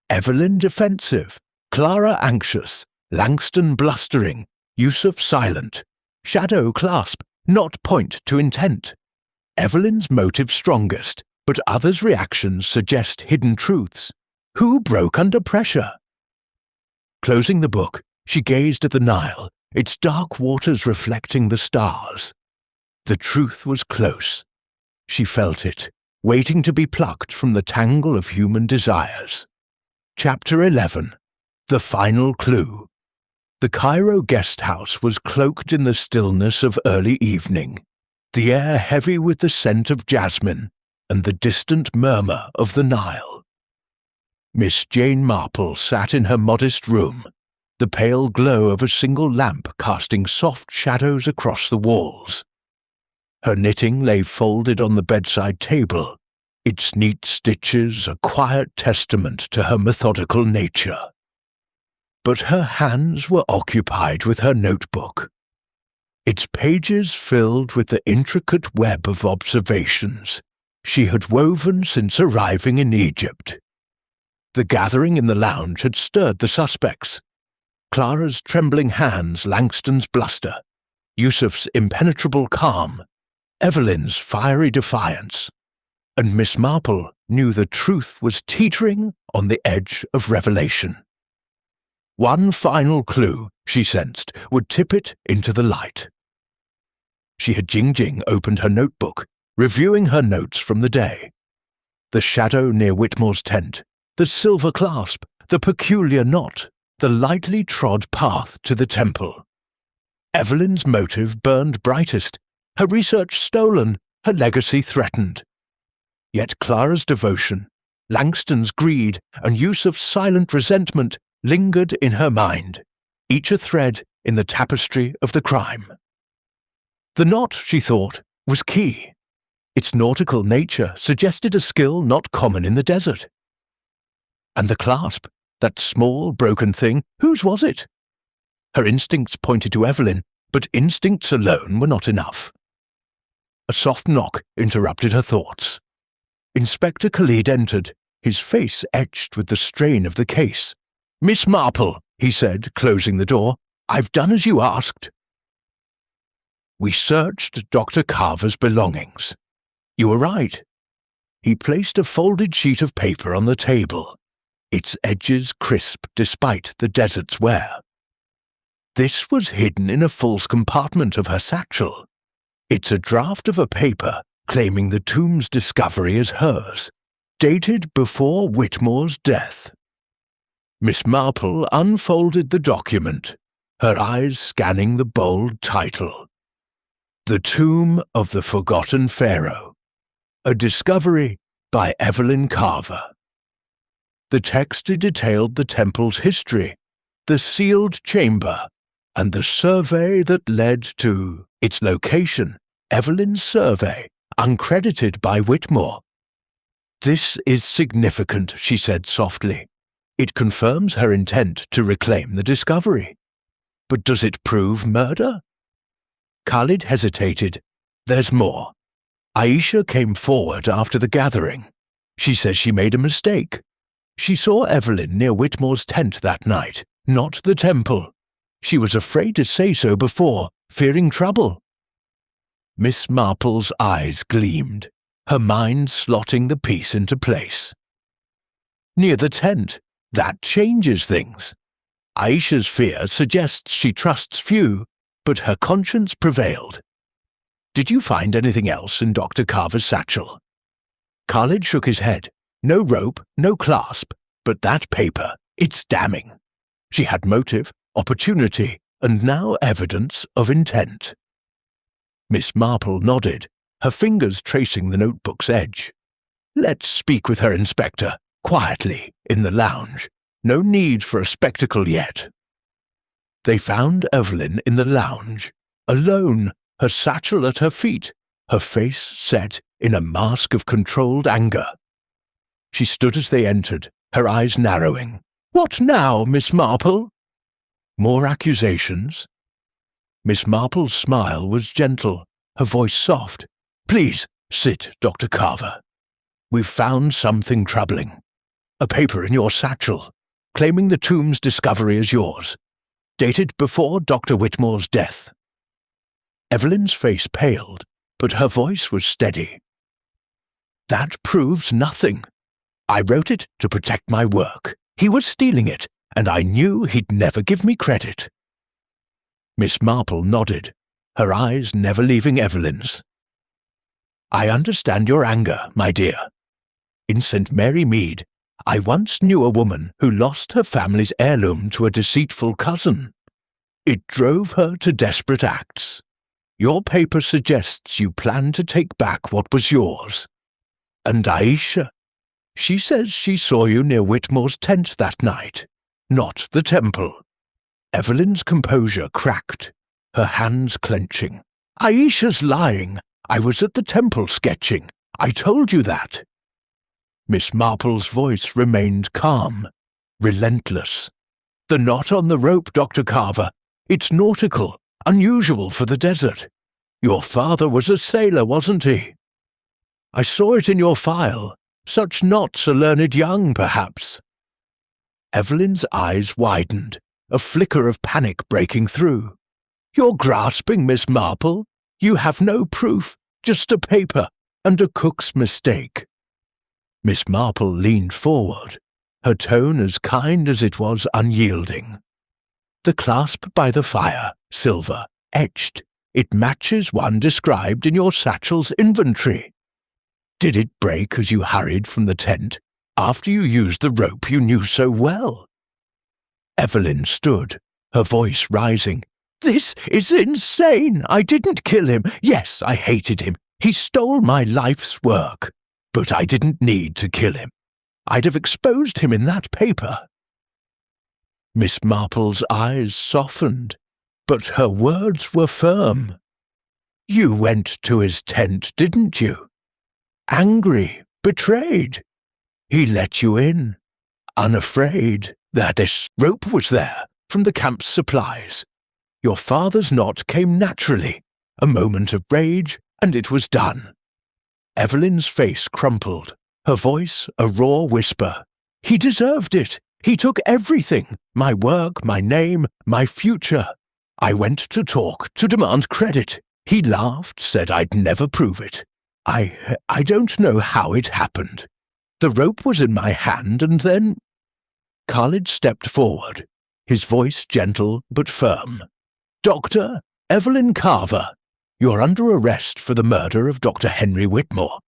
Evelyn defensive, Clara anxious, Langston blustering, Yusuf silent, shadow clasp, not point to intent. Evelyn's motive strongest, but others' reactions suggest hidden truths. Who broke under pressure?" Closing the book, she gazed at the Nile, its dark waters reflecting the stars. The truth was close. She felt it, waiting to be plucked from the tangle of human desires. Chapter 11. The Final Clue. The Cairo guest house was cloaked in the stillness of early evening, the air heavy with the scent of jasmine and the distant murmur of the Nile. Miss Jane Marple sat in her modest room, the pale glow of a single lamp casting soft shadows across the walls. Her knitting lay folded on the bedside table, its neat stitches a quiet testament to her methodical nature. But her hands were occupied with her notebook, its pages filled with the intricate web of observations she had woven since arriving in Egypt. The gathering in the lounge had stirred the suspects. Clara's trembling hands, Langston's bluster, Yusuf's impenetrable calm, Evelyn's fiery defiance, and Miss Marple knew the truth was teetering on the edge of revelation. One final clue, she sensed, would tip it into the light. She had Jing opened her notebook, reviewing her notes from the day. The shadow near Whitmore's tent, the silver clasp, the peculiar knot, the lightly trod path to the temple. Evelyn's motive burned brightest, her research stolen, her legacy threatened. Yet Clara's devotion, Langston's greed, and Yusuf's silent resentment lingered in her mind, each a thread in the tapestry of the crime. The knot, she thought, was key. Its nautical nature suggested a skill not common in the desert. And the clasp, that small, broken thing, whose was it? Her instincts pointed to Evelyn, but instincts alone were not enough. A soft knock interrupted her thoughts. Inspector Khalid entered, his face etched with the strain of the case. "Miss Marple," he said, closing the door, "I've done as you asked." "We searched Dr. Carver's belongings. You were right." He placed a folded sheet of paper on the table, its edges crisp despite the desert's wear. This was hidden in a false compartment of her satchel. It's a draft of a paper claiming the tomb's discovery as hers, dated before Whitmore's death. Miss Marple unfolded the document, her eyes scanning the bold title. The Tomb of the Forgotten Pharaoh, a discovery by Evelyn Carver. The text detailed the temple's history, the sealed chamber, and the survey that led to its location, Evelyn's survey, uncredited by Whitmore. "This is significant," she said softly. "It confirms her intent to reclaim the discovery. But does it prove murder?" Khalid hesitated. "There's more. Aisha came forward after the gathering. She says she made a mistake. She saw Evelyn near Whitmore's tent that night, not the temple. She was afraid to say so before, fearing trouble." Miss Marple's eyes gleamed, her mind slotting the piece into place. "Near the tent, that changes things. Aisha's fear suggests she trusts few, but her conscience prevailed. Did you find anything else in Dr. Carver's satchel?" Khalid shook his head. "No rope, no clasp, but that paper, it's damning. She had motive, opportunity, and now evidence of intent." Miss Marple nodded, her fingers tracing the notebook's edge. "Let's speak with her, Inspector, quietly, in the lounge. No need for a spectacle yet." They found Evelyn in the lounge, alone, her satchel at her feet, her face set in a mask of controlled anger. She stood as they entered, her eyes narrowing. "What now, Miss Marple?" "More accusations?" Miss Marple's smile was gentle, her voice soft. "Please, sit, Dr. Carver. We've found something troubling. A paper in your satchel, claiming the tomb's discovery as yours, dated before Dr. Whitmore's death." Evelyn's face paled, but her voice was steady. "That proves nothing. I wrote it to protect my work. He was stealing it, and I knew he'd never give me credit." Miss Marple nodded, her eyes never leaving Evelyn's. "I understand your anger, my dear. In St. Mary Mead, I once knew a woman who lost her family's heirloom to a deceitful cousin. It drove her to desperate acts. Your paper suggests you plan to take back what was yours. And Aisha, she says she saw you near Whitmore's tent that night, not the temple." Evelyn's composure cracked, her hands clenching. "Aisha's lying. I was at the temple sketching. I told you that." Miss Marple's voice remained calm, relentless. "The knot on the rope, Dr. Carver. It's nautical, unusual for the desert. Your father was a sailor, wasn't he? I saw it in your file. Such knots are learned young, perhaps." Evelyn's eyes widened, a flicker of panic breaking through. "You're grasping, Miss Marple. You have no proof, just a paper and a cook's mistake." Miss Marple leaned forward, her tone as kind as it was unyielding. "The clasp by the fire, silver, etched. It matches one described in your satchel's inventory. Did it break as you hurried from the tent, after you used the rope you knew so well?" Evelyn stood, her voice rising. "This is insane! I didn't kill him. Yes, I hated him. He stole my life's work. But I didn't need to kill him. I'd have exposed him in that paper." Miss Marple's eyes softened, but her words were firm. "You went to his tent, didn't you? Angry, betrayed. He let you in, unafraid that this rope was there from the camp's supplies. Your father's knot came naturally, a moment of rage, and it was done." Evelyn's face crumpled, her voice a raw whisper. "He deserved it. He took everything, my work, my name, my future. I went to talk, to demand credit. He laughed, said I'd never prove it. I don't know how it happened. The rope was in my hand, and then—" Khalid stepped forward, his voice gentle but firm. "Dr. Evelyn Carver, you're under arrest for the murder of Dr. Henry Whitmore."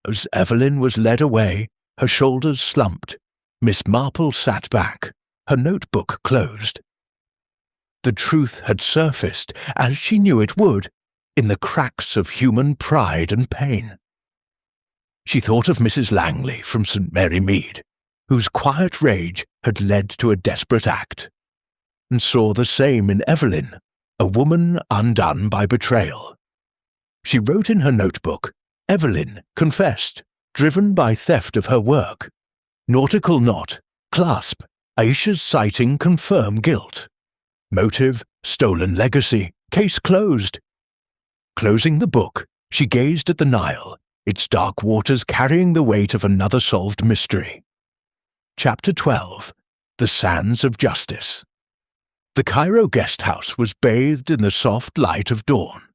As Evelyn was led away, her shoulders slumped. Miss Marple sat back, her notebook closed. The truth had surfaced, as she knew it would, in the cracks of human pride and pain. She thought of Mrs. Langley from St. Mary Mead, whose quiet rage had led to a desperate act, and saw the same in Evelyn, a woman undone by betrayal. She wrote in her notebook, "Evelyn confessed, driven by theft of her work. Nautical knot, clasp, Aisha's sighting confirm guilt. Motive, stolen legacy, case closed." Closing the book, she gazed at the Nile, its dark waters carrying the weight of another solved mystery. Chapter 12. The Sands of Justice. The Cairo guest house was bathed in the soft light of dawn,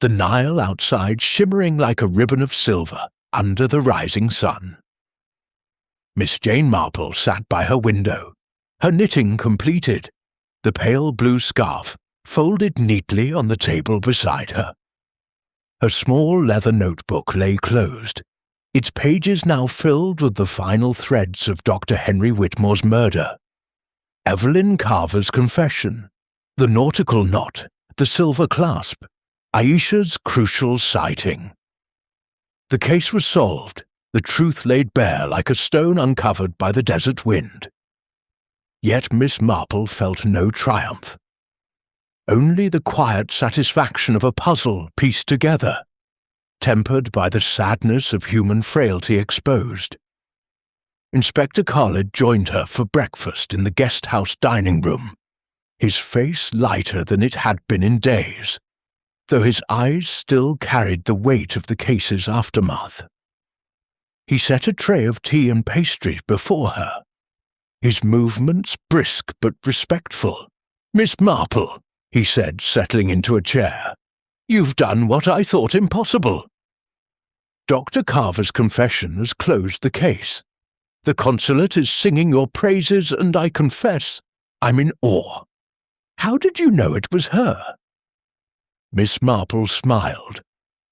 the Nile outside shimmering like a ribbon of silver under the rising sun. Miss Jane Marple sat by her window, her knitting completed, the pale blue scarf folded neatly on the table beside her. Her small leather notebook lay closed, its pages now filled with the final threads of Dr. Henry Whitmore's murder. Evelyn Carver's confession, the nautical knot, the silver clasp, Aisha's crucial sighting. The case was solved, the truth laid bare like a stone uncovered by the desert wind. Yet Miss Marple felt no triumph. Only the quiet satisfaction of a puzzle pieced together, tempered by the sadness of human frailty exposed. Inspector Khalid joined her for breakfast in the guest house dining room. his face lighter than it had been in days, though his eyes still carried the weight of the case's aftermath. He set a tray of tea and pastry before her, his movements brisk but respectful. "Miss Marple," he said, settling into a chair, "you've done what I thought impossible." Dr. Carver's confession has closed the case. The consulate is singing your praises, and I confess, I'm in awe. How did you know it was her?" Miss Marple smiled,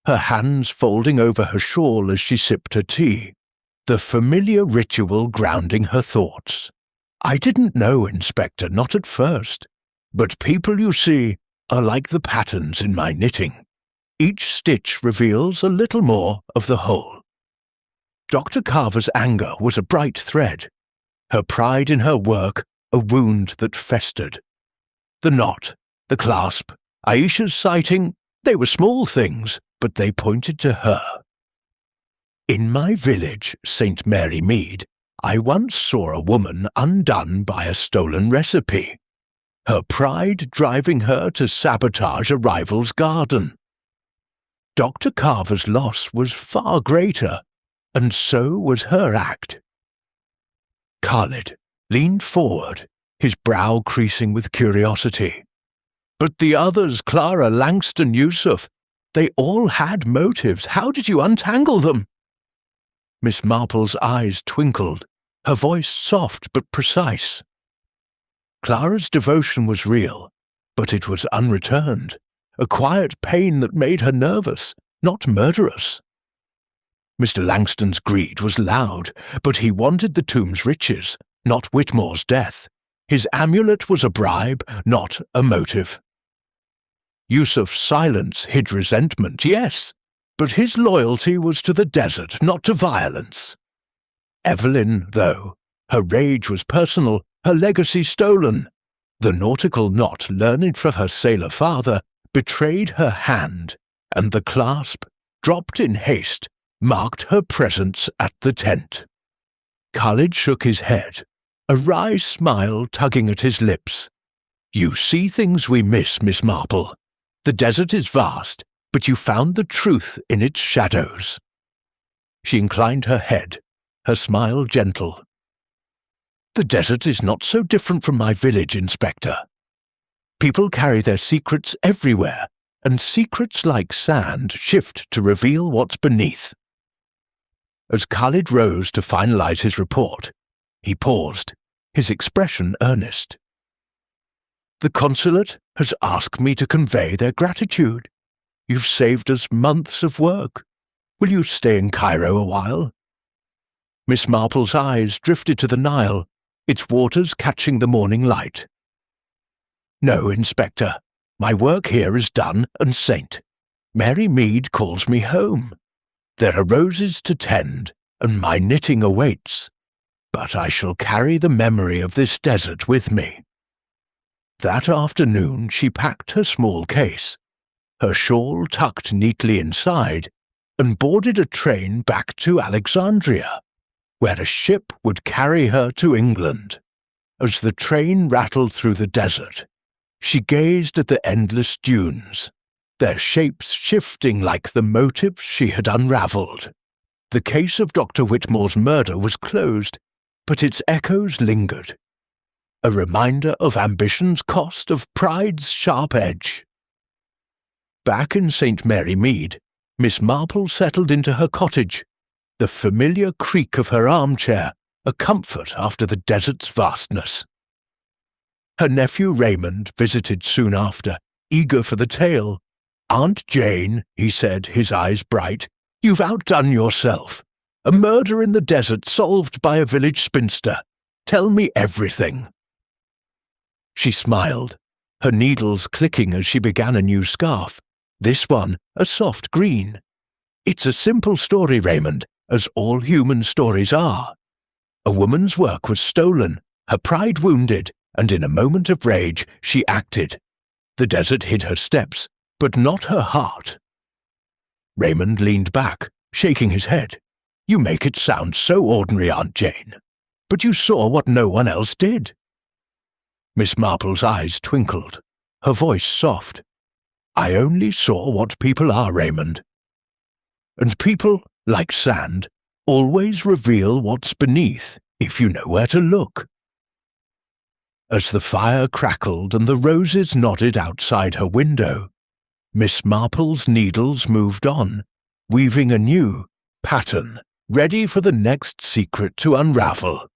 her hands folding over her shawl as she sipped her tea, the familiar ritual grounding her thoughts. "I didn't know, Inspector, not at first. But people, you see, are like the patterns in my knitting. Each stitch reveals a little more of the whole." Dr. Carver's anger was a bright thread, her pride in her work a wound that festered. The knot, the clasp, Aisha's sighting, they were small things, but they pointed to her. "In my village, St. Mary Mead, I once saw a woman undone by a stolen recipe, her pride driving her to sabotage a rival's garden. Dr. Carver's loss was far greater, and so was her act." Khalid leaned forward, his brow creasing with curiosity. "But the others, Clara, Langston, Yusuf, they all had motives. How did you untangle them?" Miss Marple's eyes twinkled, her voice soft but precise. Clara's devotion was real, but it was unreturned, a quiet pain that made her nervous, not murderous. Mr. Langston's greed was loud, but he wanted the tomb's riches, not Whitmore's death. His amulet was a bribe, not a motive. Yusuf's silence hid resentment, yes, but his loyalty was to the desert, not to violence. Evelyn, though, her rage was personal, her legacy stolen. The nautical knot learned from her sailor father betrayed her hand, and the clasp, dropped in haste, marked her presence at the tent. Khalid shook his head, a wry smile tugging at his lips. "You see things we miss, Miss Marple. The desert is vast, but you found the truth in its shadows." She inclined her head, her smile gentle. "The desert is not so different from my village, Inspector. People carry their secrets everywhere, and secrets like sand shift to reveal what's beneath." As Khalid rose to finalize his report, he paused, his expression earnest. "The consulate has asked me to convey their gratitude. You've saved us months of work. Will you stay in Cairo a while?" Miss Marple's eyes drifted to the Nile, its waters catching the morning light. "No, Inspector. My work here is done and saint. Mary Mead calls me home. There are roses to tend, and my knitting awaits. But I shall carry the memory of this desert with me." That afternoon she packed her small case, her shawl tucked neatly inside, and boarded a train back to Alexandria, where a ship would carry her to England. As the train rattled through the desert, she gazed at the endless dunes, their shapes shifting like the motives she had unravelled. The case of Dr. Whitmore's murder was closed, but its echoes lingered. A reminder of ambition's cost, of pride's sharp edge. Back in St. Mary Mead, Miss Marple settled into her cottage, the familiar creak of her armchair a comfort after the desert's vastness. Her nephew Raymond visited soon after, eager for the tale. "Aunt Jane," he said, his eyes bright, "you've outdone yourself. A murder in the desert solved by a village spinster. Tell me everything." She smiled, her needles clicking as she began a new scarf, this one a soft green. "It's a simple story, Raymond, as all human stories are. A woman's work was stolen, her pride wounded, and in a moment of rage she acted. The desert hid her steps, but not her heart." Raymond leaned back, shaking his head. "You make it sound so ordinary, Aunt Jane. But you saw what no one else did." Miss Marple's eyes twinkled, her voice soft. "I only saw what people are, Raymond. And people, like sand, always reveal what's beneath if you know where to look." As the fire crackled and the roses nodded outside her window, Miss Marple's needles moved on, weaving a new pattern, ready for the next secret to unravel.